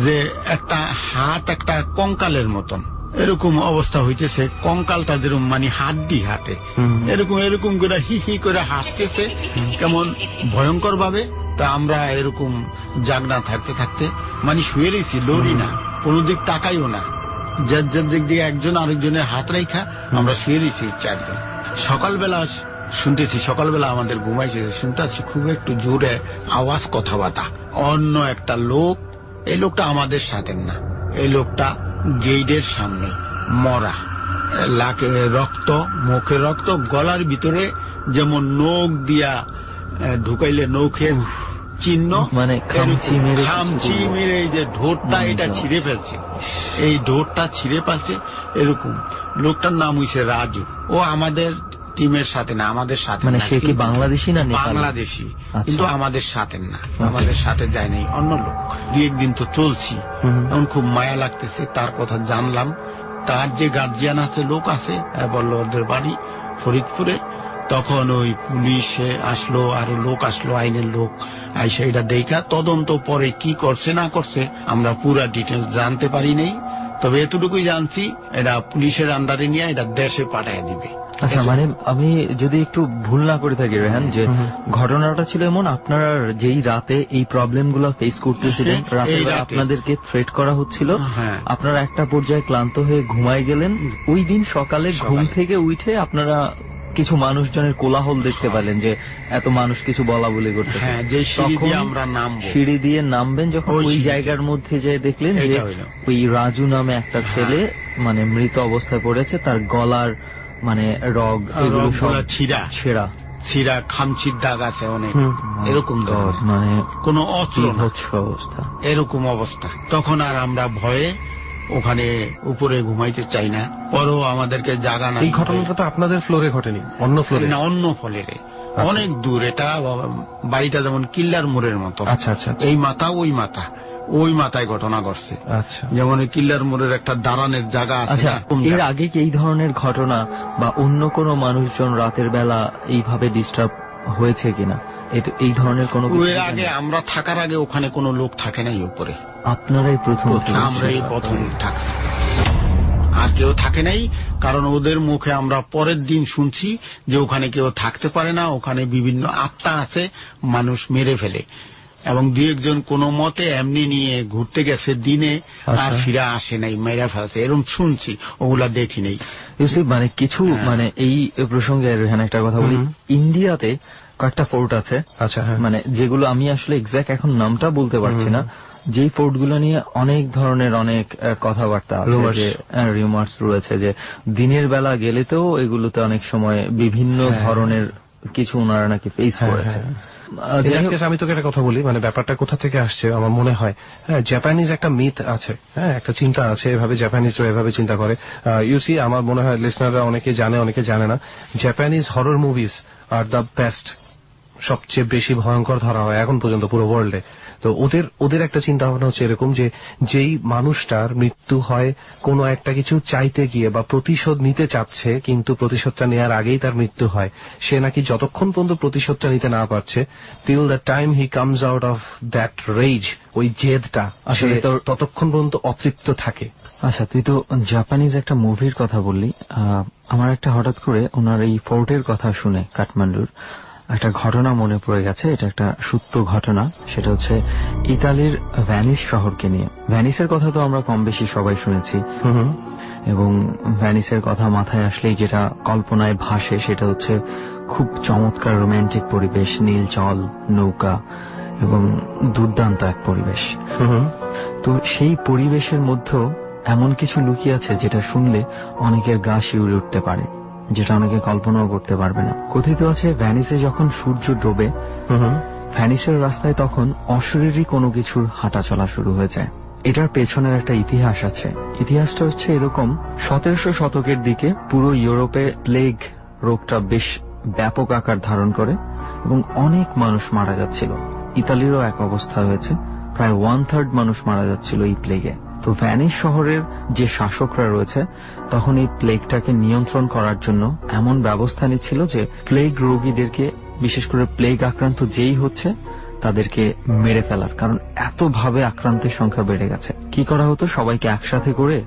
যে একটা হাত একটা কঙ্কালের মতন এরকম অবস্থা হইতেছে, কঙ্কালটা যেরকম মানে হাড্ডি হাতে এরকম এরকম করে হি হি করে হাসতেছে কেমন ভয়ঙ্কর ভাবে। তা আমরা এরকম জাগনা থাকতে থাকতে মানে শুয়ে রয়েছি, লড়ি না, কোনো দিক তাকাইও না, যার যার দিক দিয়ে একজন আরেকজনের হাত রেখা আমরা শুয়ে রয়েছি 4 জন। সকালবেলা শুনতেছি, সকালবেলা আমাদের ঘুমাইছে, শুনতে আছি খুব একটু জোরে আওয়াজ, কথাবার্তা। অন্য একটা লোক, এই লোকটা আমাদের সাথে না, এই লোকটা গেইটের সামনে মরা, লাকে রক্ত, মুখে রক্ত, গলার ভিতরে যেমন নখ দিয়া ঢুকাইলে নখের চিহ্ন, মানে খামচি মেরে এই যে ঢোরটা এটা ছিঁড়ে ফেলছে, এই ঢোরটা ছিঁড়ে ফেলছে এরকম। লোকটার নাম হইছে রাজু, ও আমাদের টিমের সাথে না, আমাদের সাথে। মানে সে কি বাংলাদেশি না? বাংলাদেশি, কিন্তু আমাদের সাথে না, আমাদের সাথে যায় নাই, অন্য লোক। 2-1 দিন তো চলছি, এখন খুব মায়া লাগতেছে। তার কথা জানলাম, তার যে গার্জিয়ান আছে, লোক আছে, বললো ওদের বাড়ি ফরিদপুরে। তখন ওই পুলিশে আসলো, আরো লোক আসলো, আইনের লোক আইসা এটা দেখা তদন্ত পরে কি করছে না করছে আমরা পুরা ডিটেলস জানতে পারি নাই। তবে এতটুকুই জানছি, এটা পুলিশের আন্ডারে নিয়ে এটা দেশে পাঠিয়ে দিবে। আচ্ছা, মানে আমি যদি একটু ভুল না করে থাকি রেহান, যে ঘটনাটা ছিল এমন, আপনারা যেই রাতে এই প্রবলেম গুলো ফেস করতেছিলেন, রাতের বেলা আপনাদেরকে থ্রেট করা হচ্ছিল, আপনারা একটা পর্যায়ে ক্লান্ত হয়ে ঘুমায় গেলেন। ওই দিন সকালে ঘুম থেকে উঠে আপনারা কিছু মানুষজনের কোলাহল দেখতে পেলেন, যে এত মানুষ কিছু বলা বলি করতেছে। সিঁড়ি দিয়ে নামবেন যখন, ওই জায়গার মধ্যে যে দেখলেন যে ওই রাজু নামে একটা ছেলে মানে মৃত অবস্থায় পড়েছে, তার গলার মানে রগ এগুলো সব ছেঁড়া, খামচির দাগ আছে অনেক, এরকম মানে কোনো অস্ত্র অবস্থা, এরকম অবস্থা। তখন আর আমরা ভয়ে ওখানে উপরে ঘুমাইতে চাই না। পরও আমাদেরকে জাগা না। এই ঘটনাটা তো আপনাদের ফ্লোরে ঘটেনি, অন্য ফ্লোরে না, অন্য ফ্লোরে, অনেক দূর। এটা বাড়িটা যেমন কিল্লার মোড়ের মতো। আচ্ছা আচ্ছা, এই মাথা ওই মাথা, ওই মাথায় ঘটনা ঘটছে। আচ্ছা, যেমন কিল্লার মোড়ের একটা দাঁড়ানোর জায়গা আছে। এর আগে কি এই ধরনের ঘটনা বা অন্য কোনো মানুষজন রাতের বেলা এইভাবে ডিস্টার্ব হয়েছে কিনা, এই ধরনের কোনো? এর আগে আমরা থাকার আগে ওখানে কোনো লোক থাকে নাই উপরে, আপনারাই প্রথম। আমরাই প্রথম থাকছি, আর কেউ থাকে নাই। কারণ ওদের মুখে আমরা পরের দিন শুনছি যে ওখানে কেউ থাকতে পারে না, ওখানে বিভিন্ন আত্মা আছে, মানুষ মেরে ফেলে। এবং 2-1 জন কোনো মতে এমনি নিয়ে ঘুরতে গেছে দিনে, আর ফিরে আসে নাই, মেরে ফেলছে, এরকম শুনছি, ওগুলা দেখি নাই। মানে কিছু মানে এই প্রসঙ্গে এখানে একটা কথা বলি, ইন্ডিয়াতে কয়েকটা ফোর্ট আছে, আচ্ছা, মানে যেগুলো আমি আসলে এক্সাক্ট এখন নামটা বলতে পারছি না, যেই ফোর্ট গুলো নিয়ে অনেক ধরনের অনেক কথাবার্তা আছে, রিউমার্স রয়েছে, যে দিনের বেলা গেলেতেও এগুলোতে অনেক সময় বিভিন্ন ধরনের কিছু ওনারা নাকি ফেস করেছে। আমি তোকে একটা কথা বলি, মানে ব্যাপারটা কোথা থেকে আসছে আমার মনে হয়, জাপানিজ একটা মিথ আছে, একটা চিন্তা আছে, এভাবে জাপানিজরা এভাবে চিন্তা করে। ইউসি, আমার মনে হয় লিসনাররা অনেকে জানে, অনেকে জানে না, Japanese horror movies are the best, সবচেয়ে বেশি ভয়ঙ্কর ধরা হয় এখন পর্যন্ত পুরো ওয়ার্ল্ডে। তো ওদের একটা চিন্তা ভাবনা হচ্ছে এরকম, যে যেই মানুষটার মৃত্যু হয় কোনো একটা কিছু চাইতে গিয়ে বা প্রতিশোধ নিতে চাচ্ছে, কিন্তু প্রতিশোধটা নেওয়ার আগেই তার মৃত্যু হয়, সে নাকি যতক্ষণ পর্যন্ত প্রতিশোধটা নিতে না পারছে, till the time he comes out of that rage, ওই জেদটা আসলে ততক্ষণ পর্যন্ত অতৃপ্ত থাকে। আচ্ছা, তুই তো জাপানিজ একটা মুভির কথা বললি, আমার একটা হঠাৎ করে ওনার এই ফোর্টের কথা শুনে কাঠমান্ডুর একটা ঘটনা মনে পড়ে গেছে। এটা একটা সত্য ঘটনা, সেটা হচ্ছে ইতালির ভ্যানিস শহরকে নিয়ে। ভ্যানিসের কথা তো আমরা কম বেশি সবাই শুনেছি, এবং ভ্যানিসের কথা মাথায় আসলেই যেটা কল্পনায় ভাসে সেটা হচ্ছে খুব চমৎকার রোম্যান্টিক পরিবেশ, নীল জল, নৌকা এবং দুর্দান্ত এক পরিবেশ। তো সেই পরিবেশের মধ্যেও এমন কিছু লুকিয়ে আছে যেটা শুনলে অনেকের গা শিউরে উঠতে পারে, যেটা অনেকে কল্পনাও করতে পারবে না। কথিত আছে ভ্যানিসে যখন সূর্য ডোবে, ভ্যানিসের রাস্তায় তখন অশরীরী কোনো কিছুর হাঁটা চলা শুরু হয়ে যায়। এটার পেছনের একটা ইতিহাস আছে। ইতিহাসটা হচ্ছে এরকম, 1700 শতকের দিকে পুরো ইউরোপে প্লেগ রোগটা বেশ ব্যাপক আকার ধারণ করে এবং অনেক মানুষ মারা যাচ্ছিল। ইতালিরও এক অবস্থা হয়েছে, প্রায় 1/3 মানুষ মারা যাচ্ছিল এই প্লেগে। তো ভ্যানিস শহরের যে শাসকরা রয়েছে তখন এই প্লেগটাকে নিয়ন্ত্রণ করার জন্য এমন ব্যবস্থা নিচ্ছিল যে প্লেগ রোগীদেরকে, বিশেষ করে প্লেগ আক্রান্ত যেই হচ্ছে তাদেরকে মেরে ফেলার, কারণ এতভাবে আক্রান্তের সংখ্যা বেড়ে গেছে। কি করা হতো, সবাইকে একসাথে করে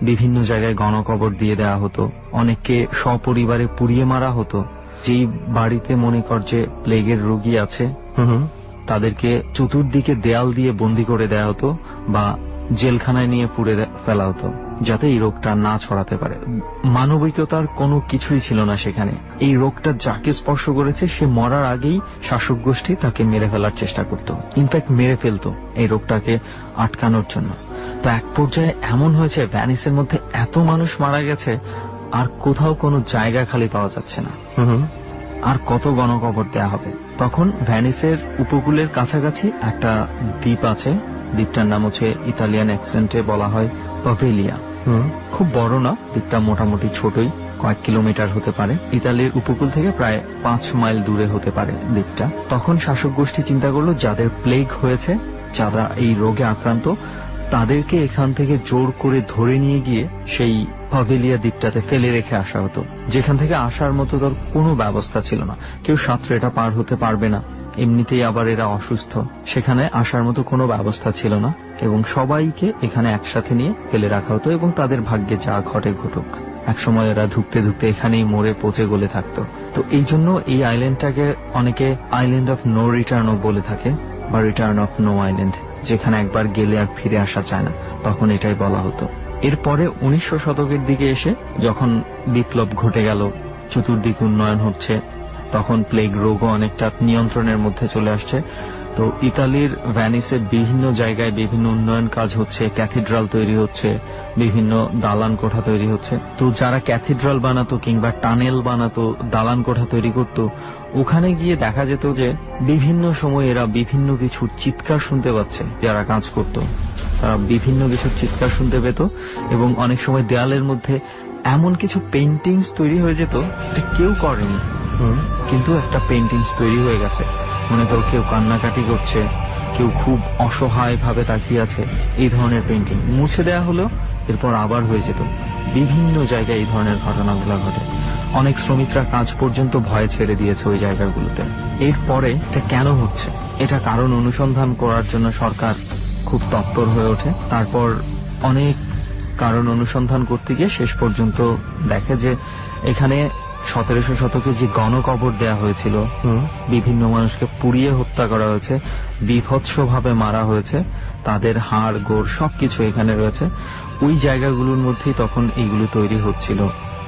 বিভিন্ন জায়গায় গণকবর দিয়ে দেওয়া হতো, অনেককে সপরিবারে পুড়িয়ে মারা হতো। যেই বাড়িতে মনে কর যে প্লেগের রোগী আছে তাদেরকে চতুর্দিকে দেয়াল দিয়ে বন্দি করে দেওয়া হতো বা জেলখানায় নিয়ে পুড়ে ফেলা হতো যাতে এই রোগটা না ছড়াতে পারে। মানবিকতার কোনো কিছুই ছিল না সেখানে। এই রোগটা যাকে স্পর্শ করেছে সে মরার আগেই শাসক গোষ্ঠী তাকে মেরে ফেলার চেষ্টা করত, ইনফ্যাক্ট মেরে ফেলতো এই রোগটাকে আটকানোর জন্য। তো এক পর্যায়ে এমন হয়েছে ভ্যানিসের মধ্যে এত মানুষ মারা গেছে আর কোথাও কোনো জায়গা খালি পাওয়া যাচ্ছে না। আর কত গণকবর দেয়া হবে? তখন ভ্যানিসের উপকূলের কাছাকাছি একটা দ্বীপ আছে, দ্বীপটার নাম হচ্ছে ইতালিয়ান অ্যাকসেন্টে বলা হয় পাভেলিয়া। খুব বড় না, দ্বীপটা মোটামুটি ছোটই, কয়েক কিলোমিটার হতে পারে। ইতালির উপকূল থেকে প্রায় 5 মাইল দূরে হতে পারে দ্বীপটা। তখন শাসক গোষ্ঠী চিন্তা করলো যাদের প্লেগ হয়েছে, যারা এই রোগে আক্রান্ত, তাদেরকে এখান থেকে জোর করে ধরে নিয়ে গিয়ে সেই পাভেলিয়া দ্বীপটাতে ফেলে রেখে আসা হতো, যেখান থেকে আসার মতো তার কোনো ব্যবস্থা ছিল না। কেউ সাঁতরে এটা পার হতে পারবে না, এমনিতেই আবার এরা অসুস্থ, সেখানে আসার মতো কোনো ব্যবস্থা ছিল না এবং সবাইকে এখানে একসাথে নিয়ে ফেলে রাখা হতো এবং তাদের ভাগ্যে যা ঘটে ঘটুক। একসময় এরা ধুকতে ধুকতে এখানেই মরে পচে গলে থাকতো। তো এই জন্য এই আইল্যান্ডটাকে অনেকে আইল্যান্ড অফ নো রিটার্নও বলে থাকে বা রিটার্ন অফ নো আইল্যান্ড, যেখানে একবার গেলে আর ফিরে আসা যায় না, তখন এটাই বলা হতো। এরপরে 1900 শতকের দিকে এসে যখন বিপ্লব ঘটে গেল, চতুর্দিক উন্নয়ন হচ্ছে, তখন প্লেগ রোগও অনেকটা নিয়ন্ত্রণের মধ্যে চলে আসছে। তো ইতালির ভ্যানিসে বিভিন্ন জায়গায় বিভিন্ন উন্নয়ন কাজ হচ্ছে, ক্যাথিড্রাল তৈরি হচ্ছে, বিভিন্ন দালান কোঠা তৈরি হচ্ছে। তো যারা ক্যাথিড্রাল বানাতো কিংবা টানেল বানাতো, দালান কোঠা তৈরি করত, ওখানে গিয়ে দেখা যেত যে বিভিন্ন সময় এরা বিভিন্ন কিছুর চিৎকার শুনতে পাচ্ছে। যারা কাজ করত তারা বিভিন্ন কিছুর চিৎকার শুনতে পেত এবং অনেক সময় দেয়ালের মধ্যে এমন কিছু পেইন্টিংস তৈরি হয়ে যেত, এটা কেউ করেনি কিন্তু একটা পেইন্টিংস তৈরি হয়ে গেছে। মনে করো কেউ কান্নাকাটি করছে, কেউ খুব অসহায় ভাবে তাকিয়ে আছে, এই ধরনের পেইন্টিং মুছে দেয়া হলো, এরপর আবার হয়ে যেত। বিভিন্ন জায়গায় এই ধরনের ঘটনাগুলো ঘটে। অনেক শ্রমিকরা কাজ পর্যন্ত ভয় ছেড়ে দিয়েছে ওই জায়গাগুলোতে। এরপরে এটা কেন হচ্ছে, এটা কারণ অনুসন্ধান করার জন্য সরকার খুব তৎপর হয়ে ওঠে। তারপর অনেক কারণ অনুসন্ধান করতে গিয়ে শেষ পর্যন্ত দেখে যে এখানে 1700 শতকে যে গণকবর দেয়া হয়েছিল, বিভিন্ন মানুষকে পুড়িয়ে হত্যা করা হয়েছে, বিভৎসভাবে মারা হয়েছে, তাদের হাড় গোড় সবকিছু এখানে রয়েছে। ওই জায়গাগুলোর মধ্যেই তখন এইগুলো তৈরি হচ্ছিল,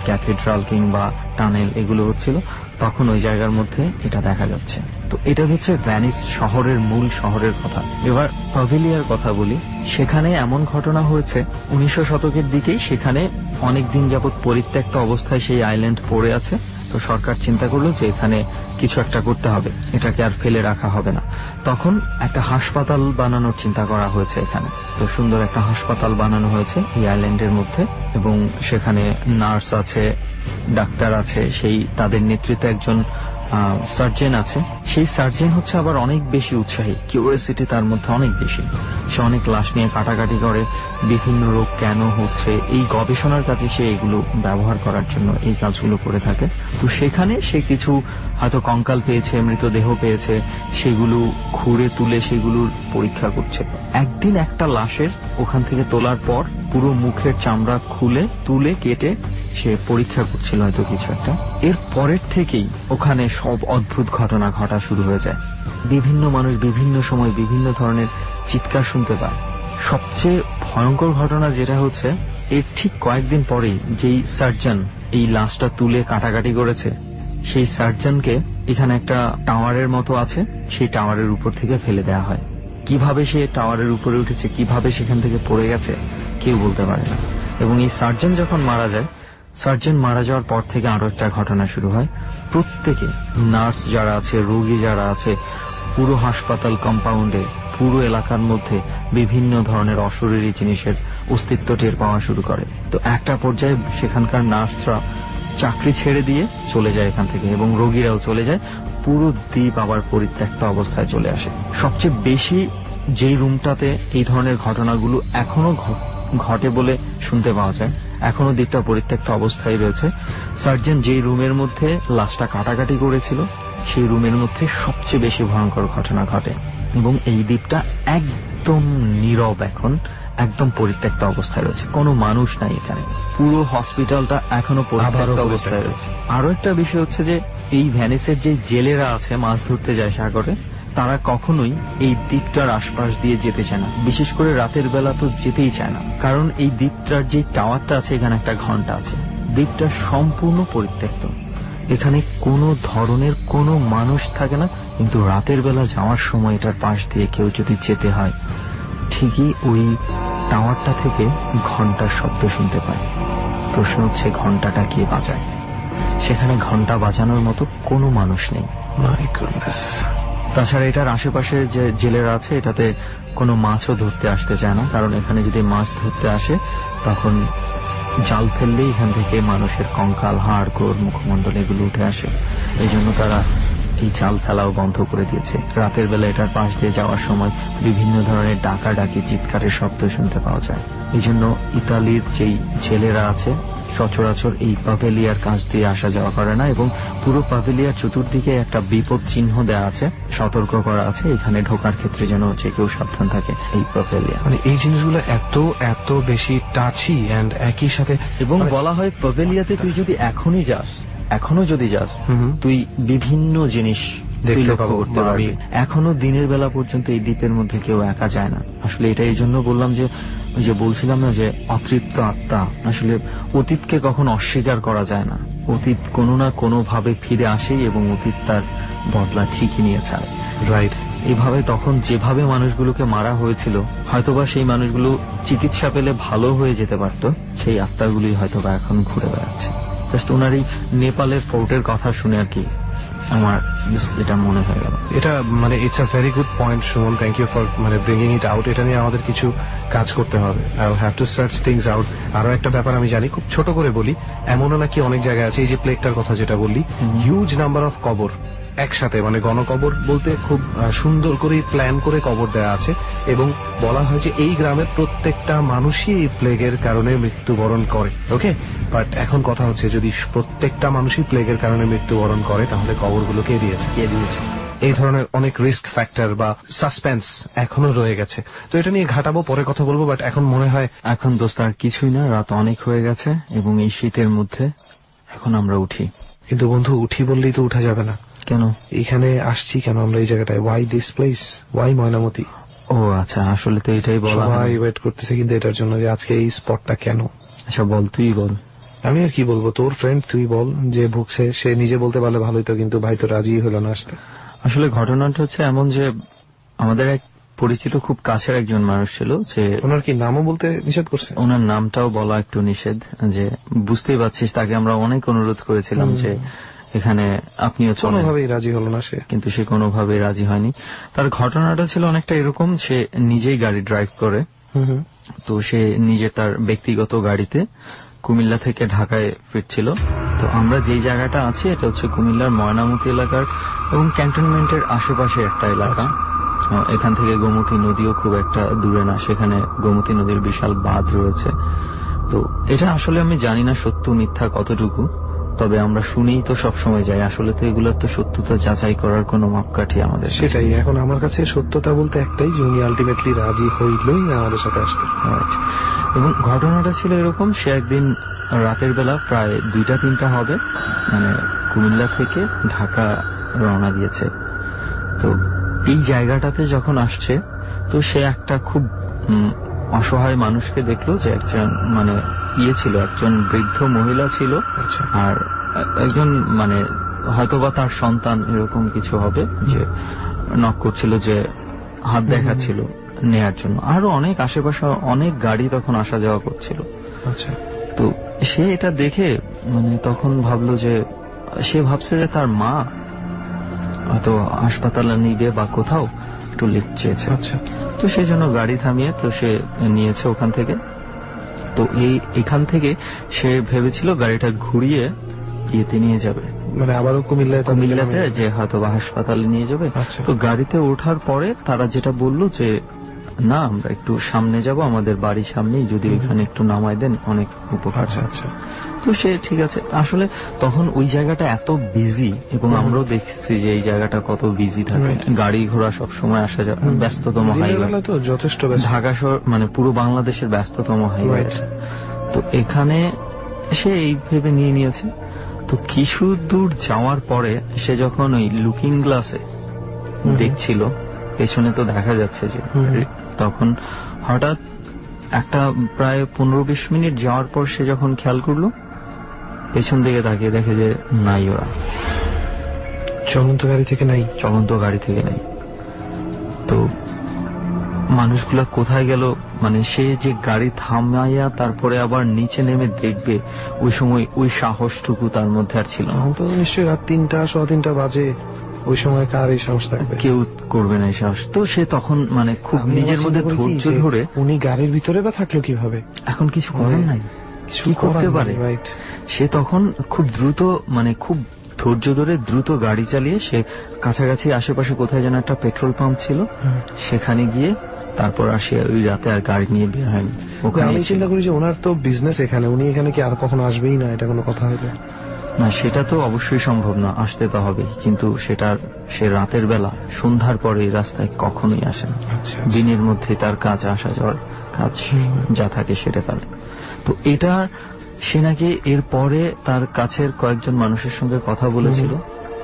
ক্যাথিড্রাল কিংবা টানেল এগুলো হচ্ছিল, তখন ওই জায়গার মধ্যে এটা দেখা যাচ্ছে। তো এটা হচ্ছে ভ্যানিস শহরের মূল শহরের কথা। এবার পাভেলিয়ার কথা বলি। সেখানে এমন ঘটনা হয়েছে 1900 শতকের দিকেই, সেখানে অনেকদিন যাবৎ পরিত্যক্ত অবস্থায় সেই আইল্যান্ড পড়ে আছে। তো সরকার চিন্তা করলো যে এখানে কিছু একটা করতে হবে, এটাকে আর ফেলে রাখা হবে না। তখন একটা হাসপাতাল বানানোর চিন্তা করা হয়েছে এখানে। তো সুন্দর একটা হাসপাতাল বানানো হয়েছে এই আইল্যান্ডের মধ্যে এবং সেখানে নার্স আছে, ডাক্তার আছে, সেই তাদের নেতৃত্বে একজন সার্জেন আছে। সেই সার্জেন হচ্ছে আবার অনেক বেশি উৎসাহী, কিউরিওসিটি তার মধ্যে অনেক বেশি। সে অনেক লাশ নিয়ে কাটাকাটি করে, বিভিন্ন রোগ কেন হচ্ছে এই গবেষণার কাজে সে এগুলো ব্যবহার করার জন্য এই কাজগুলো করে থাকে। তো সেখানে সে কিছু হয়তো কঙ্কাল পেয়েছে, মৃতদেহ পেয়েছে, সেগুলো খুঁড়ে তুলে সেগুলোর পরীক্ষা করছে। একদিন একটা লাশের ওখান থেকে তোলার পর পুরো মুখের চামড়া খুলে তুলে কেটে সে পরীক্ষা করছিল হয়তো কিছু একটা। এর পরের থেকেই ওখানে সব অদ্ভুত ঘটনা ঘটা শুরু হয়ে যায়। বিভিন্ন মানুষ বিভিন্ন সময় বিভিন্ন ধরনের চিৎকার শুনতে পায়। সবচেয়ে ভয়ঙ্কর ঘটনা যেটা হচ্ছে, এর ঠিক কয়েকদিন পরেই যেই সার্জন এই লাশটা তুলে কাটাকাটি করেছে, সেই সার্জনকে এখানে একটা টাওয়ারের মতো আছে, সেই টাওয়ারের উপর থেকে ফেলে দেওয়া হয়। কিভাবে সে টাওয়ারের উপরে উঠেছে, কিভাবে সেখান থেকে পড়ে গেছে, কেউ বলতে পারে না। এবং এই সার্জন যখন মারা যায়, সার্জন মারা যাওয়ার পর থেকে আরো একটা ঘটনা শুরু হয়। প্রত্যেকে, নার্স যারা আছে, রোগী যারা আছে, পুরো হাসপাতাল কম্পাউন্ডে, পুরো এলাকার মধ্যে বিভিন্ন ধরনের অশরীরী জিনিসের অস্তিত্ব টের পাওয়া শুরু করে। তো একটা পর্যায়ে সেখানকার নার্সরা চাকরি ছেড়ে দিয়ে চলে যায় এখান থেকে এবং রোগীরাও চলে যায়। পুরো দ্বীপ আবার পরিত্যক্ত অবস্থায় চলে আসে। সবচেয়ে বেশি যেই রুমটাতে এই ধরনের ঘটনাগুলো এখনো ঘটে বলে শুনতে পাওয়া যায়, এখনো দ্বীপটা পরিত্যক্ত অবস্থায় রয়েছে। সার্জন যেই রুমের মধ্যে লাশটা কাটাকাটি করেছিল, সেই রুমের মধ্যে সবচেয়ে বেশি ভয়ঙ্কর ঘটনা ঘটে এবং এই দ্বীপটা একদম নীরব, এখন একদম পরিত্যক্ত অবস্থায় রয়েছে, কোনো মানুষ নাই এখানে। পুরো হসপিটালটা এখনো পরিত্যক্ত অবস্থায় রয়েছে। আরো একটা বিষয় হচ্ছে যে এই ভ্যানিসের যে জেলেরা আছে মাছ ধরতে যায় সাগরে, তারা কখনোই এই দ্বীপটার আশপাশ দিয়ে যেতে চায় না, বিশেষ করে রাতের বেলা তো যেতেই চায় না। কারণ এই দ্বীপটার যে টাওয়ারটা আছে, এখানে একটা ঘন্টা আছে। দ্বীপটা সম্পূর্ণ পরিত্যক্ত, এখানে কোনো ধরনের কোনো মানুষ থাকে না, কিন্তু রাতের বেলা যাওয়ার সময় এটার পাশ দিয়ে কেউ যদি যেতে হয়, ঠিকই ওই টাওয়ারটা থেকে ঘন্টার শব্দ শুনতে পায়। প্রশ্ন হচ্ছে ঘন্টাটা কে বাজায়? সেখানে ঘন্টা বাজানোর মতো কোনো মানুষ নেই। তাছাড়া এটার আশেপাশে যে জেলেরা আছে, এটাতে কোনো মাছও ধরতে আসতে চায় না, কারণ এখানে যদি মাছ ধরতে আসে তখন জাল ফেললেই এখান থেকে মানুষের কঙ্কাল, হাড়, গোড়, মুখমণ্ডল এগুলো উঠে আসে। এই জন্য তারা এই জাল ফেলাও বন্ধ করে দিয়েছে। রাতের বেলা এটার পাশ দিয়ে যাওয়ার সময় বিভিন্ন ধরনের ডাকাডাকি, চিৎকারের শব্দ শুনতে পাওয়া যায়। এই জন্য ইতালির যেই জেলেরা আছে সচরাচর এই পাভেলিয়ার কাছ দিয়ে আসা যাওয়া করে না, এবং পুরো পাভেলিয়ার চতুর্দিকে একটা বিপদ চিহ্ন দেওয়া আছে, সতর্ক করা আছে, এখানে ঢোকার ক্ষেত্রে যেন যে কেউ সাবধান থাকে। এই পাভেলিয়া মানে এই জিনিসগুলো এত এত বেশি টাচি এন্ড একই সাথে, এবং বলা হয় পাভেলিয়াতে তুই যদি এখনো যদি যাস তুই বিভিন্ন জিনিস লক্ষ্য করতে পারবি। এখনো দিনের বেলা পর্যন্ত এই দ্বীপের মধ্যে কেউ একা যায় না। আসলে এটা এই জন্য বললাম যে বলছিলাম না যে অতৃপ্ত আত্মা, আসলে অতীতকে কখনো অস্বীকার করা যায় না। অতীত কোনো না কোনো ভাবে ফিরে আসেই এবং অতীত তার বদলা ঠিকই নিয়ে ছাড়ে। রাইট। এভাবে তখন যেভাবে মানুষগুলোকে মারা হয়েছিল, হয়তোবা সেই মানুষগুলো চিকিৎসা পেলে ভালো হয়ে যেতে পারত, সেই আত্মাগুলি হয়তোবা এখন ঘুরে বেড়াচ্ছে। জাস্ট ওনার এই নেপালের ফোর্টের কথা শুনে আর কি আমার এটা মনে হয়ে গেল। এটা মানে it's a very good point Suman, thank you for মানে ব্রিঙ্গিং ইট আউট। এটা নিয়ে আমাদের কিছু কাজ করতে হবে। I will have to search things out. আরো একটা ব্যাপার আমি জানি, খুব ছোট করে বলি, এমনও নাকি অনেক জায়গায় আছে, এই যে প্লেগটার কথা যেটা বললি, হিউজ নাম্বার অফ কবর একসাথে, মানে গণকবর বলতে খুব সুন্দর করে প্ল্যান করে কবর দেওয়া আছে, এবং বলা হয় যে এই গ্রামের প্রত্যেকটা মানুষই এই প্লেগের কারণে মৃত্যুবরণ করে। ওকে, বাট এখন কথা হচ্ছে যদি প্রত্যেকটা মানুষই প্লেগের কারণে মৃত্যুবরণ করে, তাহলে কবরগুলো কে দিয়েছে? এই ধরনের অনেক রিস্ক ফ্যাক্টর বা সাসপেন্স এখনো রয়ে গেছে। তো এটা নিয়ে ঘাটাবো, পরে কথা বলবো, বাট এখন মনে হয় এখন দোস্ত আর কিছুই না, রাত অনেক হয়ে গেছে এবং এই শীতের মধ্যে এখন আমরা উঠি। কিন্তু বন্ধু, উঠি বললেই তো উঠা যাবে না। কেন? এখানে আসছি কেন আমরা এই জায়গাটায়? Why this place, why Mainamati? ও আচ্ছা, আসলে তো এটাই বলা হয়। সবাই ওয়েট করতেছে কিন্তু এটার জন্য যে আজকে এই স্পটটা কেন। আচ্ছা বল, তুই বল। আমি আর কি বলবো, তোর ফ্রেন্ড তুই বল, যে ভুগছে সে নিজে বলতে পারলে ভালোই তো, কিন্তু ভাই তো রাজি হলো না আসতে। আসলে ঘটনাটা হচ্ছে এমন যে আমাদের এক পরিচিত খুব কাছের একজন মানুষ ছিল, যে ওনার কি নামও বলতে নিষেধ করছে? ওনার নামটাও বলা একটু নিষেধ, যে বুঝতেই পারছিস, তাকে আমরা অনেক অনুরোধ করেছিলাম যে এখানে আপনিও চলেন, কোনোভাবেই রাজি হলো না সে, কিন্তু সে কোনোভাবেই রাজি হয়নি। তার ঘটনাটা ছিল অনেকটা এরকম, সে নিজেই গাড়ি ড্রাইভ করে, তো সে নিজে তার ব্যক্তিগত গাড়িতে কুমিল্লা থেকে ঢাকায় ফিরছিল। তো আমরা যেই জায়গাটা আছি এটা হচ্ছে কুমিল্লার ময়নামতি এলাকার এবং ক্যান্টনমেন্টের আশেপাশে একটা এলাকা। এখান থেকে গোমতী নদীও খুব একটা দূরে না, সেখানে গোমতী নদীর বিশাল বাঁধ রয়েছে। তো এটা আসলে আমি জানি না সত্য মিথ্যা কতটুকু, তবে আমরা শুনেই তো সবসময় যাই। আসলে তো এগুলোর তো সত্যতা যাচাই করার কোনো মাপকাঠি আমাদের। সেটাই, এখন আমার কাছে সত্যতা বলতে একটাই, যে উনি আলটিমেটলি রাজি হইলই না আমাদের সাথে আসতে। এবং ঘটনাটা ছিল এরকম, সে একদিন রাতের বেলা প্রায় 2টা-3টা হবে, মানে কুমিল্লা থেকে ঢাকা রওনা দিয়েছে। তো এই জায়গাটাতে যখন আসছে, তো সে একটা খুব অসহায় মানুষকে দেখলো, যে একজন মানে ছিল, একজন বৃদ্ধ মহিলা ছিল, আর একজন মানে হয়তোবা তার সন্তান এরকম কিছু হবে, যে নক করছিল, যে হাত দেখাচ্ছিল নেয়ার জন্য। আরো অনেক আশেপাশে অনেক গাড়ি তখন আসা যাওয়া করছিল। আচ্ছা, তো সে এটা দেখে মানে তখন ভাবলো, যে সে ভাবছে যে তার মা হয়তো হাসপাতালে নিবে বা কোথাও একটু লিফট চেয়েছে। আচ্ছা, তো সেই জন্য গাড়ি থামিয়ে তো সে নিয়েছে ওখান থেকে। তো এখান থেকে সে ভেবেছিল গাড়িটা ঘুরিয়ে ইয়েতে নিয়ে যাবে, মানে আবারও কুমিল্লাতে, যে হয়তো বা হাসপাতালে নিয়ে যাবে। তো গাড়িতে ওঠার পরে তারা যেটা বলল, যে না আমরা একটু সামনে যাব, আমাদের বাড়ির সামনেই, যদি ওইখানে একটু নামাই দেন অনেক উপকার। আচ্ছা আচ্ছা। তো সে ঠিক আছে। আসলে তখন ওই জায়গাটা এত বিজি, এবং আমরাও দেখছি যে এই জায়গাটা কত বিজি থাকে, গাড়ি ঘোড়া সব সময় আসা যাওয়া, ব্যস্ততম হাইওয়ে তো যথেষ্ট ঢাকা শহর মানে পুরো বাংলাদেশের ব্যস্ততম হাইওয়ে। তো এখানে সে এই ভেবে নিয়েছে। তো কিছু দূর যাওয়ার পরে সে যখন ওই লুকিং গ্লাসে দেখছিল পেছনে, তো দেখা যাচ্ছে যে তখন হঠাৎ একটা প্রায় 15-20 মিনিট যাওয়ার পর সে যখন খেয়াল করলো পেছন দিকে তাকিয়ে দেখে যে নাই, ওরা চলন্ত গাড়ি থেকে নাই। তো মানুষগুলা কোথায় গেল, মানে সে যে গাড়ি থামাইয়া তারপরে আবার নিচে নেমে দেখবে, ওই সময় ওই সাহসটুকু তার মধ্যে আর ছিল না। তো নিশ্চয়ই রাত 3:15 বাজে, ওই সময় কার এই সাহস থাকবে? কেউ করবে না এই সাহস। তো সে তখন মানে খুব নিজের মধ্যে ধৈর্য ধরে, উনি গাড়ির ভিতরে বা থাকলো কিভাবে, এখন কিছু করার নাই, কি করতে পারে। সে তখন খুব দ্রুত, মানে খুব ধৈর্য ধরে দ্রুত গাড়ি চালিয়ে সে কাছাকাছি আশেপাশে কোথায় যেন একটা পেট্রোল পাম্প ছিল, সেখানে গিয়ে তারপর আসে ওই রাতে আর গাড়ি নিয়ে বের হয়নি। আমি চিন্তা করি যে ওনার তো বিজনেস এখানে, উনি এখানে কি আর কখনো আসবেই না, এটা কোনো কথা হবে না? সেটা তো অবশ্যই সম্ভব না, আসতে তো হবেই, কিন্তু সে রাতের বেলা সন্ধ্যার পরে এই রাস্তায় কখনোই আসে না। দিনের মধ্যে তার কাজ, আসা যাওয়ার কাজ যা থাকে সেটা তার। তো এটা সে নাকি এরপরে তার কাছের কয়েকজন মানুষের সঙ্গে কথা বলেছিল,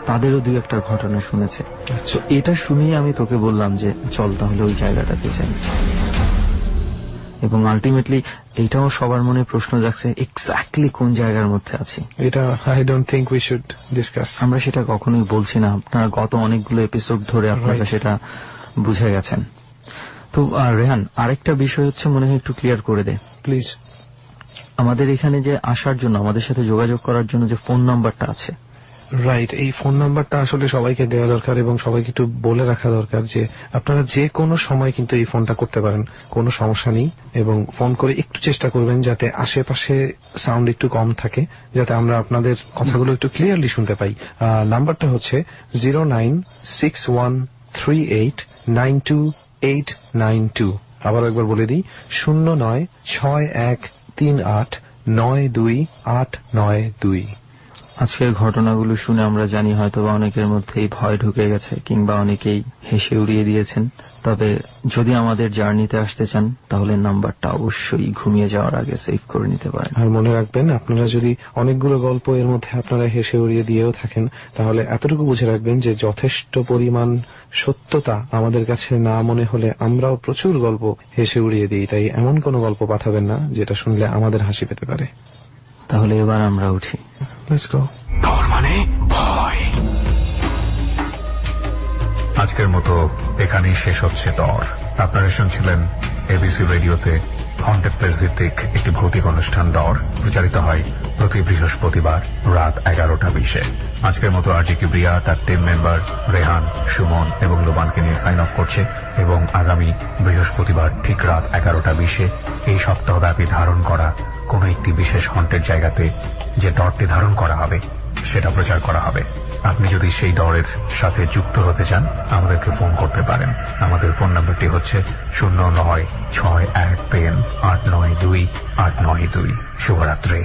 তাদেরও 2-1টা ঘটনা শুনেছে। তো এটা শুনেই আমি তোকে বললাম যে চল তাহলে ওই জায়গাটাতে যাই। এবং আলটিমেটলি এইটাও সবার মনে প্রশ্ন জাগছে, এক্স্যাক্টলি কোন জায়গার মধ্যে আছি। এটা I don't think we should discuss. আমরা সেটা কখনোই বলছি না, আপনারা গত অনেকগুলো এপিসোড ধরে আপনারা সেটা বুঝে গেছেন। তো রেহান, আরেকটা বিষয় হচ্ছে মনে হয় একটু ক্লিয়ার করে দে প্লিজ। আমাদের এখানে যে আসার জন্য, আমাদের সাথে যোগাযোগ করার জন্য যে ফোন নাম্বারটা আছে, রাইট, এই ফোন নাম্বারটা আসলে সবাইকে দেওয়া দরকার এবং সবাইকে একটু বলে রাখা দরকার যে আপনারা যে কোনো সময় কিন্তু এই ফোনটা করতে পারেন, কোনো সমস্যা নেই। এবং ফোন করে একটু চেষ্টা করবেন যাতে আশেপাশে সাউন্ড একটু কম থাকে, যাতে আমরা আপনাদের কথাগুলো একটু ক্লিয়ারলি শুনতে পাই। নাম্বারটা হচ্ছে 0961389292। আবার একবার বলে দিই, 0961389292। আজকের ঘটনাগুলো শুনে আমরা জানি হয়তো বা অনেকের মধ্যেই ভয় ঢুকে গেছে, কিংবা অনেকেই হেসে উড়িয়ে দিয়েছেন। তবে যদি আমাদের জার্নিতে আসতে চান তাহলে নাম্বারটা অবশ্যই ঘুমিয়ে যাওয়ার আগে সেভ করে নিতে পারেন। আর মনে রাখবেন, আপনারা যদি অনেকগুলো গল্প এর মধ্যে আপনারা হেসে উড়িয়ে দিয়েও থাকেন, তাহলে এতটুকু বুঝে রাখবেন যে যথেষ্ট পরিমাণ সত্যতা আমাদের কাছে না মনে হলে আমরাও প্রচুর গল্প হেসে উড়িয়ে দিই। তাই এমন কোনো গল্প পাঠাবেন না যেটা শুনলে আমাদের হাসি পেতে পারে। তাহলে এবার আমরা উঠি। Let's go. ডর মানে ভয়। আজকের মতো এখানেই শেষ হচ্ছে ডর। আপনারা শুনছিলেন এবিসি রেডিওতে হন্টেড প্লেস ভিত্তিক একটি ভৌতিক অনুষ্ঠান ডর, প্রচারিত হয় প্রতি বৃহস্পতিবার রাত 11টা 20-এ। আজকের মতো আরজি কিবরিয়া, তার টিম মেম্বার রেহান, সুমন এবং লোবানকে নিয়ে সাইন অফ করছে, এবং আগামী বৃহস্পতিবার ঠিক রাত 11টা 20-এ এই সপ্তাহব্যাপী ধারণ করা কোন একটি বিশেষ হন্টেড জায়গাতে যে ডরটি ধারণ করা হবে সেটা প্রচার করা হবে। আপনি যদি সেই ডরের সাথে যুক্ত হতে চান আমাদেরকে ফোন করতে পারেন। আমাদের ফোন নাম্বারটি হচ্ছে 096138928992। শুভরাত্রি।